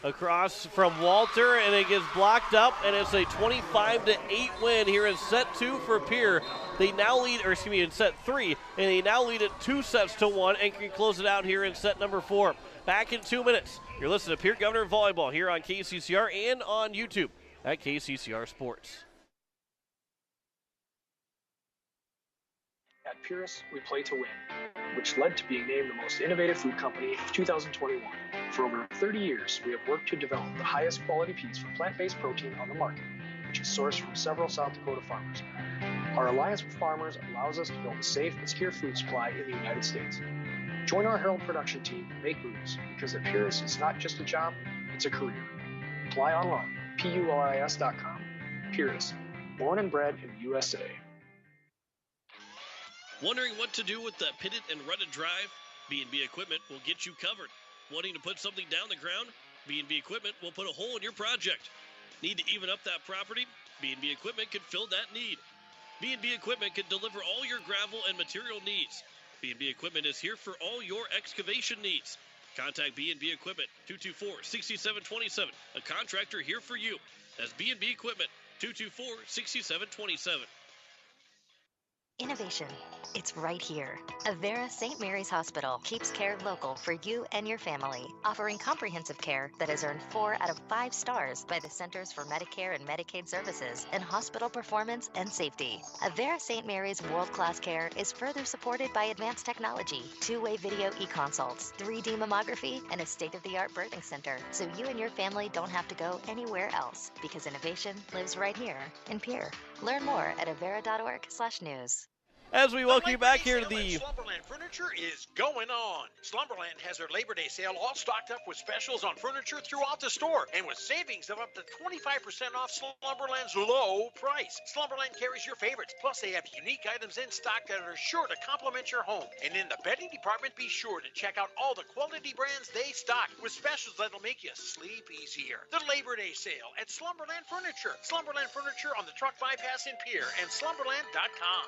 Speaker 2: across from Walter, and it gets blocked up, and it's a 25-8 win here in set 2 for Pierre. They now lead, in set 3, and they now lead it 2-1 and can close it out here in set number 4. Back in 2 minutes. You're listening to Pierre Governor Volleyball here on KCCR and on YouTube at KCCR Sports.
Speaker 5: At Purus, we play to win, which led to being named the most innovative food company of 2021. For over 30 years, we have worked to develop the highest quality peas for plant-based protein on the market, which is sourced from several South Dakota farmers. Our alliance with farmers allows us to build a safe and secure food supply in the United States. Join our Herald production team and make moves, because at Purus, it's not just a job, it's a career. Apply online, PURIS.com. Purus, born and bred in the USA.
Speaker 7: Wondering what to do with that pitted and rutted drive? B&B Equipment will get you covered. Wanting to put something down the ground? B&B Equipment will put a hole in your project. Need to even up that property? B&B Equipment can fill that need. B&B Equipment can deliver all your gravel and material needs. B&B Equipment is here for all your excavation needs. Contact B&B Equipment, 224-6727. A contractor here for you. That's B&B Equipment, 224-6727.
Speaker 6: Innovation. It's right here. Avera St. Mary's Hospital keeps care local for you and your family, offering comprehensive care that has earned 4 out of 5 stars by the Centers for Medicare and Medicaid Services in hospital performance and safety. Avera St. Mary's world-class care is further supported by advanced technology, 2-way video e-consults, 3D mammography, and a state-of-the-art birthing center, so you and your family don't have to go anywhere else, because innovation lives right here in Pierre. Learn more at avera.org/news.
Speaker 2: As we welcome you back here to the
Speaker 10: Slumberland Furniture is going on. Slumberland has their Labor Day sale all stocked up with specials on furniture throughout the store and with savings of up to 25% off Slumberland's low price. Slumberland carries your favorites, plus they have unique items in stock that are sure to complement your home. And in the bedding department, be sure to check out all the quality brands they stock with specials that'll make you sleep easier. The Labor Day sale at Slumberland Furniture. Slumberland Furniture on the truck bypass in Pierre and slumberland.com.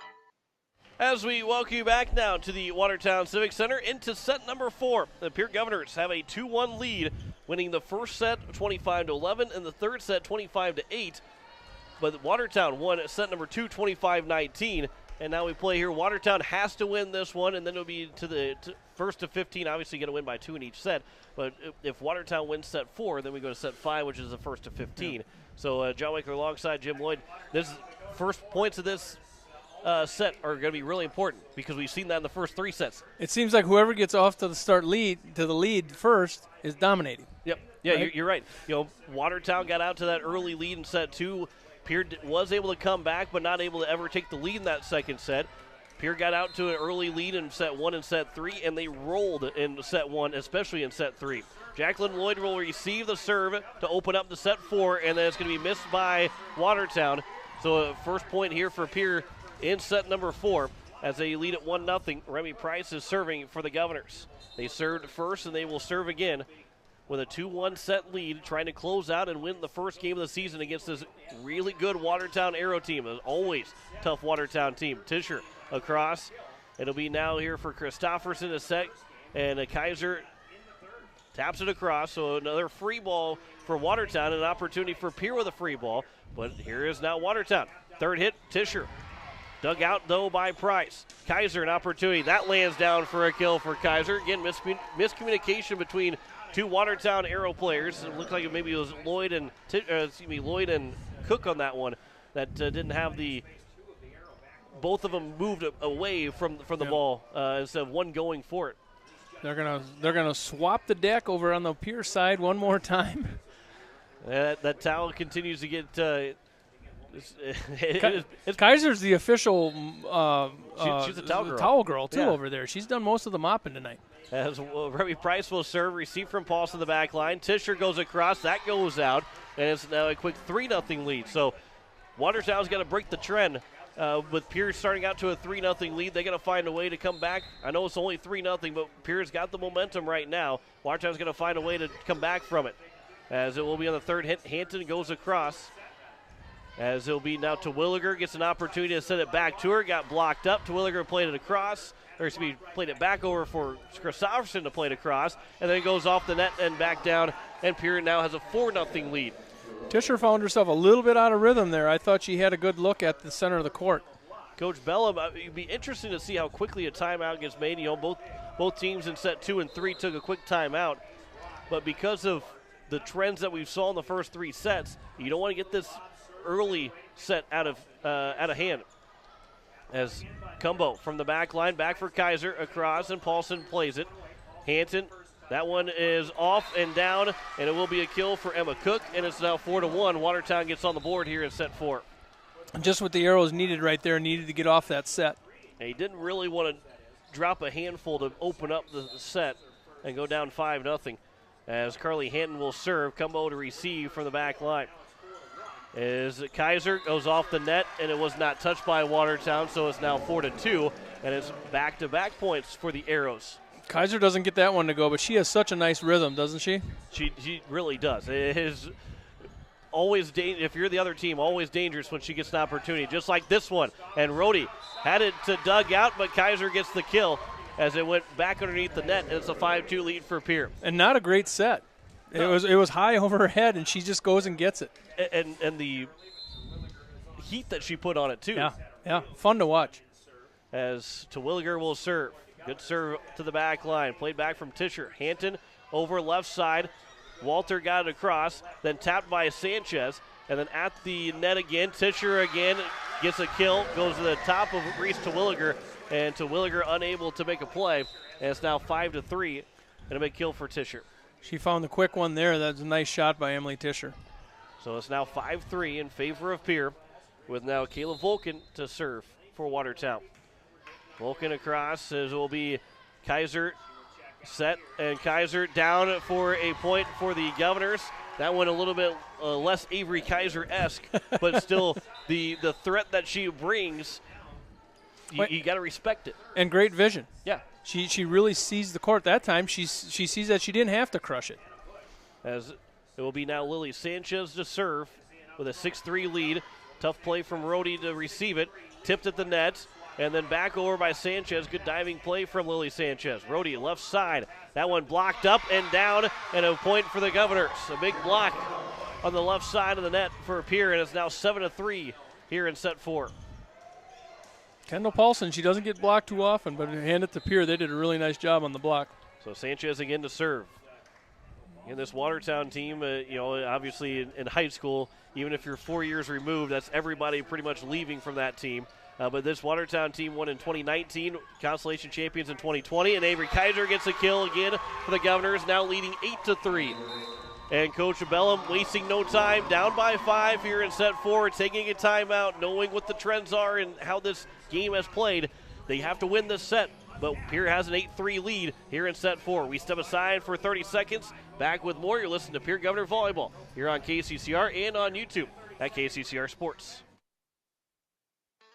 Speaker 2: As we welcome you back now to the Watertown Civic Center into set number 4. The Pierre Governors have a 2-1 lead, winning the first set 25-11 and the third set 25-8. But Watertown won set number 2 25-19. And now we play here. Watertown has to win this one, and then it'll be to the first to 15. Obviously going to win by 2 in each set. But if Watertown wins set 4, then we go to set 5, which is the first to 15. Yeah. So John Waker alongside Jim Lloyd. This first points of this set are going to be really important because we've seen that in the first 3 sets.
Speaker 3: It seems like whoever gets off to the lead first is dominating.
Speaker 2: Yep. Yeah,
Speaker 3: right?
Speaker 2: You're right. Watertown got out to that early lead in set 2. Pierre was able to come back, but not able to ever take the lead in that second set. Pierre got out to an early lead in set 1 and set 3, and they rolled in set 1, especially in set 3. Jacqueline Lloyd will receive the serve to open up the set 4, and then it's going to be missed by Watertown. So first point here for Pierre in set number 4 as they lead at 1-0. Remy Price is serving for the Governors. They served first, and they will serve again with a 2-1 set lead, trying to close out and win the first game of the season against this really good Watertown Aero team. An always tough Watertown team. Tischer across. It'll be now here for Christofferson a set, and Kaiser taps it across. So another free ball for Watertown, an opportunity for Pierre with a free ball. But here is now Watertown. Third hit, Tischer. Dug out, though, by Price. Kaiser, an opportunity. That lands down for a kill for Kaiser. Again, miscommunication between 2 Watertown Aero players. It looked like maybe it was Lloyd and Cook on that one that didn't have the – both of them moved away from the ball instead of one going for it.
Speaker 3: They're gonna swap the deck over on the Pierre side one more time.
Speaker 2: That towel continues to get
Speaker 3: Kaiser's the official
Speaker 2: she's a
Speaker 3: towel girl, too, over there. She's done most of the mopping tonight.
Speaker 2: As Remy Price will serve, receive from Paulson the back line. Tischer goes across. That goes out, and it's now a quick 3-0 lead. So Watertown's got to break the trend. With Pierre starting out to a 3-0 lead, they got to find a way to come back. I know it's only 3-0, but Pierre's got the momentum right now. Watertown's going to find a way to come back from it. As it will be on the third hit, Hampton goes across. As it'll be now to Williger, gets an opportunity to send it back to her. Got blocked up. To Williger played it across. Or excuse me, played it back over for Christofferson to play it across. And then it goes off the net and back down. And Pierre now has a 4-0 lead.
Speaker 3: Tischer found herself a little bit out of rhythm there. I thought she had a good look at the center of the court.
Speaker 2: Coach Bellum, it'd be interesting to see how quickly a timeout gets made. Both teams in set 2 and 3 took a quick timeout. But because of the trends that we saw in the first 3 sets, you don't want to get this early set out of hand. As Cumbo from the back line, back for Kaiser, across, and Paulson plays it. Hanton, that one is off and down, and it will be a kill for Emma Cook, and it's now 4-1. Watertown gets on the board here in set 4.
Speaker 3: Just what the arrows needed right there, needed to get off that set.
Speaker 2: And he didn't really want to drop a handful to open up the set and go down 5-0. As Carly Hanton will serve, Cumbo to receive from the back line. As Kaiser goes off the net, and it was not touched by Watertown, so it's now 4-2, and it's back-to-back points for the Arrows.
Speaker 3: Kaiser doesn't get that one to go, but she has such a nice rhythm, doesn't she?
Speaker 2: She really does. It is always if you're the other team, always dangerous when she gets an opportunity, just like this one. And Rhodey had it to dug out, but Kaiser gets the kill as it went back underneath the net, and it's a 5-2 lead for Pierre.
Speaker 3: And not a great set. No. It was high over her head, and she just goes and gets it.
Speaker 2: And the heat that she put on it, too.
Speaker 3: Yeah, fun to watch.
Speaker 2: as Terwilliger will serve. Good serve to the back line. Played back from Tischer. Hampton over left side. Walter got it across, then tapped by Sanchez, and then at the net again. Tischer again gets a kill, goes to the top of Reese Terwilliger, and Terwilliger unable to make a play, and it's now 5-3, and a big kill for Tischer.
Speaker 3: She found the quick one there. That's a nice shot by Emily Tischer.
Speaker 2: So it's now 5-3 in favor of Pierre, with now Kayla Volkin to serve for Watertown. Volkin across, as it will be Kaiser set, and Kaiser down for a point for the Governors. That one a little bit less Avery Kaiser-esque, but still the threat that she brings, you got to respect it.
Speaker 3: And great vision.
Speaker 2: Yeah.
Speaker 3: She really sees the court. That time she sees that she didn't have to crush it.
Speaker 2: As it will be now Lily Sanchez to serve with a 6-3 lead. Tough play from Rhodey to receive it. Tipped at the net. And then back over by Sanchez. Good diving play from Lily Sanchez. Rhodey left side. That one blocked up and down, and a point for the Governors. A big block on the left side of the net for Pierre, and it's now 7-3 here in set 4.
Speaker 3: Kendall Paulson, she doesn't get blocked too often, but hand it to Pierre. They did a really nice job on the block.
Speaker 2: So Sanchez again to serve. In this Watertown team, obviously in high school, even if you're 4 years removed, that's everybody pretty much leaving from that team. But this Watertown team won in 2019, Constellation champions in 2020, and Avery Kaiser gets a kill again for the Governors, now leading 8-3. And Coach Bellum wasting no time, down by 5 here in set 4, taking a timeout, knowing what the trends are and how this game has played. They have to win this set, but Pierre has an 8-3 lead here in set 4. We step aside for 30 seconds. Back with more. You're listening to Pierre Governor Volleyball here on KCCR and on YouTube at KCCR Sports.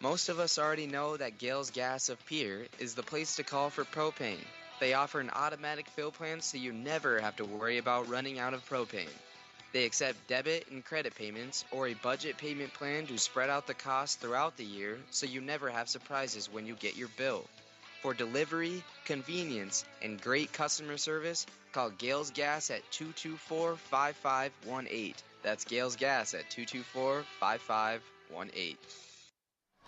Speaker 8: Most of us already know that Gales Gas of Pierre is the place to call for propane. They offer an automatic fill plan so you never have to worry about running out of propane. They accept debit and credit payments or a budget payment plan to spread out the cost throughout the year so you never have surprises when you get your bill. For delivery, convenience, and great customer service, call Gales Gas at 224-5518. That's Gales Gas at 224-5518.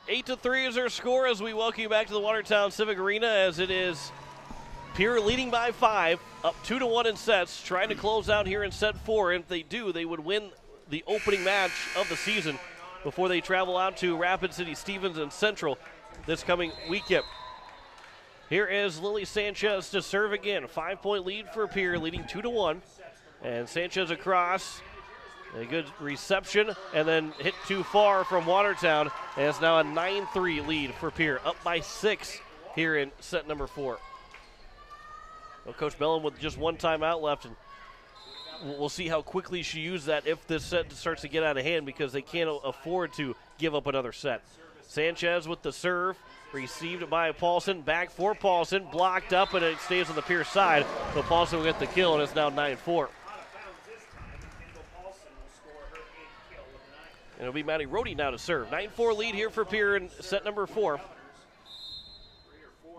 Speaker 2: 8-3 is our score as we welcome you back to the Watertown Civic Arena, as it is Pierre leading by 5, up 2-1 in sets, trying to close out here in set 4. And if they do, they would win the opening match of the season before they travel out to Rapid City Stevens and Central this coming weekend. Here is Lily Sanchez to serve again. A 5-point lead for Pierre, leading 2-1. And Sanchez across. A good reception, and then hit too far from Watertown, and it's now a 9-3 lead for Pierre, up by 6 here in set number 4. Well, Coach Bellum with just one timeout left, and we'll see how quickly she uses that if this set starts to get out of hand, because they can't afford to give up another set. Sanchez with the serve, received by Paulson, back for Paulson, blocked up, and it stays on the Pierce side, so Paulson will get the kill, and it's now 9-4. And it'll be Maddie Rhodey now to serve. 9-4 lead here for Pierre in set number 4.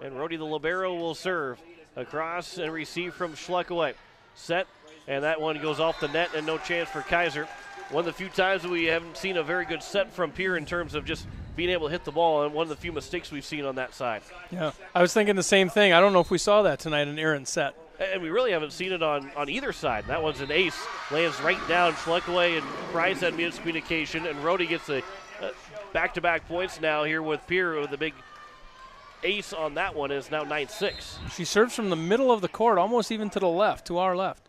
Speaker 2: And Rhodey, the libero, will serve across and receive from Schleckaway. Set, and that one goes off the net, and no chance for Kaiser. One of the few times that we haven't seen a very good set from Pierre in terms of just being able to hit the ball, and one of the few mistakes we've seen on that side.
Speaker 3: Yeah, I was thinking the same thing. I don't know if we saw that tonight in Aaron's set.
Speaker 2: And we really haven't seen it on either side. That one's an ace. Lands right down. Schleckaway and Price had miscommunication, and Rhodey gets a back-to-back points now here with Pierre with a big ace on that one. It's now 9-6.
Speaker 3: She serves from the middle of the court, almost even to the left, to our left.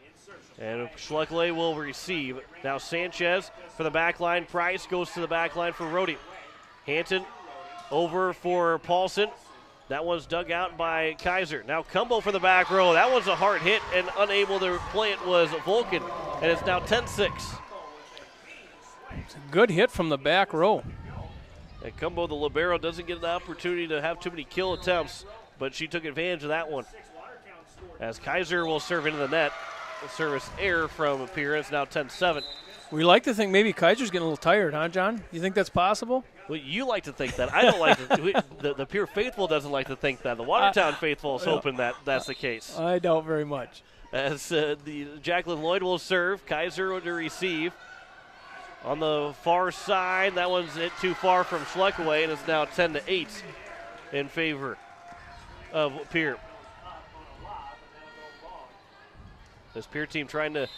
Speaker 2: And Schleckaway will receive. Now Sanchez for the back line. Price goes to the back line for Rhodey. Hanton over for Paulson. That one's dug out by Kaiser. Now Cumbo for the back row. That one's a hard hit, and unable to play it was Volkin. And it's now 10-6.
Speaker 3: It's a good hit from the back row.
Speaker 2: And Cumbo, the libero, doesn't get the opportunity to have too many kill attempts, but she took advantage of that one. As Kaiser will serve into the net. A service error from Pierre. It's now 10-7.
Speaker 3: We like to think maybe Kaiser's getting a little tired, huh, John? You think that's possible?
Speaker 2: Well, you like to think that. I don't like to. The Pierre faithful doesn't like to think that. The Watertown faithful is hoping that that's the case.
Speaker 3: I doubt very much.
Speaker 2: As the Jacqueline Lloyd will serve, Kaiser to receive. On the far side, that one's hit too far from Schleckaway, and it's now 10-8. in favor of Pierre. This Pierre team trying to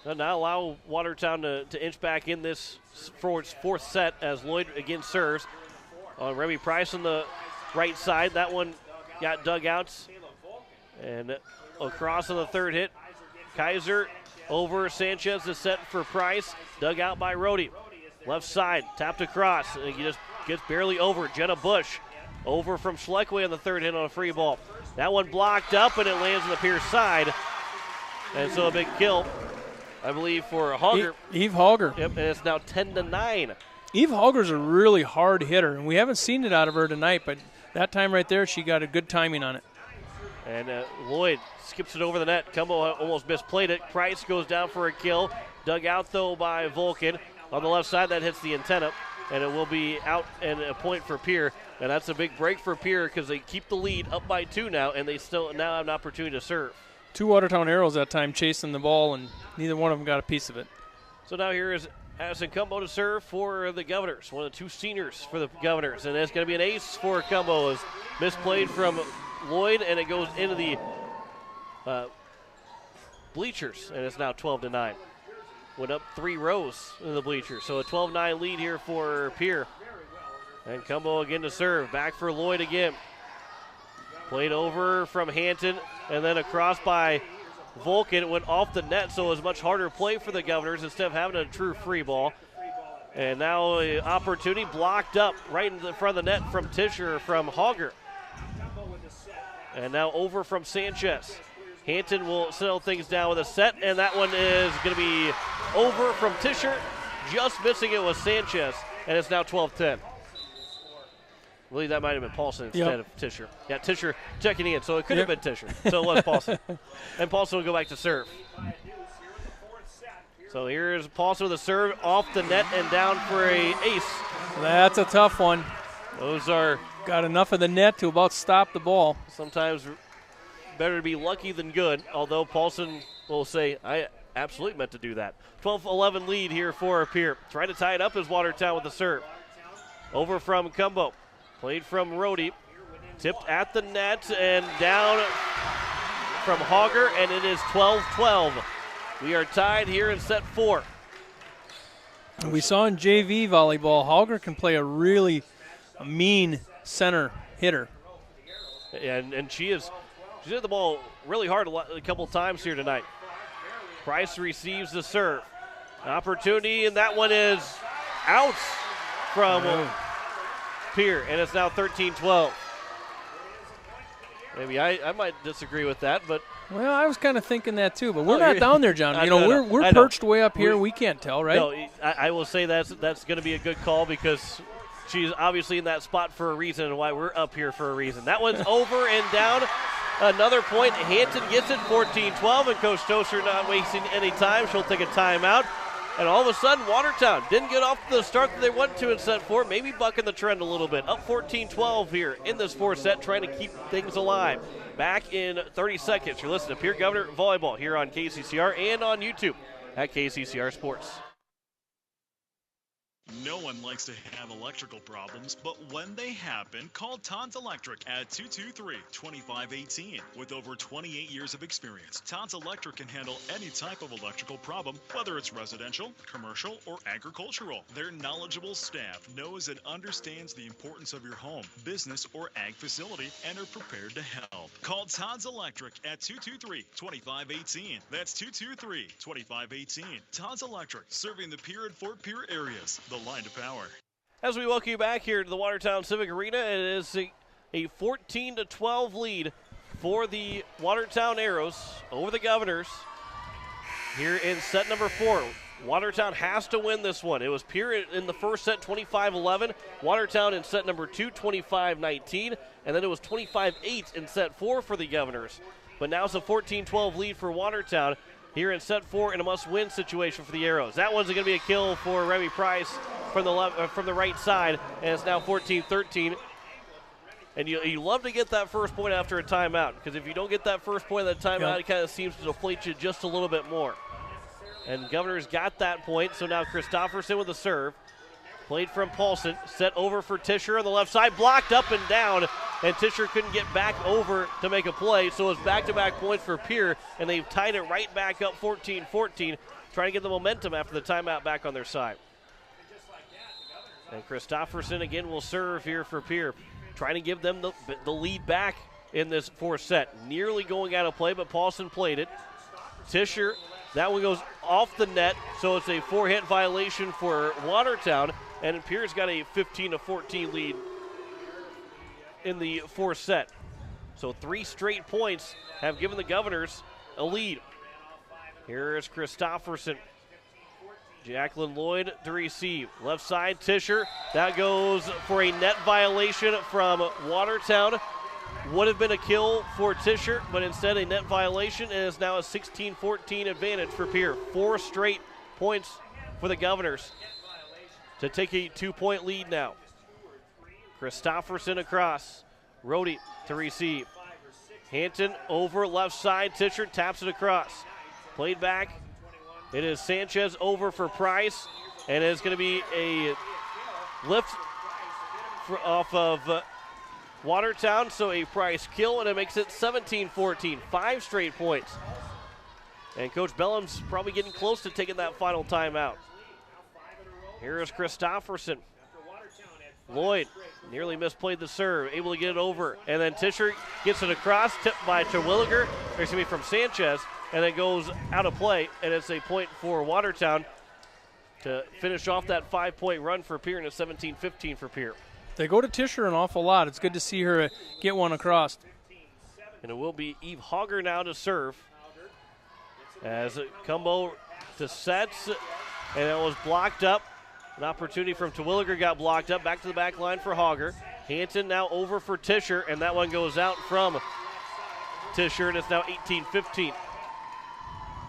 Speaker 2: not allow Watertown to inch back in this fourth set as Lloyd again serves. On Remy Price on the right side. That one got dugouts. And across on the third hit. Kaiser over Sanchez, the set for Price. Dug out by Rohde. Left side, tapped across. He just gets barely over. Jenna Bush over from Schleckway on the third hit on a free ball. That one blocked up, and it lands on the Pierce side. And so a big kill, I believe, for Hogger.
Speaker 3: Eve Hogger.
Speaker 2: Yep, and it's now 10-9.
Speaker 3: Eve Hogger's a really hard hitter, and we haven't seen it out of her tonight, but that time right there, she got a good timing on it.
Speaker 2: And Lloyd skips it over the net. Cumbo almost misplayed it. Price goes down for a kill. Dug out, though, by Vulcan. On the left side, that hits the antenna, and it will be out and a point for Pierre. And that's a big break for Pierre because they keep the lead up by 2 now, and they still now have an opportunity to serve.
Speaker 3: 2 Watertown Arrows that time chasing the ball, and neither one of them got a piece of it.
Speaker 2: So now here is Addison Cumbo to serve for the Governors. One of the 2 seniors for the Governors. And it's going to be an ace for Cumbo as misplayed from Lloyd, and it goes into the bleachers, and it's now 12-9. Went up 3 rows in the bleachers. So a 12-9 lead here for Pierre. And Cumbo again to serve. Back for Lloyd again. Played over from Hanton, and then across by Vulcan. It went off the net, so it was much harder play for the Governors instead of having a true free ball. And now an opportunity blocked up right in the front of the net from Tischer from Hogger. And now over from Sanchez. Hanton will settle things down with a set, and that one is going to be over from Tischer. Just missing it was Sanchez, and it's now 12-10. I believe that might have been Paulson instead of Tischer. Yeah, Tischer checking in, so it could have been Tischer. So it was Paulson. And Paulson will go back to serve. So here's Paulson with a serve off the net and down for a ace.
Speaker 3: That's a tough one.
Speaker 2: Those are...
Speaker 3: Got enough of the net to about stop the ball.
Speaker 2: Sometimes better to be lucky than good, although Paulson will say, I absolutely meant to do that. 12-11 lead here for Pierre. Trying to tie it up is Watertown with the serve. Over from Cumbo. Played from Rohde. Tipped at the net and down from Hogger, and it is 12-12. We are tied here in set 4.
Speaker 3: We saw in JV volleyball, Hogger can play a really mean center hitter.
Speaker 2: And she's hit the ball really hard a couple times here tonight. Price receives the serve. An opportunity, and that one is out from Pierre, and it's now 13-12. Maybe I might disagree with that, but
Speaker 3: well, I was kind of thinking that too, but we're not down there, John. We're perched way up here. We can't tell, right?
Speaker 2: No, I will say that's going to be a good call because she's obviously in that spot for a reason and why we're up here for a reason. That one's over and down. Another point. Hanton gets it, 14-12, and Coach Toaster not wasting any time. She'll take a timeout. And all of a sudden, Watertown didn't get off the start that they wanted to in set 4, maybe bucking the trend a little bit. Up 14-12 here in this 4th set, trying to keep things alive. Back in 30 seconds. You're listening to Pierre Governor Volleyball here on KCCR and on YouTube at KCCR Sports.
Speaker 11: No one likes to have electrical problems, but when they happen, call Todd's Electric at 223-2518. With over 28 years of experience, Todd's Electric can handle any type of electrical problem, whether it's residential, commercial, or agricultural. Their knowledgeable staff knows and understands the importance of your home, business, or ag facility and are prepared to help. Call Todd's Electric at 223-2518. That's 223-2518. Todd's Electric, serving the Pierre and Fort Pierre areas. The line to power.
Speaker 2: As we welcome you back here to the Watertown Civic Arena, it is a 14-12 lead for the Watertown Arrows over the Governors here in set number 4. Watertown has to win this one. It was Pierre in the first set, 25-11. Watertown in set number 2, 25-19. And then it was 25-8 in set 4 for the Governors. But now it's a 14-12 lead for Watertown here in set 4 in a must-win situation for the Arrows. That one's going to be a kill for Remy Price from the right side, and it's now 14-13. And you love to get that first point after a timeout, because if you don't get that first point of the timeout, it kind of seems to deflate you just a little bit more. And Governors got that point, so now Christofferson with the serve. Played from Paulson, set over for Tischer on the left side, blocked up and down and Tischer couldn't get back over to make a play, so it's back-to-back points for Pierre, and they've tied it right back up 14-14, trying to get the momentum after the timeout back on their side. And Christofferson again will serve here for Pierre, trying to give them the lead back in this fourth set. Nearly going out of play, but Paulson played it. Tischer, that one goes off the net, so it's a 4-hit violation for Watertown, and Pierre's got a 15-14 lead in the fourth set. So 3 straight points have given the Governors a lead. Here is Christofferson. Jacqueline Lloyd to receive. Left side, Tischer. That goes for a net violation from Watertown. Would have been a kill for Tischer, but instead a net violation, and is now a 16-14 advantage for Pierre. 4 straight points for the Governors to take a 2-point lead now. Christofferson across. Rohde to receive. Hanton over left side. Tischer taps it across. Played back. It is Sanchez over for Price, and it's going to be a lift off of Watertown, so a Price kill, and it makes it 17-14, 5 straight points. And Coach Bellum's probably getting close to taking that final timeout. Here is Christofferson. Lloyd nearly misplayed the serve, able to get it over, and then Tischer gets it across, tipped by Terwilliger, from Sanchez, and it goes out of play, and it's a point for Watertown to finish off that 5-point run for Pierre, and a 17-15 for Pierre.
Speaker 3: They go to Tischer an awful lot. It's good to see her get one across.
Speaker 2: And it will be Eve Hogger now to serve. As Cumbo to sets, and it was blocked up. An opportunity from Terwilliger got blocked up. Back to the back line for Hogger. Hanton now over for Tischer, and that one goes out from Tischer, and it's now 18-15.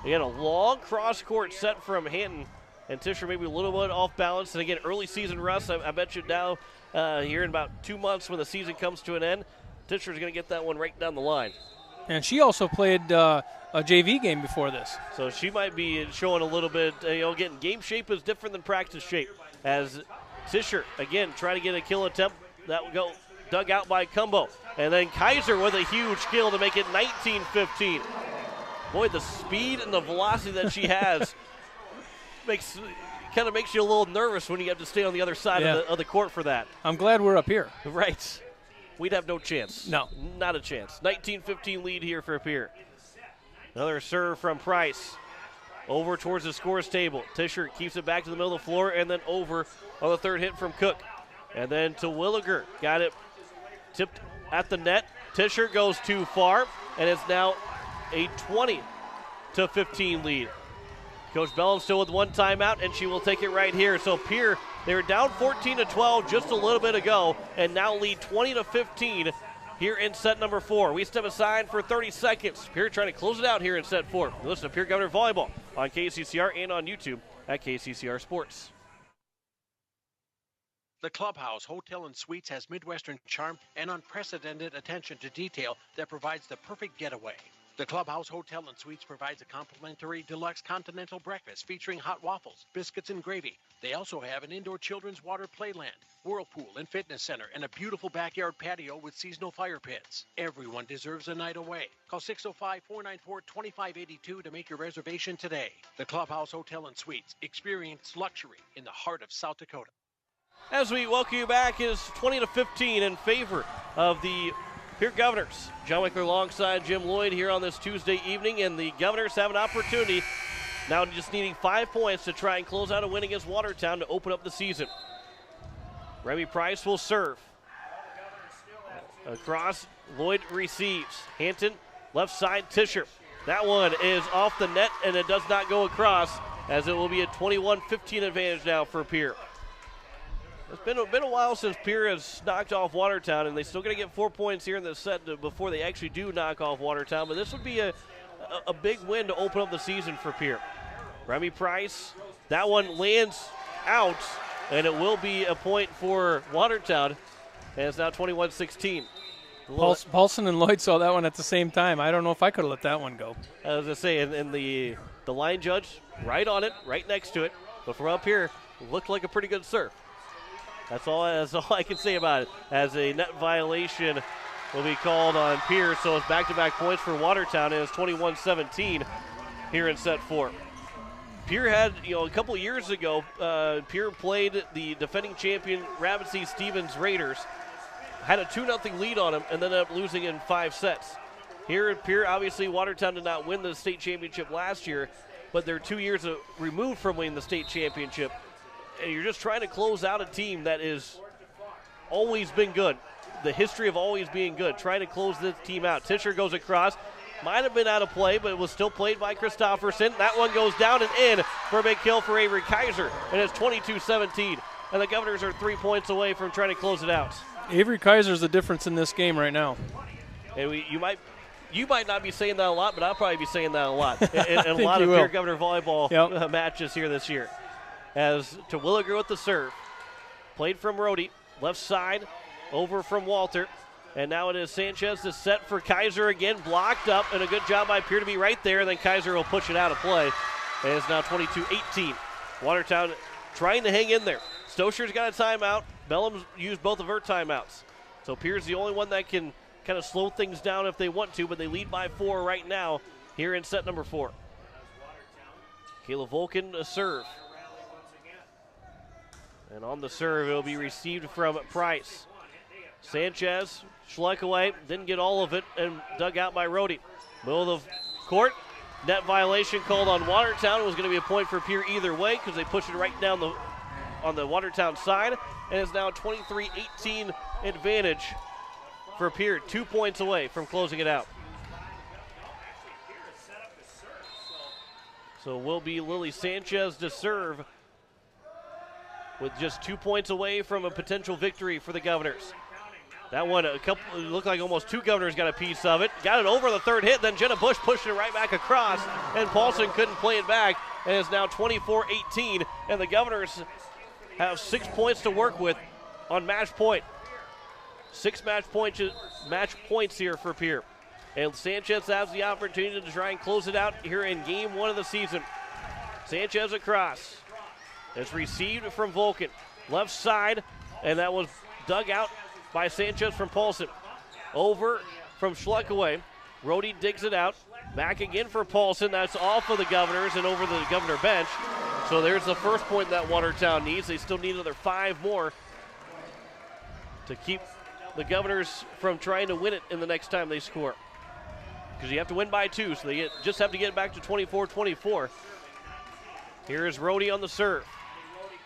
Speaker 2: Again, a long cross-court set from Hanton, and Tischer maybe a little bit off balance. And again, early season rust. I bet you now here in about 2 months when the season comes to an end, Tischer's going to get that one right down the line.
Speaker 3: And she also played a JV game before this.
Speaker 2: So she might be showing a little bit, getting game shape is different than practice shape. As Tischer, again, trying to get a kill attempt. That will go dug out by Cumbo. And then Kaiser with a huge kill to make it 19-15. Boy, the speed and the velocity that she has makes you a little nervous when you have to stay on the other side of the court for that.
Speaker 3: I'm glad we're up here.
Speaker 2: Right. We'd have no chance.
Speaker 3: No.
Speaker 2: Not a chance. 19-15 lead here for Pierre. Another serve from Price. Over towards the scores table. Tischer keeps it back to the middle of the floor, and then over on the third hit from Cook. And then to Williger. Got it tipped at the net. Tischer goes too far, and it's now a 20-15 lead. Coach Bellum still with one timeout, and she will take it right here. So Pierre, they were down 14-12 just a little bit ago, and now lead 20-15 here in set number 4. We step aside for 30 seconds. Pierre trying to close it out here in set 4. Listen to Pierre Governor Volleyball on KCCR and on YouTube at KCCR Sports.
Speaker 10: The Clubhouse Hotel and Suites has Midwestern charm and unprecedented attention to detail that provides the perfect getaway. The Clubhouse Hotel and Suites provides a complimentary deluxe continental breakfast featuring hot waffles, biscuits, and gravy. They also have an indoor children's water playland, whirlpool and fitness center, and a beautiful backyard patio with seasonal fire pits. Everyone deserves a night away. Call 605-494-2582 to make your reservation today. The Clubhouse Hotel and Suites. Experience luxury in the heart of South Dakota.
Speaker 2: As we welcome you back, it is 20-15 in favor of the Pierre Governors. John Wickler alongside Jim Lloyd here on this Tuesday evening, and the Governors have an opportunity now just needing 5 points to try and close out a win against Watertown to open up the season. Remy Price will serve. Across, Lloyd receives. Hanton, left side, Tischer. That one is off the net, and it does not go across, as it will be a 21-15 advantage now for Pierre. It's been a while since Pierre has knocked off Watertown, and they still going to get 4 points here in the set before they actually do knock off Watertown. But this would be a big win to open up the season for Pierre. Remy Price, that one lands out, and it will be a point for Watertown, and it's now 21-16.
Speaker 3: Paulson and Lloyd saw that one at the same time. I don't know if I could have let that one go.
Speaker 2: I was going to say, and the line judge right on it, right next to it. But from up here, looked like a pretty good serve. That's all I can say about it. As a net violation will be called on Pierre, so it's back-to-back points for Watertown, and it's 21-17 here in set 4. Pierre had, a couple years ago, Pierre played the defending champion Rapid City Stevens Raiders, had a 2-0 lead on them, and then ended up losing in 5 sets. Here at Pierre, obviously Watertown did not win the state championship last year, but they're 2 years removed from winning the state championship. And you're just trying to close out a team that is always been good. The history of always being good. Trying to close this team out. Tischer goes across. Might have been out of play, but it was still played by Christofferson. That one goes down and in for a big kill for Avery Kaiser. And it's 22-17. And the Governors are 3 points away from trying to close it out.
Speaker 3: Avery Kaiser's the difference in this game right now.
Speaker 2: And you might not be saying that a lot, but I'll probably be saying that a lot in a lot of Pierre Governor volleyball matches here this year. As to Williger with the serve. Played from Rhodey. Left side, over from Walter. And now it is Sanchez to set for Kaiser again. Blocked up, and a good job by Pierre to be right there. And then Kaiser will push it out of play. And it's now 22-18. Watertown trying to hang in there. Stoscher's got a timeout. Bellum's used both of her timeouts. So Pierre's the only one that can kind of slow things down if they want to, but they lead by 4 right now here in set number 4. Kayla Volkin a serve. And on the serve, it will be received from Price. Sanchez, Schleck away, didn't get all of it, and dug out by Rhodey. Middle of court, net violation called on Watertown. It was going to be a point for Pierre either way because they pushed it right down on the Watertown side, and it's now 23-18 advantage for Pierre, 2 points away from closing it out. So will be Lily Sanchez to serve with just 2 points away from a potential victory for the Governors. That one, it looked like almost 2 Governors got a piece of it. Got it over the third hit, then Jenna Bush pushed it right back across, and Paulson couldn't play it back, and it's now 24-18, and the Governors have 6 points to work with on match point. 6 match points here for Pierre. And Sanchez has the opportunity to try and close it out here in game 1 of the season. Sanchez across. It's received from Volkin. Left side, and that was dug out by Sanchez from Paulson. Over from Schleckaway. Rhodey digs it out. Back again for Paulson. That's off of the Governors and over the Governor bench. So there's the first point that Watertown needs. They still need another 5 more to keep the Governors from trying to win it in the next time they score. Because you have to win by 2, so they just have to get back to 24-24. Here is Rhodey on the serve.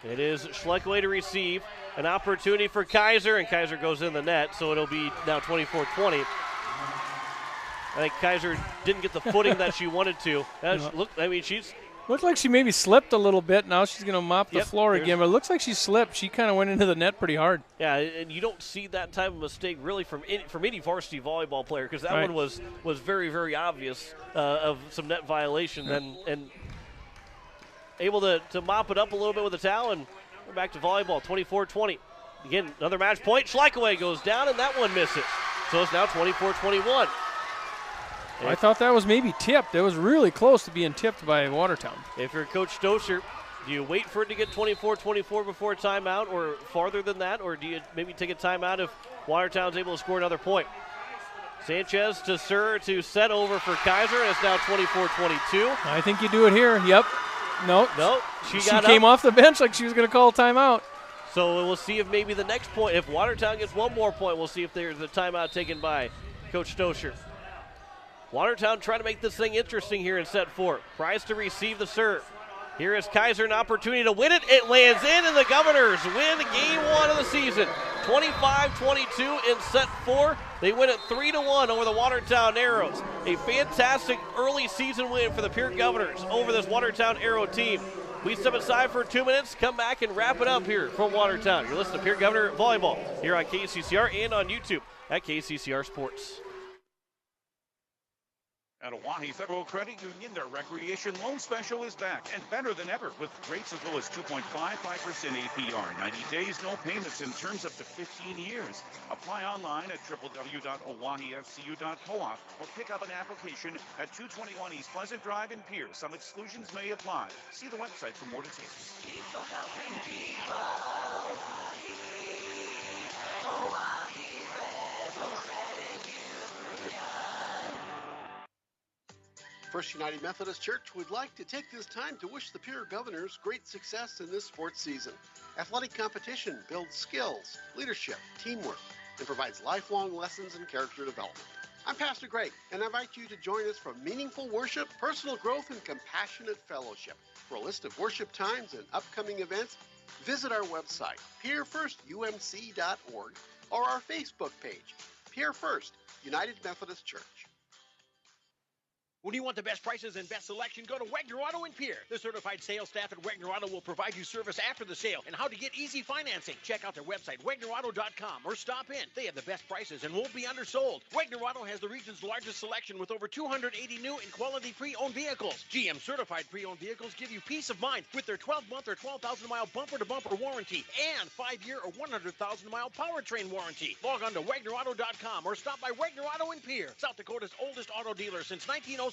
Speaker 2: It is Schleckaway to receive. An opportunity for Kaiser, and Kaiser goes in the net, so it'll be now 24-20. I think Kaiser didn't get the footing that she wanted to. She's
Speaker 3: looked like she maybe slipped a little bit. Now she's going to mop the floor again, but it looks like she slipped. She kind of went into the net pretty hard.
Speaker 2: Yeah, and you don't see that type of mistake really from any varsity volleyball player, because that one was very, very obvious of some net violation, and able to mop it up a little bit with a towel, and we're back to volleyball, 24-20. Again, another match point. Schleckaway goes down, and that one misses. So it's now 24-21.
Speaker 3: I thought that was maybe tipped. It was really close to being tipped by Watertown.
Speaker 2: If you're Coach Stoscher, do you wait for it to get 24-24 before timeout, or farther than that, or do you maybe take a timeout if Watertown's able to score another point? Sanchez to set over for Kaiser, and it's now 24-22.
Speaker 3: I think you do it here. Yep. No,
Speaker 2: she
Speaker 3: came off the bench like she was going to call a timeout.
Speaker 2: So we'll see if maybe the next point, if Watertown gets one more point, we'll see if there's a timeout taken by Coach Stoscher. Watertown trying to make this thing interesting here in set 4. Price to receive the serve. Here is Kaiser, an opportunity to win it. It lands in, and the Governors win game 1 of the season. 25-22 in set 4. They win it 3-1 over the Watertown Arrows. A fantastic early season win for the Pierre Governors over this Watertown Arrow team. We step aside for 2 minutes, come back and wrap it up here from Watertown. You're listening to Pierre Governor Volleyball here on KCCR and on YouTube at KCCR Sports.
Speaker 18: At Oahe Federal Credit Union, their recreation loan special is back and better than ever with rates as low as 2.55% APR. 90 days, no payments in terms up to 15 years. Apply online at www.oahefcu.coop or pick up an application at 221 East Pleasant Drive in Pierre. Some exclusions may apply. See the website for more details.
Speaker 19: First United Methodist Church would like to take this time to wish the Pierre Governors great success in this sports season. Athletic competition builds skills, leadership, teamwork, and provides lifelong lessons in character development. I'm Pastor Greg, and I invite you to join us for meaningful worship, personal growth, and compassionate fellowship. For a list of worship times and upcoming events, visit our website, pierrefirstumc.org, or our Facebook page, Pierre First United Methodist Church.
Speaker 10: When you want the best prices and best selection, go to Wegner Auto in Pierre. The certified sales staff at Wegner Auto will provide you service after the sale and how to get easy financing. Check out their website, WegnerAuto.com, or stop in. They have the best prices and won't be undersold. Wegner Auto has the region's largest selection with over 280 new and quality pre-owned vehicles. GM certified pre-owned vehicles give you peace of mind with their 12-month or 12,000-mile bumper-to-bumper warranty and 5-year or 100,000-mile powertrain warranty. Log on to WegnerAuto.com or stop by Wegner Auto in Pierre, South Dakota's oldest auto dealer since 1907.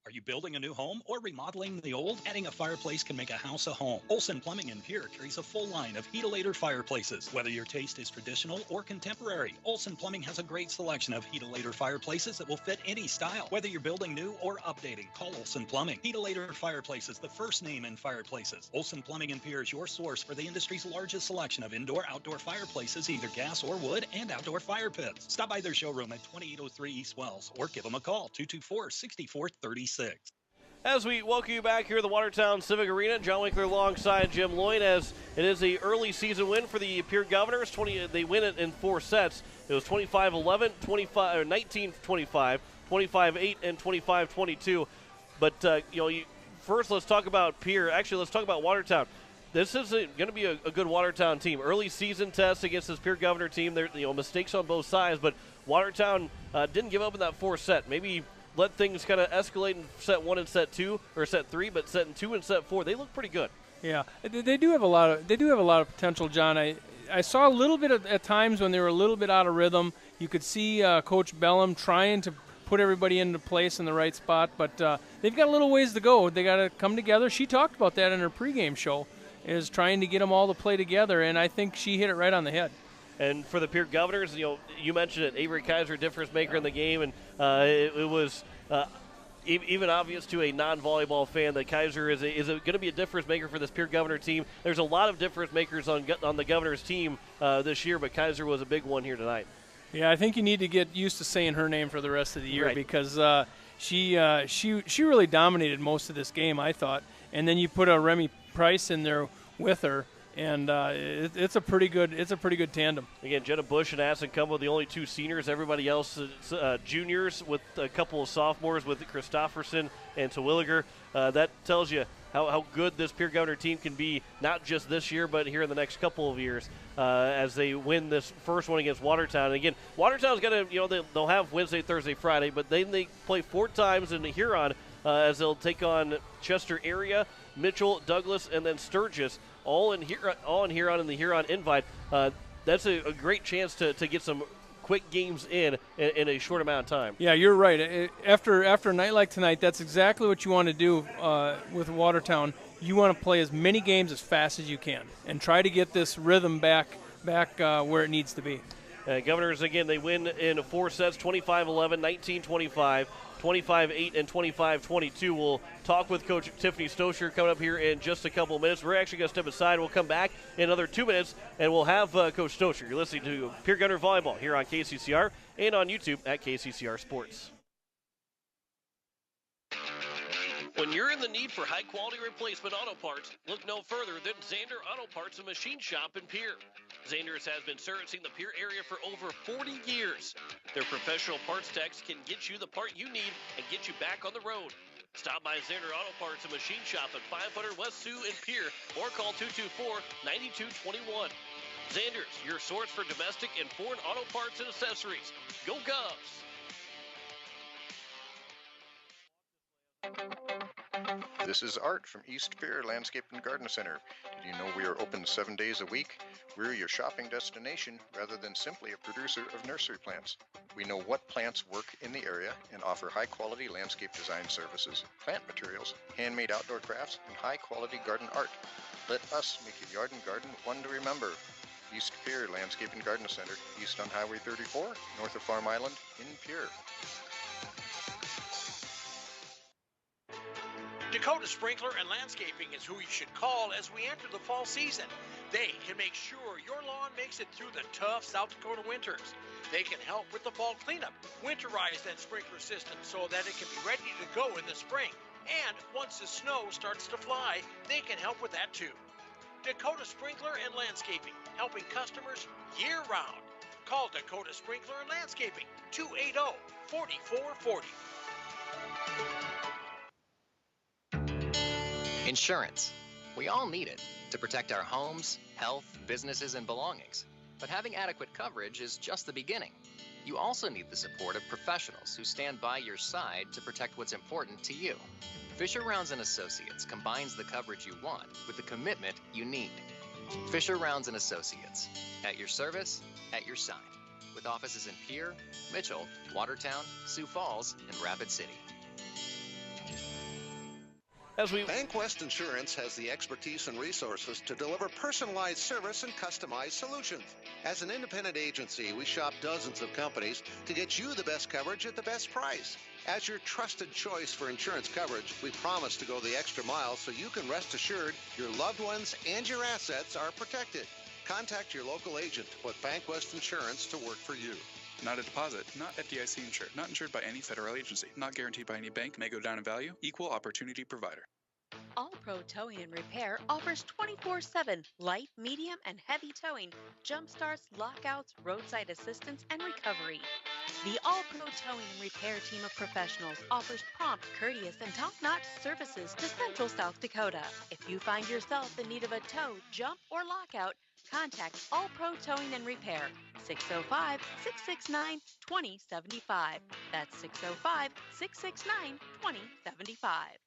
Speaker 20: Are you building a new home or remodeling the old? Adding a fireplace can make a house a home. Olson Plumbing in Pierre carries a full line of Heatolator fireplaces. Whether your taste is traditional or contemporary, Olson Plumbing has a great selection of Heatolator fireplaces that will fit any style. Whether you're building new or updating, call Olson Plumbing. Heatolator Fireplaces, the first name in fireplaces. Olson Plumbing in Pierre is your source for the industry's largest selection of indoor-outdoor fireplaces, either gas or wood, and outdoor fire pits. Stop by their showroom at 2803 East Wells or give them a call, 224-6436.
Speaker 2: As we welcome you back here at the Watertown Civic Arena, John Winkler alongside Jim Lloyd, as it is an early season win for the Pierre Governors. They win it in 4 sets. It was 25-11, 19-25, 25-8, and 25-22. But first let's talk about Pierre. Actually, let's talk about Watertown. This is going to be a good Watertown team. Early season test against this Pierre Governor team. There, mistakes on both sides, but Watertown didn't give up in that 4 set. Maybe let things kind of escalate in set 1 and set 2 or set 3, but set 2 and set 4, they look pretty good.
Speaker 3: Yeah, they do have a lot of potential, John. I saw a little bit at times when they were a little bit out of rhythm. You could see Coach Bellum trying to put everybody into place in the right spot, but they've got a little ways to go. They got to come together. She talked about that in her pregame show, is trying to get them all to play together, and I think she hit it right on the head.
Speaker 2: And for the Pierre Governors, you mentioned it, Avery Kaiser, difference maker in the game, and it was even obvious to a non-volleyball fan that Kaiser is going to be a difference maker for this Pierre Governor team. There's a lot of difference makers on the Governors team this year, but Kaiser was a big one here tonight.
Speaker 3: Yeah, I think you need to get used to saying her name for the rest of the year, right, because she really dominated most of this game, I thought. And then you put a Remy Price in there with her, and it's a pretty good tandem.
Speaker 2: Again, Jenna Bush and Assen Cumbo, the only 2 seniors. Everybody else juniors, with a couple of sophomores with Christofferson and Terwilliger. That tells you how good this Pierre Governor team can be, not just this year, but here in the next couple of years as they win this first one against Watertown. And again, Watertown's going to, they'll have Wednesday, Thursday, Friday, but then they play 4 times in the Huron as they'll take on Chester area, Mitchell, Douglas, and then Sturgis. All in Huron in the Huron Invite. That's a great chance to get some quick games in a short amount of time.
Speaker 3: Yeah, you're right. After a night like tonight, that's exactly what you want to do with Watertown. You want to play as many games as fast as you can and try to get this rhythm back where it needs to be.
Speaker 2: Governors, again, they win in 4 sets, 25-11, 19-25, 25-8, and 25-22. We'll talk with Coach Tiffany Stosher coming up here in just a couple of minutes. We're actually going to step aside. We'll come back in another 2 minutes, and we'll have Coach Stosher. You're listening to Pierre Governor Volleyball here on KCCR and on YouTube at KCCR Sports.
Speaker 7: When you're in the need for high-quality replacement auto parts, look no further than Xander Auto Parts and Machine Shop in Pierre. Xander's has been servicing the Pierre area for over 40 years. Their professional parts techs can get you the part you need and get you back on the road. Stop by Xander Auto Parts and Machine Shop at 500 West Sioux in Pierre or call 224-9221. Xander's, your source for domestic and foreign auto parts and accessories. Go Govs!
Speaker 21: This is Art from East Pierre Landscape and Garden Center. Did you know we are open 7 days a week? We're your shopping destination rather than simply a producer of nursery plants. We know what plants work in the area and offer high-quality landscape design services, plant materials, handmade outdoor crafts, and high-quality garden art. Let us make your yard and garden one to remember. East Pierre Landscape and Garden Center, east on Highway 34, north of Farm Island in Pierre.
Speaker 10: Dakota Sprinkler and Landscaping is who you should call as we enter the fall season. They can make sure your lawn makes it through the tough South Dakota winters. They can help with the fall cleanup, winterize that sprinkler system so that it can be ready to go in the spring. And once the snow starts to fly, they can help with that too. Dakota Sprinkler and Landscaping, helping customers year-round. Call Dakota Sprinkler and Landscaping, 280-4440.
Speaker 22: Insurance. We all need it to protect our homes, health, businesses, and belongings. But having adequate coverage is just the beginning. You also need the support of professionals who stand by your side to protect what's important to you. Fisher Rounds & Associates combines the coverage you want with the commitment you need. Fisher Rounds & Associates, at your service, at your side, with offices in Pierre, Mitchell, Watertown, Sioux Falls, and Rapid City.
Speaker 23: Bankwest Insurance has the expertise and resources to deliver personalized service and customized solutions. As an independent agency, we shop dozens of companies to get you the best coverage at the best price. As your trusted choice for insurance coverage, we promise to go the extra mile so you can rest assured your loved ones and your assets are protected. Contact your local agent to put Bankwest Insurance to work for you.
Speaker 24: Not a deposit, not FDIC insured, not insured by any federal agency, not guaranteed by any bank, may go down in value, equal opportunity provider.
Speaker 25: All Pro Towing and Repair offers 24/7 light, medium, and heavy towing, jump starts, lockouts, roadside assistance, and recovery. The All Pro Towing and Repair team of professionals offers prompt, courteous, and top-notch services to Central South Dakota. If you find yourself in need of a tow, jump, or lockout, contact All Pro Towing and Repair, 605-669-2075. That's 605-669-2075.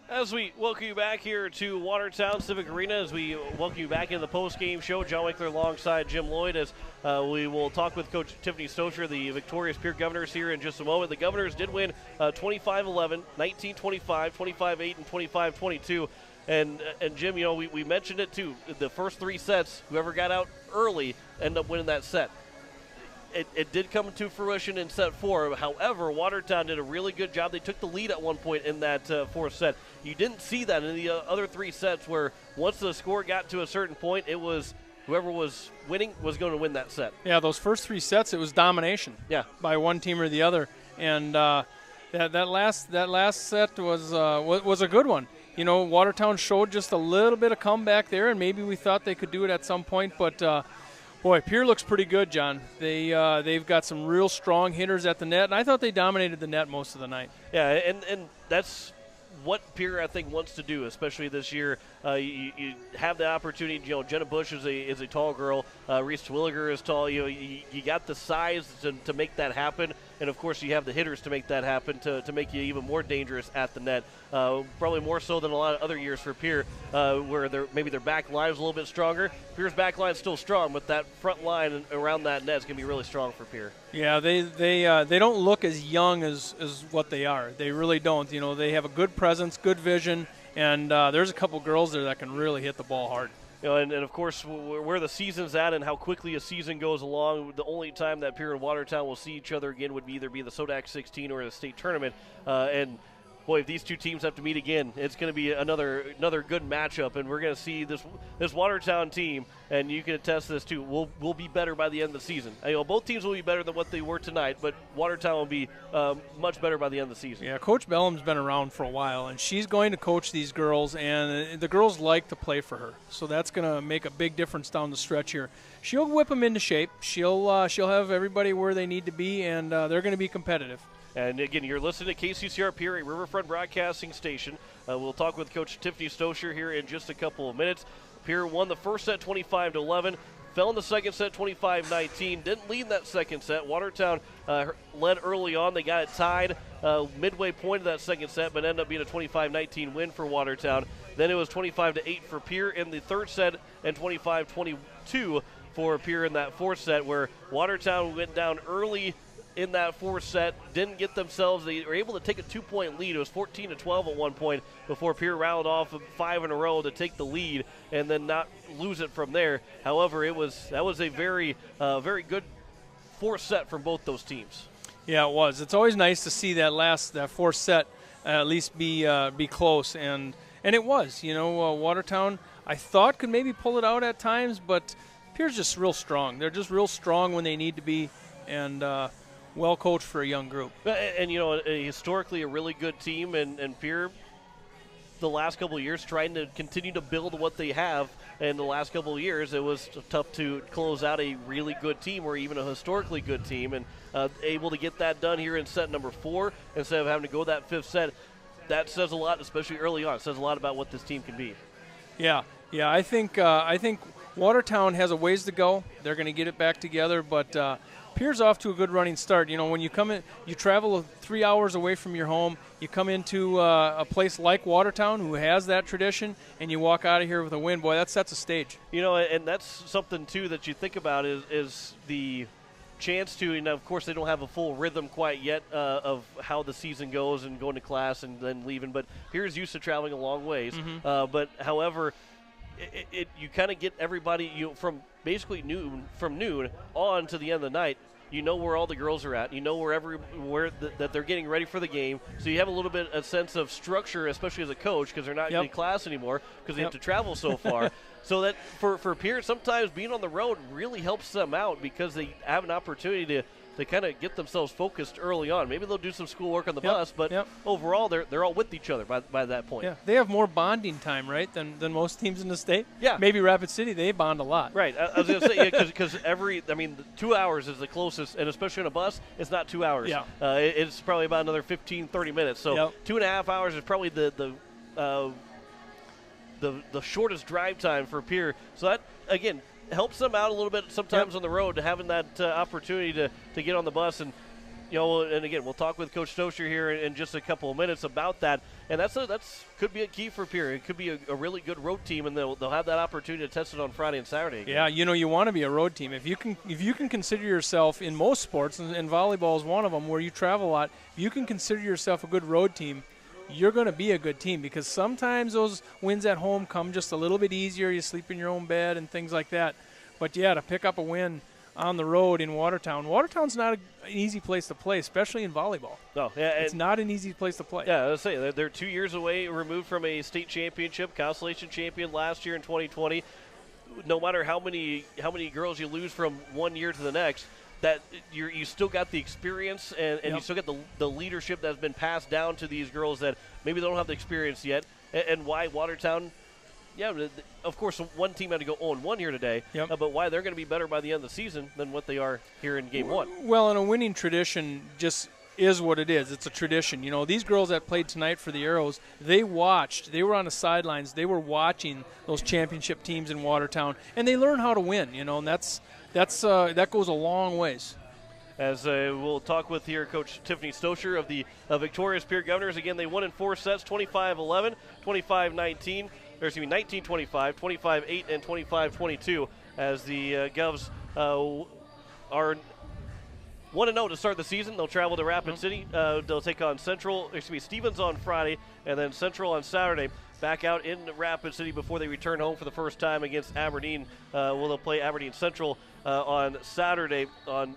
Speaker 2: As we welcome you back here to Watertown Civic Arena, as we welcome you back into the post-game show, John Winkler alongside Jim Lloyd, as we will talk with Coach Tiffany Stocher, the victorious Pierre Governors, here in just a moment. The Governors did win 25-11, 19-25, 25-8, and 25-22. And Jim, you know, we mentioned it too. The first three sets, whoever got out early ended up winning that set. It did come to fruition in set four. However, Watertown did a really good job. They took the lead at one point in that fourth set. You didn't see that in the other three sets, where once the score got to a certain point, it was whoever was winning was going to win that set.
Speaker 3: Yeah, those first three sets, it was domination.
Speaker 2: Yeah,
Speaker 3: by one team or the other, and that last set was a good one. You know, Watertown showed just a little bit of comeback there, and maybe we thought they could do it at some point, but. Boy, Pierre looks pretty good, John. They've got some real strong hitters at the net, and I thought they dominated the net most of the night.
Speaker 2: Yeah, and that's what Pierre, I think, wants to do, especially this year. You have the opportunity. You know, Jenna Bush is a tall girl. Reese Twilliger is tall. You know, you got the size to make that happen, and of course you have the hitters to make that happen to make you even more dangerous at the net. Probably more so than a lot of other years for Pierre, where maybe their back line is a little bit stronger. Pierre's back line is still strong, but that front line around that net is going to be really strong for Pierre.
Speaker 3: Yeah, they don't look as young as what they are. They really don't. You know, they have a good presence, good vision, and there's a couple girls there that can really hit the ball hard.
Speaker 2: You know, and of course, where the season's at and how quickly a season goes along, the only time that Pierre and Watertown will see each other again would either be the Sodak 16 or the state tournament. And boy, if these two teams have to meet again, it's going to be another good matchup, and we're going to see this Watertown team, and you can attest to this too, will be better by the end of the season. You know, both teams will be better than what they were tonight, but Watertown will be much better by the end of the season.
Speaker 3: Yeah, Coach Bellum's been around for a while, and she's going to coach these girls, and the girls like to play for her, so that's going to make a big difference down the stretch here. She'll whip them into shape. She'll have everybody where they need to be, and they're going to be competitive.
Speaker 2: And again, you're listening to KCCR Pierre, a Riverfront Broadcasting Station. We'll talk with Coach Tiffany Stocher here in just a couple of minutes. Pierre won the first set 25-11. fell in the second set 25-19. Didn't lead that second set. Watertown led early on. They got it tied midway point of that second set, but ended up being a 25-19 win for Watertown. Then it was 25-8 for Pierre in the third set and 25-22 for Pierre in that fourth set, where Watertown went down early in that fourth set, didn't get themselves. They were able to take a 2-point lead. It was 14-12 at one point before Pierre rounded off 5 in a row to take the lead and then not lose it from there. However, that was a very good fourth set from both those teams.
Speaker 3: Yeah, it was. It's always nice to see that fourth set at least be close, and it was. Watertown, I thought, could maybe pull it out at times, but Pierre's just real strong. They're just real strong when they need to be, and well coached for a young group.
Speaker 2: And historically a really good team, and Pierre, the last couple of years, trying to continue to build what they have. In the last couple of years, it was tough to close out a really good team or even a historically good team, and able to get that done here in set number 4 instead of having to go that fifth set. That says a lot, especially early on. It says a lot about what this team can be.
Speaker 3: Yeah. I think Watertown has a ways to go. They're going to get it back together, but Pierre's off to a good running start. When you come in, you travel 3 hours away from your home. You come into a place like Watertown, who has that tradition, and you walk out of here with a win. Boy, that sets a stage.
Speaker 2: And that's something too that you think about is the chance to, and of course they don't have a full rhythm quite yet of how the season goes and going to class and then leaving, but Pierre's used to traveling a long ways. But however, you kind of get everybody from basically noon on to the end of the night. You know where all the girls are at. You know where that they're getting ready for the game. So you have a little bit a sense of structure, especially as a coach, because they're not in class anymore because they have to travel so far. So that for Pierre, sometimes being on the road really helps them out because they have an opportunity to kind of get themselves focused early on. Maybe they'll do some schoolwork on the bus, but overall they're all with each other by that point.
Speaker 3: Yeah, they have more bonding time, right, than most teams in the state.
Speaker 2: Yeah,
Speaker 3: maybe Rapid City, they bond a lot.
Speaker 2: Right. I was going to say because 2 hours is the closest, and especially on a bus, it's not 2 hours.
Speaker 3: Yeah,
Speaker 2: it's probably about another 15-30 minutes. So 2.5 hours is probably the shortest drive time for Pierre. So that again helps them out a little bit sometimes on the road, having that opportunity to get on the bus. And and again, we'll talk with Coach Stosher here in just a couple of minutes about that. And that's could be a key for Pierre. It could be a really good road team, and they'll have that opportunity to test it on Friday and Saturday again.
Speaker 3: Yeah, you want to be a road team. If you can consider yourself in most sports, and volleyball is one of them where you travel a lot, if you can consider yourself a good road team, you're going to be a good team, because sometimes those wins at home come just a little bit easier. You sleep in your own bed and things like that. But, to pick up a win on the road in Watertown. Watertown's not an easy place to play, especially in volleyball.
Speaker 2: No, yeah,
Speaker 3: it's not an easy place to play.
Speaker 2: Yeah, I was saying, they're 2 years away removed from a state championship, consolation champion last year in 2020. No matter how many girls you lose from one year to the next, that you still got the experience and you still got the leadership that's been passed down to these girls that maybe they don't have the experience yet. And why Watertown, of course, one team had to go 0-1 here today, but why they're going to be better by the end of the season than what they are here in Game 1.
Speaker 3: Well, and a winning tradition just is what it is. It's a tradition. These girls that played tonight for the Arrows, they were on the sidelines. They were watching those championship teams in Watertown, and they learn how to win, and that goes a long ways.
Speaker 2: As we'll talk with here Coach Tiffany Stosher of the victorious Pierre Governors. Again, they won in 4 sets, 25-11, 25-19, 19-25, 25-8, and 25-22, as the Govs are 1-0 to start the season. They'll travel to Rapid City. They'll take on Stevens on Friday, and then Central on Saturday. Back out in Rapid City before they return home for the first time against Aberdeen. They'll play Aberdeen Central on Saturday on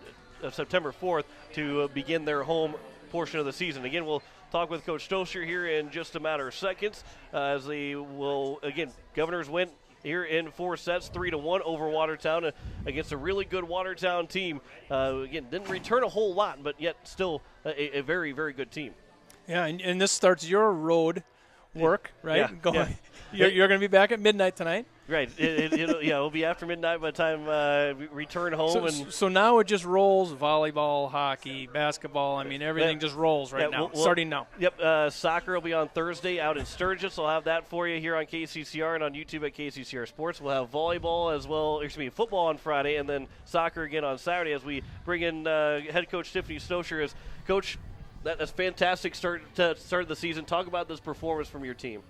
Speaker 2: September 4th to begin their home portion of the season. Again, we'll talk with Coach Stosher here in just a matter of seconds, as they will, again, Governors win here in 4 sets, 3-1 over Watertown against a really good Watertown team. Again, didn't return a whole lot, but yet still a very, very good team.
Speaker 3: Yeah, and this starts your road work, right?
Speaker 2: Yeah.
Speaker 3: You're going to be back at midnight tonight.
Speaker 2: Right. It'll be after midnight by the time we return home.
Speaker 3: So now it just rolls: volleyball, hockey, basketball. I mean, everything just rolls now, starting now.
Speaker 2: Yep. Soccer will be on Thursday out in Sturgis. I'll have that for you here on KCCR and on YouTube at KCCR Sports. We'll have volleyball as well, football on Friday, and then soccer again on Saturday as we bring in head coach Tiffany Stosher as coach. That's fantastic start of the season. Talk about this performance from your team.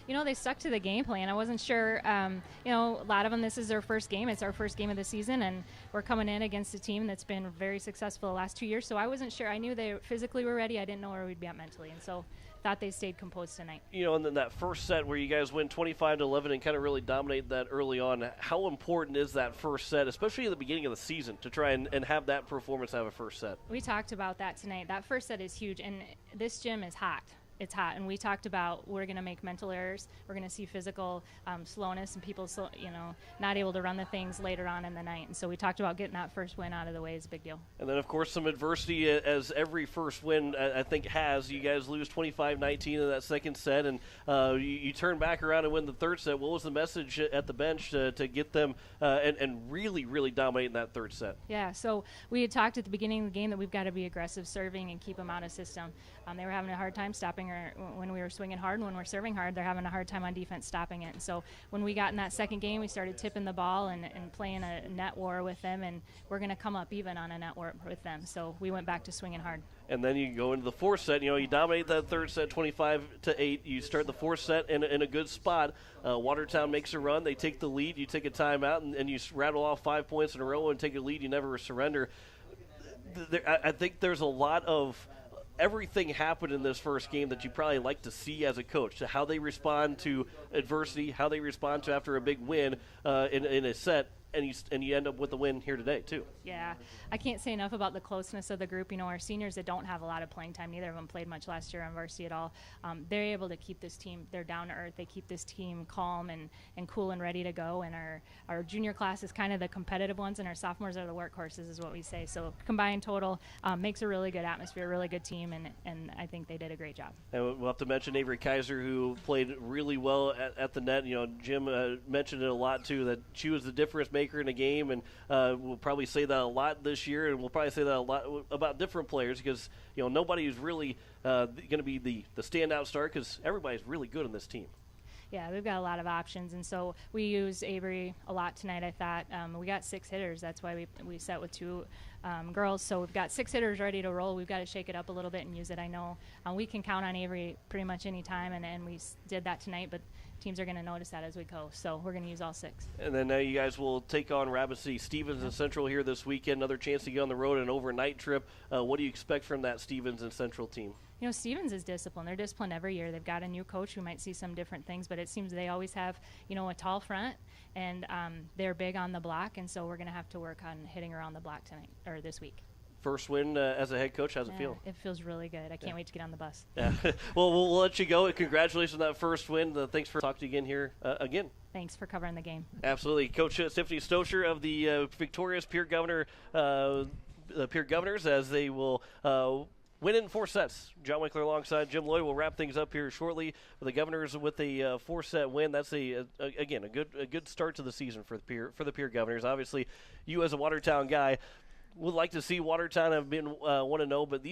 Speaker 9: They stuck to the game plan. I wasn't sure, a lot of them, this is their first game. It's our first game of the season, and we're coming in against a team that's been very successful the last 2 years. So I wasn't sure. I knew they physically were ready. I didn't know where we'd be at mentally, and so thought they stayed composed tonight.
Speaker 2: And then that first set where you guys win 25-11 and kind of really dominate that early on, how important is that first set, especially at the beginning of the season, to try and have that performance have a first set?
Speaker 9: We talked about that tonight. That first set is huge, and this gym is hot. It's hot, and we talked about we're going to make mental errors. We're going to see physical slowness and people, not able to run the things later on in the night. And so we talked about getting that first win out of the way is a big deal. And
Speaker 2: then, of course, some adversity, as every first win, I think, has. You guys lose 25-19 in that second set, and you turn back around and win the third set. What was the message at the bench to get them and really, really dominate in that third set?
Speaker 9: Yeah, so we had talked at the beginning of the game that we've got to be aggressive serving and keep them out of system. They were having a hard time stopping her when we were swinging hard, and when we're serving hard, they're having a hard time on defense stopping it. And so when we got in that second game, we started tipping the ball and playing a net war with them, and we're going to come up even on a net war with them. So we went back to swinging hard.
Speaker 2: And then you go into the fourth set. You dominate that third set 25-8. You start the fourth set in a good spot. Watertown makes a run. They take the lead. You take a timeout, and you rattle off 5 points in a row and take a lead. You never surrender. I think there's a lot of everything happened in this first game that you probably like to see as a coach, to how they respond to adversity, how they respond to after a big win in a set, and you end up with the win here today too.
Speaker 9: Yeah, I can't say enough about the closeness of the group. Our seniors that don't have a lot of playing time, neither of them played much last year on varsity at all. They're able to keep this team, they're down to earth. They keep this team calm and cool and ready to go. And our junior class is kind of the competitive ones, and our sophomores are the workhorses, is what we say. So combined total makes a really good atmosphere, a really good team, and I think they did a great job.
Speaker 2: And we'll have to mention Avery Kaiser, who played really well at the net. Jim mentioned it a lot too, that she was the difference maker in a game, and we'll probably say that a lot this year, and we'll probably say that a lot about different players, because nobody is really going to be the standout star, because everybody's really good on this team.
Speaker 9: Yeah, we've got a lot of options, and so we use Avery a lot tonight. I thought we got 6 hitters. That's why we set with 2 girls. So we've got 6 hitters ready to roll. We've got to shake it up a little bit and use it. I know we can count on Avery pretty much any time, and we did that tonight, but teams are going to notice that as we go. So we're going to use all 6.
Speaker 2: And then you guys will take on Rapid City Stevens and Central here this weekend. Another chance to get on the road, an overnight trip. What do you expect from that Stevens and Central team?
Speaker 9: Stevens is disciplined. They're disciplined every year. They've got a new coach. We might see some different things, but it seems they always have, a tall front, and they're big on the block, and so we're going to have to work on hitting around the block tonight or this week.
Speaker 2: First win as a head coach. How's it feel?
Speaker 9: It feels really good. I can't wait to get on the bus.
Speaker 2: Yeah. Well, we'll let you go. Congratulations on that first win. Thanks for talking to you again here again.
Speaker 9: Thanks for covering the game.
Speaker 2: Absolutely. Coach Tiffany Stosher of the victorious Pierre Governor, Pierre Governors, as they will win in 4 sets. John Winkler alongside Jim Lloyd will wrap things up here shortly. The Governors with a 4-set win. That's a good start to the season for the Pierre Governors. Obviously, you as a Watertown guy would like to see Watertown have been 1-0, but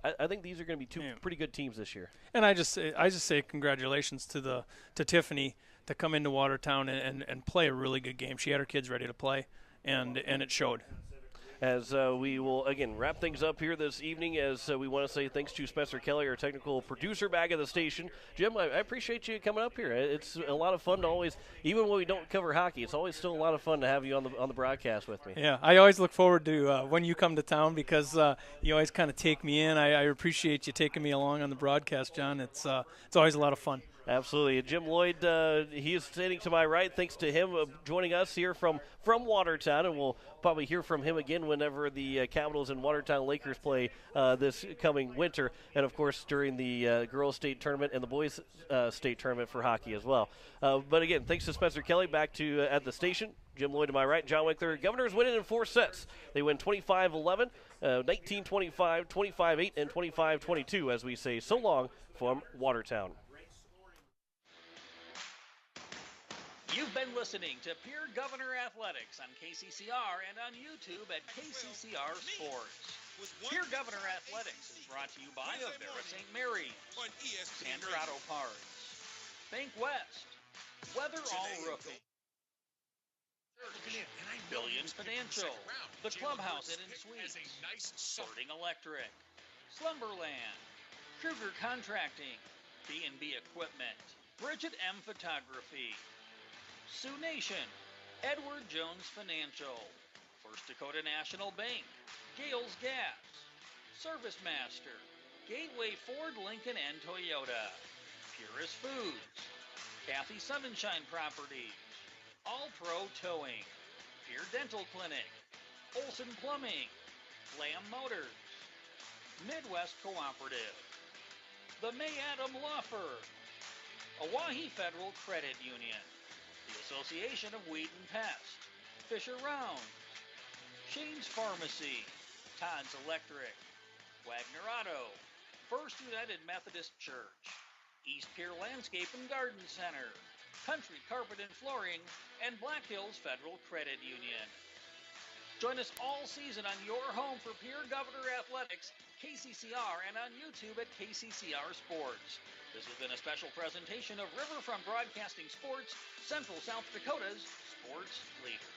Speaker 2: I think these are going to be 2 pretty good teams this year.
Speaker 3: And I just say congratulations to Tiffany to come into Watertown and play a really good game. She had her kids ready to play, and it showed.
Speaker 2: As we will, again, wrap things up here this evening, as we want to say thanks to Spencer Kelly, our technical producer back at the station. Jim, I appreciate you coming up here. It's a lot of fun to always, even when we don't cover hockey, it's always still a lot of fun to have you on the broadcast with me.
Speaker 3: Yeah, I always look forward to when you come to town, because you always kind of take me in. I appreciate you taking me along on the broadcast, John. It's always a lot of fun.
Speaker 2: Absolutely. Jim Lloyd, he is standing to my right. Thanks to him joining us here from Watertown, and we'll probably hear from him again whenever the Capitals and Watertown Lakers play this coming winter, and, of course, during the girls' state tournament and the boys' state tournament for hockey as well. But, again, thanks to Spencer Kelly back to at the station. Jim Lloyd to my right, John Winkler. Governors winning in 4 sets. They win 25-11, 19-25, 25-8, and 25-22, as we say so long from Watertown.
Speaker 12: You've been listening to Pierre Governor Athletics on KCCR and on YouTube at KCCR Sports. Pierre Governor Athletics is brought to you by Avera St. Mary's, Xander Auto Parts, Bankwest, Weather All Roofing, Billions Financial, The Clubhouse Inn and Suites, Sorting Electric, Slumberland, Kruger Contracting, B&B Equipment, Bridget M Photography, Sioux Nation, Edward Jones Financial, First Dakota National Bank, Gales Gas, Service Master, Gateway Ford, Lincoln, and Toyota, Purist Foods, Kathy Sunshine Properties, All Pro Towing, Pierre Dental Clinic, Olson Plumbing, Lamb Motors, Midwest Cooperative, the May Adam Law Firm, Oahe Federal Credit Union, the Association of Weed and Pest, Fisher Round, Shane's Pharmacy, Todd's Electric, Wagner Auto, First United Methodist Church, East Pier Landscape and Garden Center, Country Carpet and Flooring, and Black Hills Federal Credit Union. Join us all season on your home for Pierre Governor Athletics, KCCR, and on YouTube at KCCR Sports. This has been a special presentation of Riverfront Broadcasting Sports, Central South Dakota's sports leader.